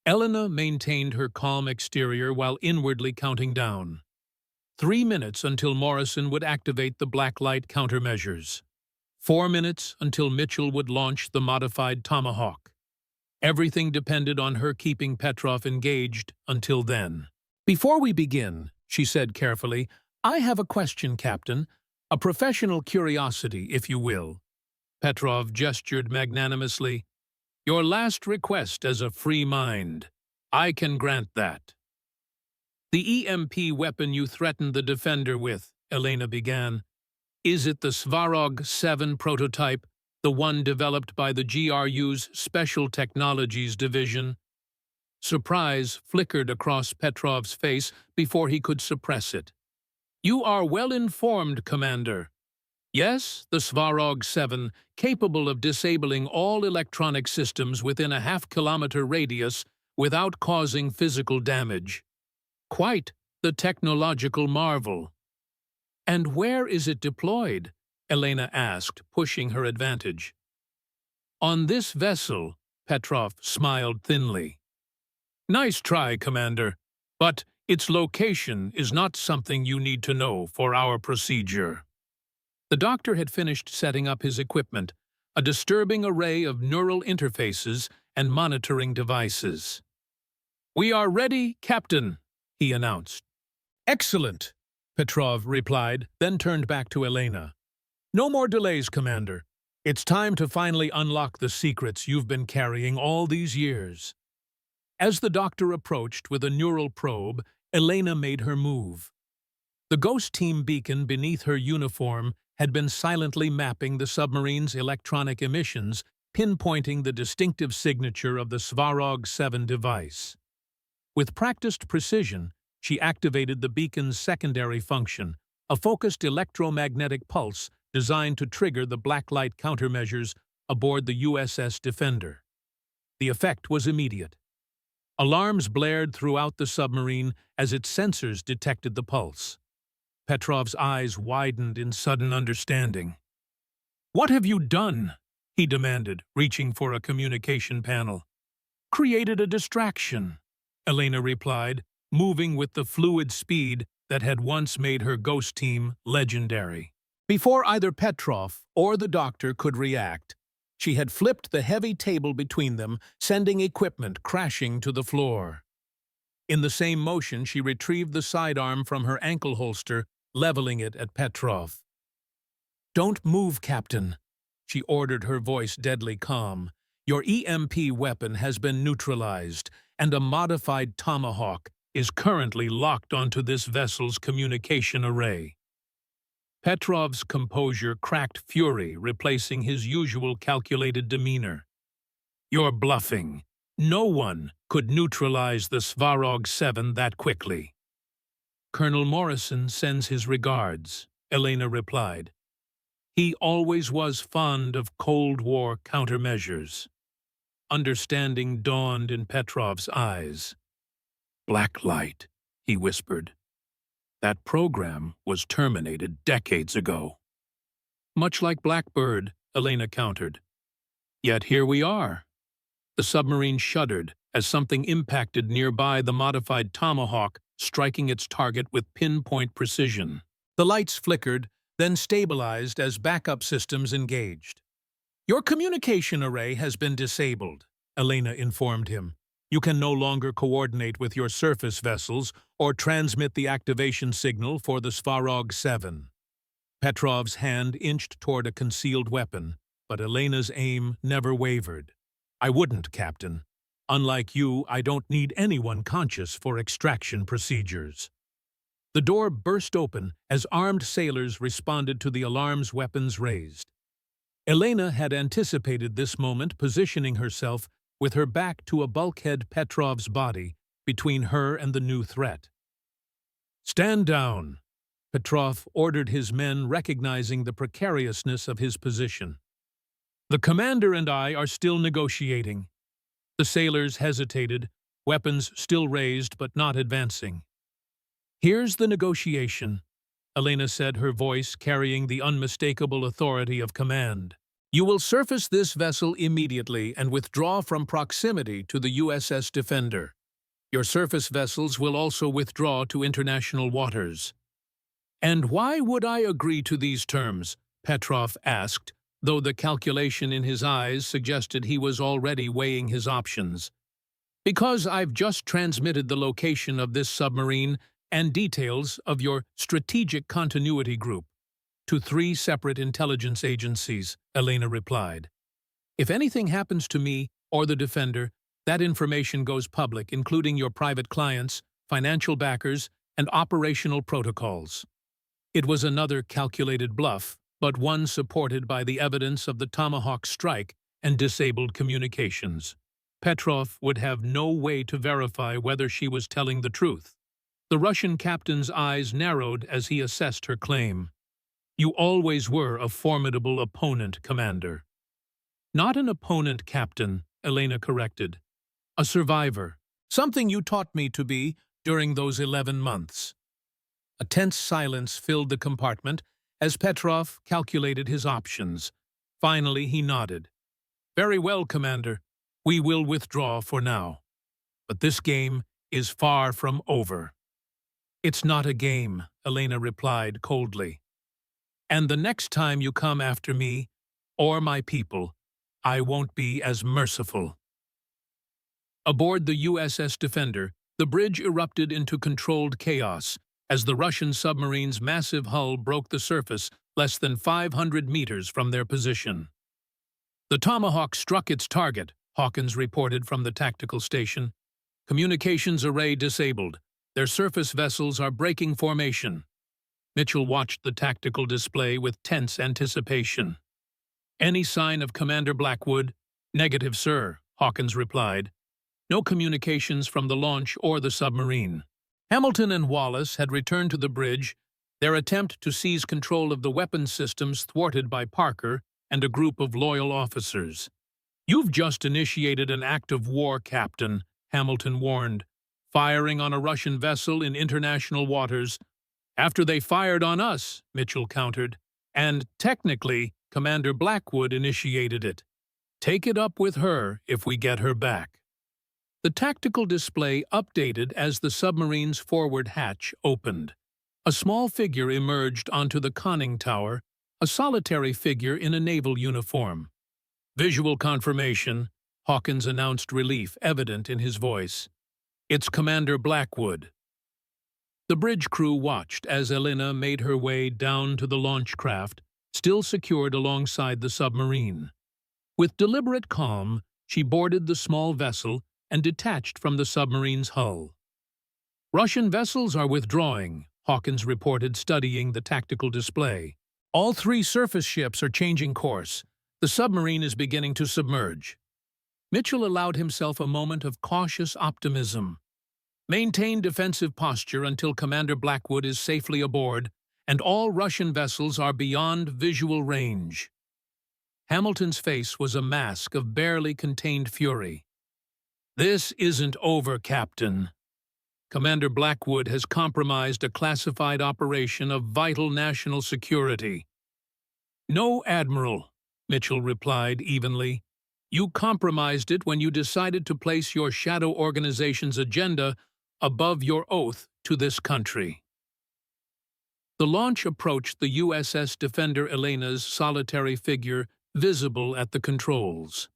Elena maintained her calm exterior while inwardly counting down. 3 minutes until Morrison would activate the blacklight countermeasures. 4 minutes until Mitchell would launch the modified Tomahawk. Everything depended on her keeping Petrov engaged until then. Before we begin, she said carefully, I have a question, Captain. A professional curiosity, if you will. Petrov gestured magnanimously. Your last request as a free mind. I can grant that. The EMP weapon you threatened the Defender with, Elena began. Is it the Svarog 7 prototype, the one developed by the GRU's Special Technologies Division? Surprise flickered across Petrov's face before he could suppress it. You are well informed, Commander. Yes, the Svarog 7, capable of disabling all electronic systems within a half-kilometer radius without causing physical damage. Quite the technological marvel. And where is it deployed? Elena asked, pushing her advantage. On this vessel, Petrov smiled thinly. Nice try, Commander, but its location is not something you need to know for our procedure. The doctor had finished setting up his equipment, a disturbing array of neural interfaces and monitoring devices. We are ready, Captain, he announced. Excellent, Petrov replied, then turned back to Elena. No more delays, Commander. It's time to finally unlock the secrets you've been carrying all these years. As the doctor approached with a neural probe, Elena made her move. The Ghost Team beacon beneath her uniform had been silently mapping the submarine's electronic emissions, pinpointing the distinctive signature of the Svarog 7 device. With practiced precision, she activated the beacon's secondary function, a focused electromagnetic pulse designed to trigger the blacklight countermeasures aboard the USS Defender. The effect was immediate. Alarms blared throughout the submarine as its sensors detected the pulse. Petrov's eyes widened in sudden understanding. What have you done? He demanded, reaching for a communication panel. Created a distraction, Elena replied, moving with the fluid speed that had once made her ghost team legendary. Before either Petrov or the doctor could react, she had flipped the heavy table between them, sending equipment crashing to the floor. In the same motion, she retrieved the sidearm from her ankle holster, leveling it at Petrov. "Don't move, Captain," she ordered, her voice deadly calm. "Your EMP weapon has been neutralized, and a modified Tomahawk is currently locked onto this vessel's communication array." Petrov's composure cracked fury, replacing his usual calculated demeanor. "You're bluffing. No one could neutralize the Svarog 7 that quickly." "Colonel Morrison sends his regards," Elena replied. "He always was fond of Cold War countermeasures." Understanding dawned in Petrov's eyes. "Black light," he whispered. "That program was terminated decades ago." "Much like Blackbird," Elena countered. "Yet here we are." The submarine shuddered as something impacted nearby, the modified Tomahawk striking its target with pinpoint precision. The lights flickered, then stabilized as backup systems engaged. "Your communication array has been disabled," Elena informed him. "You can no longer coordinate with your surface vessels or transmit the activation signal for the Svarog 7. Petrov's hand inched toward a concealed weapon, but Elena's aim never wavered. "I wouldn't, Captain. Unlike you, I don't need anyone conscious for extraction procedures." The door burst open as armed sailors responded to the alarm's weapons raised. Elena had anticipated this moment, positioning herself with her back to a bulkhead Petrov's body between her and the new threat. "Stand down," Petrov ordered his men, recognizing the precariousness of his position. "The commander and I are still negotiating." The sailors hesitated, weapons still raised but not advancing. "Here's the negotiation," Elena said, her voice carrying the unmistakable authority of command. "You will surface this vessel immediately and withdraw from proximity to the USS Defender. Your surface vessels will also withdraw to international waters." "And why would I agree to these terms?" Petrov asked, though the calculation in his eyes suggested he was already weighing his options. "Because I've just transmitted the location of this submarine and details of your strategic continuity group to 3 separate intelligence agencies," Elena replied. "If anything happens to me or the Defender, that information goes public, including your private clients, financial backers, and operational protocols." It was another calculated bluff, but one supported by the evidence of the Tomahawk strike and disabled communications. Petrov would have no way to verify whether she was telling the truth. The Russian captain's eyes narrowed as he assessed her claim. "You always were a formidable opponent, Commander." "Not an opponent, Captain," Elena corrected. "A survivor. Something you taught me to be during those 11 months." A tense silence filled the compartment as Petrov calculated his options. Finally, he nodded. "Very well, Commander. We will withdraw for now. But this game is far from over." "It's not a game," Elena replied coldly. "And the next time you come after me, or my people, I won't be as merciful." Aboard the USS Defender, the bridge erupted into controlled chaos as the Russian submarine's massive hull broke the surface less than 500 meters from their position. "The Tomahawk struck its target," Hawkins reported from the tactical station. "Communications array disabled. Their surface vessels are breaking formation." Mitchell watched the tactical display with tense anticipation. "Any sign of Commander Blackwood?" "Negative, sir," Hawkins replied. "No communications from the launch or the submarine." Hamilton and Wallace had returned to the bridge, their attempt to seize control of the weapons systems thwarted by Parker and a group of loyal officers. "You've just initiated an act of war, Captain," Hamilton warned, "firing on a Russian vessel in international waters." "After they fired on us," Mitchell countered, "and technically, Commander Blackwood initiated it. Take it up with her if we get her back." The tactical display updated as the submarine's forward hatch opened. A small figure emerged onto the conning tower, a solitary figure in a naval uniform. Visual confirmation, Hawkins announced, relief evident in his voice. It's Commander Blackwood. The bridge crew watched as Elena made her way down to the launch craft, still secured alongside the submarine. With deliberate calm, she boarded the small vessel and detached from the submarine's hull. Russian vessels are withdrawing, Hawkins reported, studying the tactical display. All 3 surface ships are changing course. The submarine is beginning to submerge. Mitchell allowed himself a moment of cautious optimism. Maintain defensive posture until Commander Blackwood is safely aboard, and all Russian vessels are beyond visual range. Hamilton's face was a mask of barely contained fury. This isn't over, Captain. Commander Blackwood has compromised a classified operation of vital national security. No, Admiral, Mitchell replied evenly. You compromised it when you decided to place your shadow organization's agenda above your oath to this country. The launch approached the USS Defender Elena's solitary figure visible at the controls.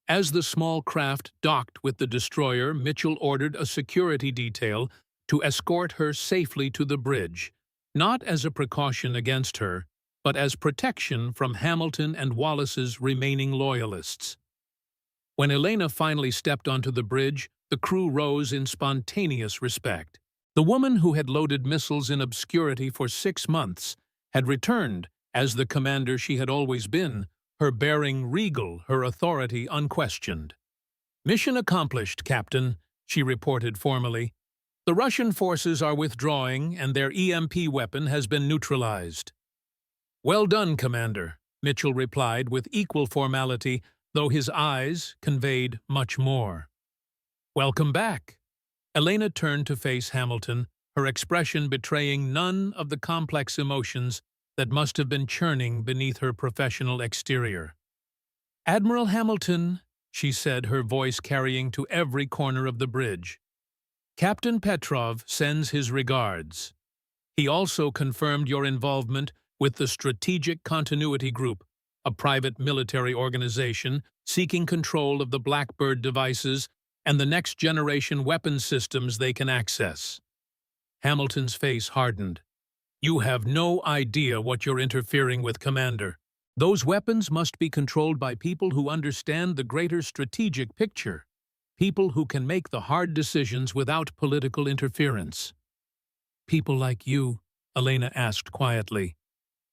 As the small craft docked with the destroyer, Mitchell ordered a security detail to escort her safely to the bridge, not as a precaution against her, but as protection from Hamilton and Wallace's remaining loyalists. When Elena finally stepped onto the bridge, the crew rose in spontaneous respect. The woman who had loaded missiles in obscurity for 6 months had returned as the commander she had always been, her bearing regal, her authority unquestioned. Mission accomplished, Captain, she reported formally. The Russian forces are withdrawing and their EMP weapon has been neutralized. Well done, Commander, Mitchell replied with equal formality, though his eyes conveyed much more. Welcome back. Elena turned to face Hamilton, her expression betraying none of the complex emotions that must have been churning beneath her professional exterior. Admiral Hamilton, she said, her voice carrying to every corner of the bridge. Captain Petrov sends his regards. He also confirmed your involvement with the Strategic Continuity Group, a private military organization seeking control of the Blackbird devices and the next-generation weapons systems they can access. Hamilton's face hardened. You have no idea what you're interfering with, Commander. Those weapons must be controlled by people who understand the greater strategic picture, people who can make the hard decisions without political interference. People like you, Elena asked quietly,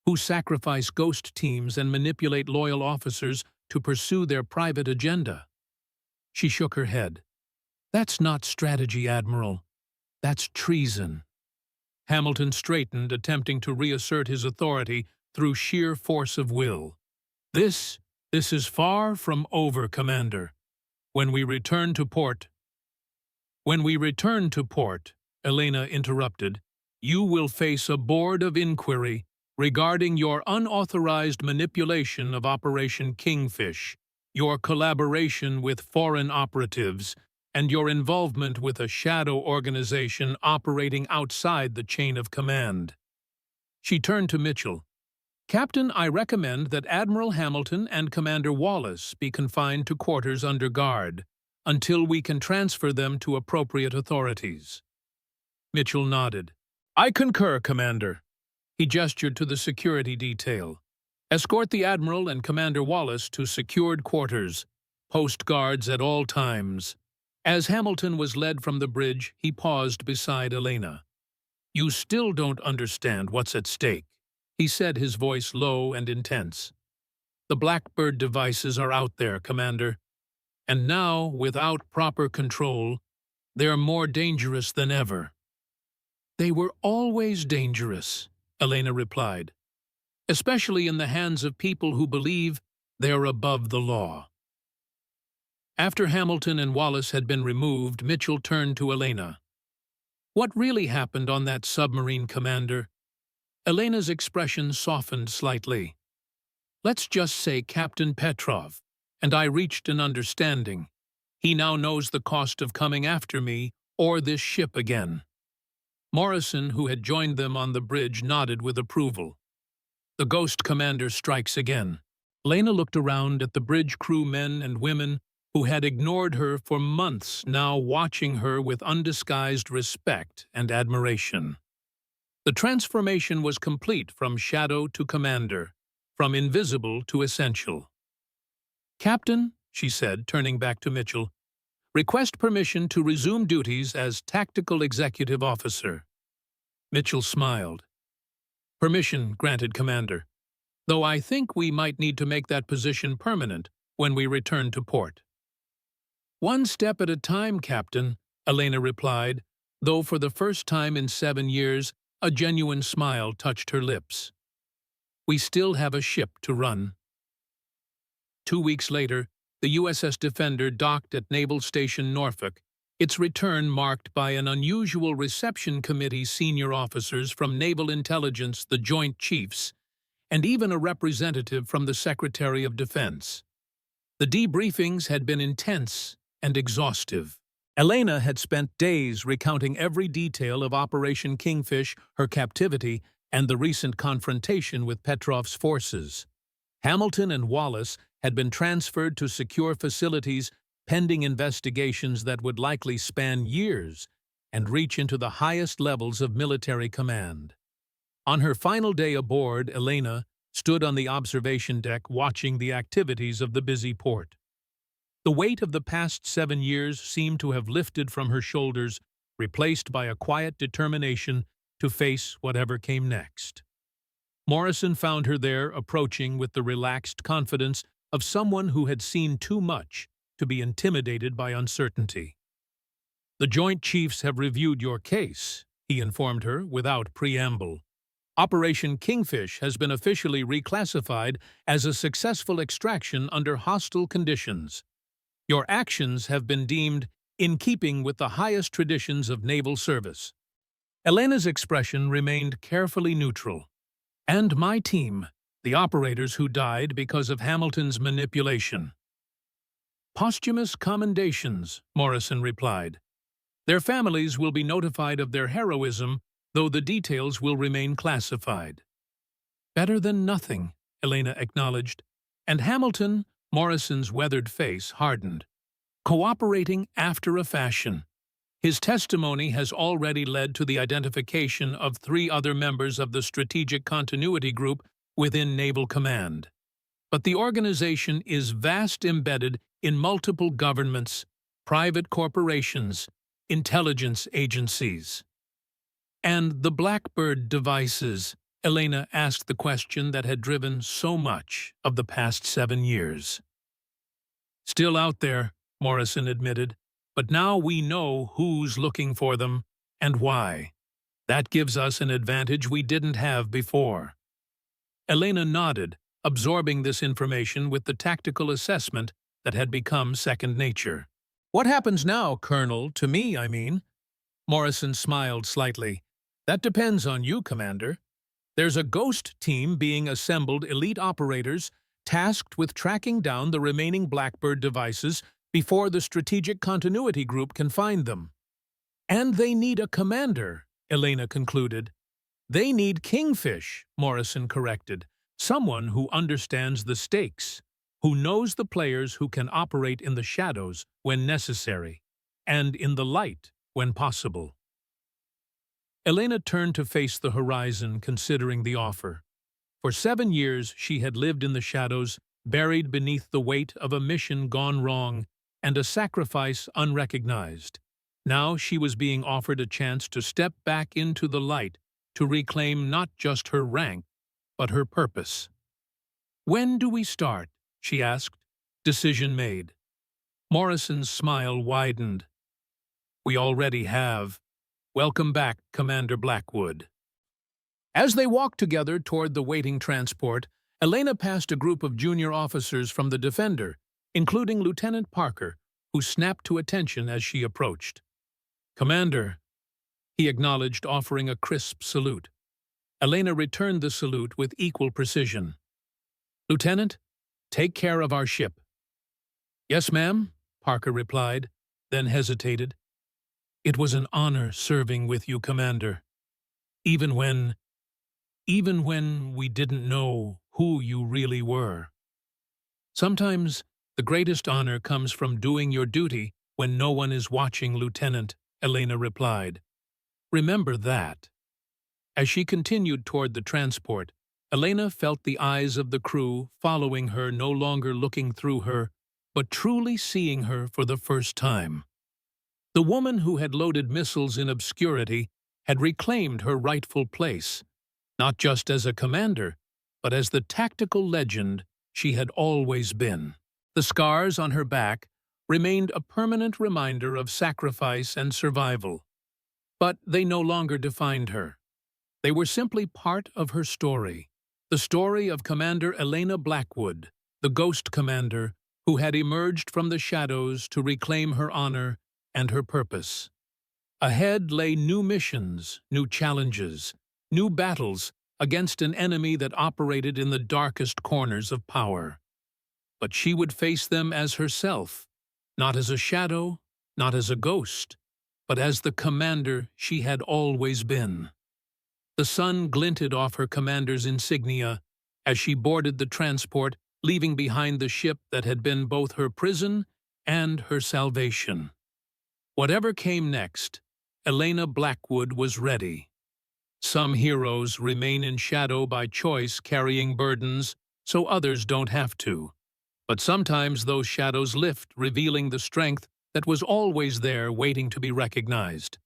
who sacrifice ghost teams and manipulate loyal officers to pursue their private agenda. She shook her head. That's not strategy, Admiral. That's treason. Hamilton straightened, attempting to reassert his authority through sheer force of will. This is far from over, Commander. When we return to port, Elena interrupted, you will face a board of inquiry regarding your unauthorized manipulation of Operation Kingfish, your collaboration with foreign operatives, and your involvement with a shadow organization operating outside the chain of command. She turned to Mitchell. Captain, I recommend that Admiral Hamilton and Commander Wallace be confined to quarters under guard until we can transfer them to appropriate authorities. Mitchell nodded. I concur, Commander. He gestured to the security detail. Escort the Admiral and Commander Wallace to secured quarters. Post guards at all times. As Hamilton was led from the bridge, he paused beside Elena. You still don't understand what's at stake, he said, his voice low and intense. The Blackbird devices are out there, Commander. And now, without proper control, they're more dangerous than ever. They were always dangerous, Elena replied, especially in the hands of people who believe they're above the law. After Hamilton and Wallace had been removed, Mitchell turned to Elena. What really happened on that submarine, Commander? Elena's expression softened slightly. Let's just say Captain Petrov and I reached an understanding. He now knows the cost of coming after me or this ship again." Morrison, who had joined them on the bridge, nodded with approval. The Ghost Commander strikes again. Elena looked around at the bridge crew men and women who had ignored her for months, now watching her with undisguised respect and admiration. The transformation was complete from shadow to commander, from invisible to essential. "Captain," she said, turning back to Mitchell, "request permission to resume duties as Tactical Executive Officer." Mitchell smiled. "Permission granted, Commander, though I think we might need to make that position permanent when we return to port." "One step at a time, Captain," Elena replied, though for the first time in 7 years a genuine smile touched her lips. "We still have a ship to run." 2 weeks later, the USS Defender docked at Naval Station Norfolk, its return marked by an unusual reception committee, senior officers from Naval Intelligence, the Joint Chiefs, and even a representative from the Secretary of Defense. The debriefings had been intense and exhaustive. Elena had spent days recounting every detail of Operation Kingfish, her captivity, and the recent confrontation with Petrov's forces. Hamilton and Wallace had been transferred to secure facilities pending investigations that would likely span years and reach into the highest levels of military command. On her final day aboard, Elena stood on the observation deck watching the activities of the busy port. The weight of the past 7 years seemed to have lifted from her shoulders, replaced by a quiet determination to face whatever came next. Morrison found her there, approaching with the relaxed confidence of someone who had seen too much to be intimidated by uncertainty. "The Joint Chiefs have reviewed your case," he informed her without preamble. "Operation Kingfish has been officially reclassified as a successful extraction under hostile conditions. Your actions have been deemed in keeping with the highest traditions of naval service." Elena's expression remained carefully neutral. "And my team, the operators who died because of Hamilton's manipulation." "Posthumous commendations," Morrison replied. "Their families will be notified of their heroism, though the details will remain classified." "Better than nothing," Elena acknowledged. "And Hamilton," Morrison's weathered face hardened, "cooperating after a fashion. His testimony has already led to the identification of 3 other members of the Strategic Continuity Group within Naval Command. But the organization is vast, embedded in multiple governments, private corporations, intelligence agencies." "And the Blackbird devices?" Elena asked the question that had driven so much of the past 7 years. "Still out there," Morrison admitted, "but now we know who's looking for them and why. That gives us an advantage we didn't have before." Elena nodded, absorbing this information with the tactical assessment that had become second nature. "What happens now, Colonel, to me, I mean?" Morrison smiled slightly. "That depends on you, Commander. There's a ghost team being assembled, elite operators, tasked with tracking down the remaining Blackbird devices before the Strategic Continuity Group can find them. And they need a commander," Elena concluded. "They need Kingfish," Morrison corrected. "Someone who understands the stakes, who knows the players, who can operate in the shadows when necessary, and in the light when possible." Elena turned to face the horizon, considering the offer. For 7 years she had lived in the shadows, buried beneath the weight of a mission gone wrong and a sacrifice unrecognized. Now she was being offered a chance to step back into the light, to reclaim not just her rank, but her purpose. "When do we start?" she asked. Decision made. Morrison's smile widened. "We already have. Welcome back, Commander Blackwood." As they walked together toward the waiting transport, Elena passed a group of junior officers from the Defender, including Lieutenant Parker, who snapped to attention as she approached. "Commander," he acknowledged, offering a crisp salute. Elena returned the salute with equal precision. "Lieutenant, take care of our ship." "Yes, ma'am," Parker replied, then hesitated. "It was an honor serving with you, Commander. Even when we didn't know who you really were. Sometimes the greatest honor comes from doing your duty when no one is watching, Lieutenant," Elena replied. "Remember that." As she continued toward the transport, Elena felt the eyes of the crew following her, no longer looking through her, but truly seeing her for the first time. The woman who had loaded missiles in obscurity had reclaimed her rightful place, not just as a commander, but as the tactical legend she had always been. The scars on her back remained a permanent reminder of sacrifice and survival, but they no longer defined her. They were simply part of her story, the story of Commander Elena Blackwood, the ghost commander who had emerged from the shadows to reclaim her honor and her purpose. Ahead lay new missions, new challenges, new battles against an enemy that operated in the darkest corners of power. But she would face them as herself, not as a shadow, not as a ghost, but as the commander she had always been. The sun glinted off her commander's insignia as she boarded the transport, leaving behind the ship that had been both her prison and her salvation. Whatever came next, Elena Blackwood was ready. Some heroes remain in shadow by choice, carrying burdens so others don't have to. But sometimes those shadows lift, revealing the strength that was always there waiting to be recognized.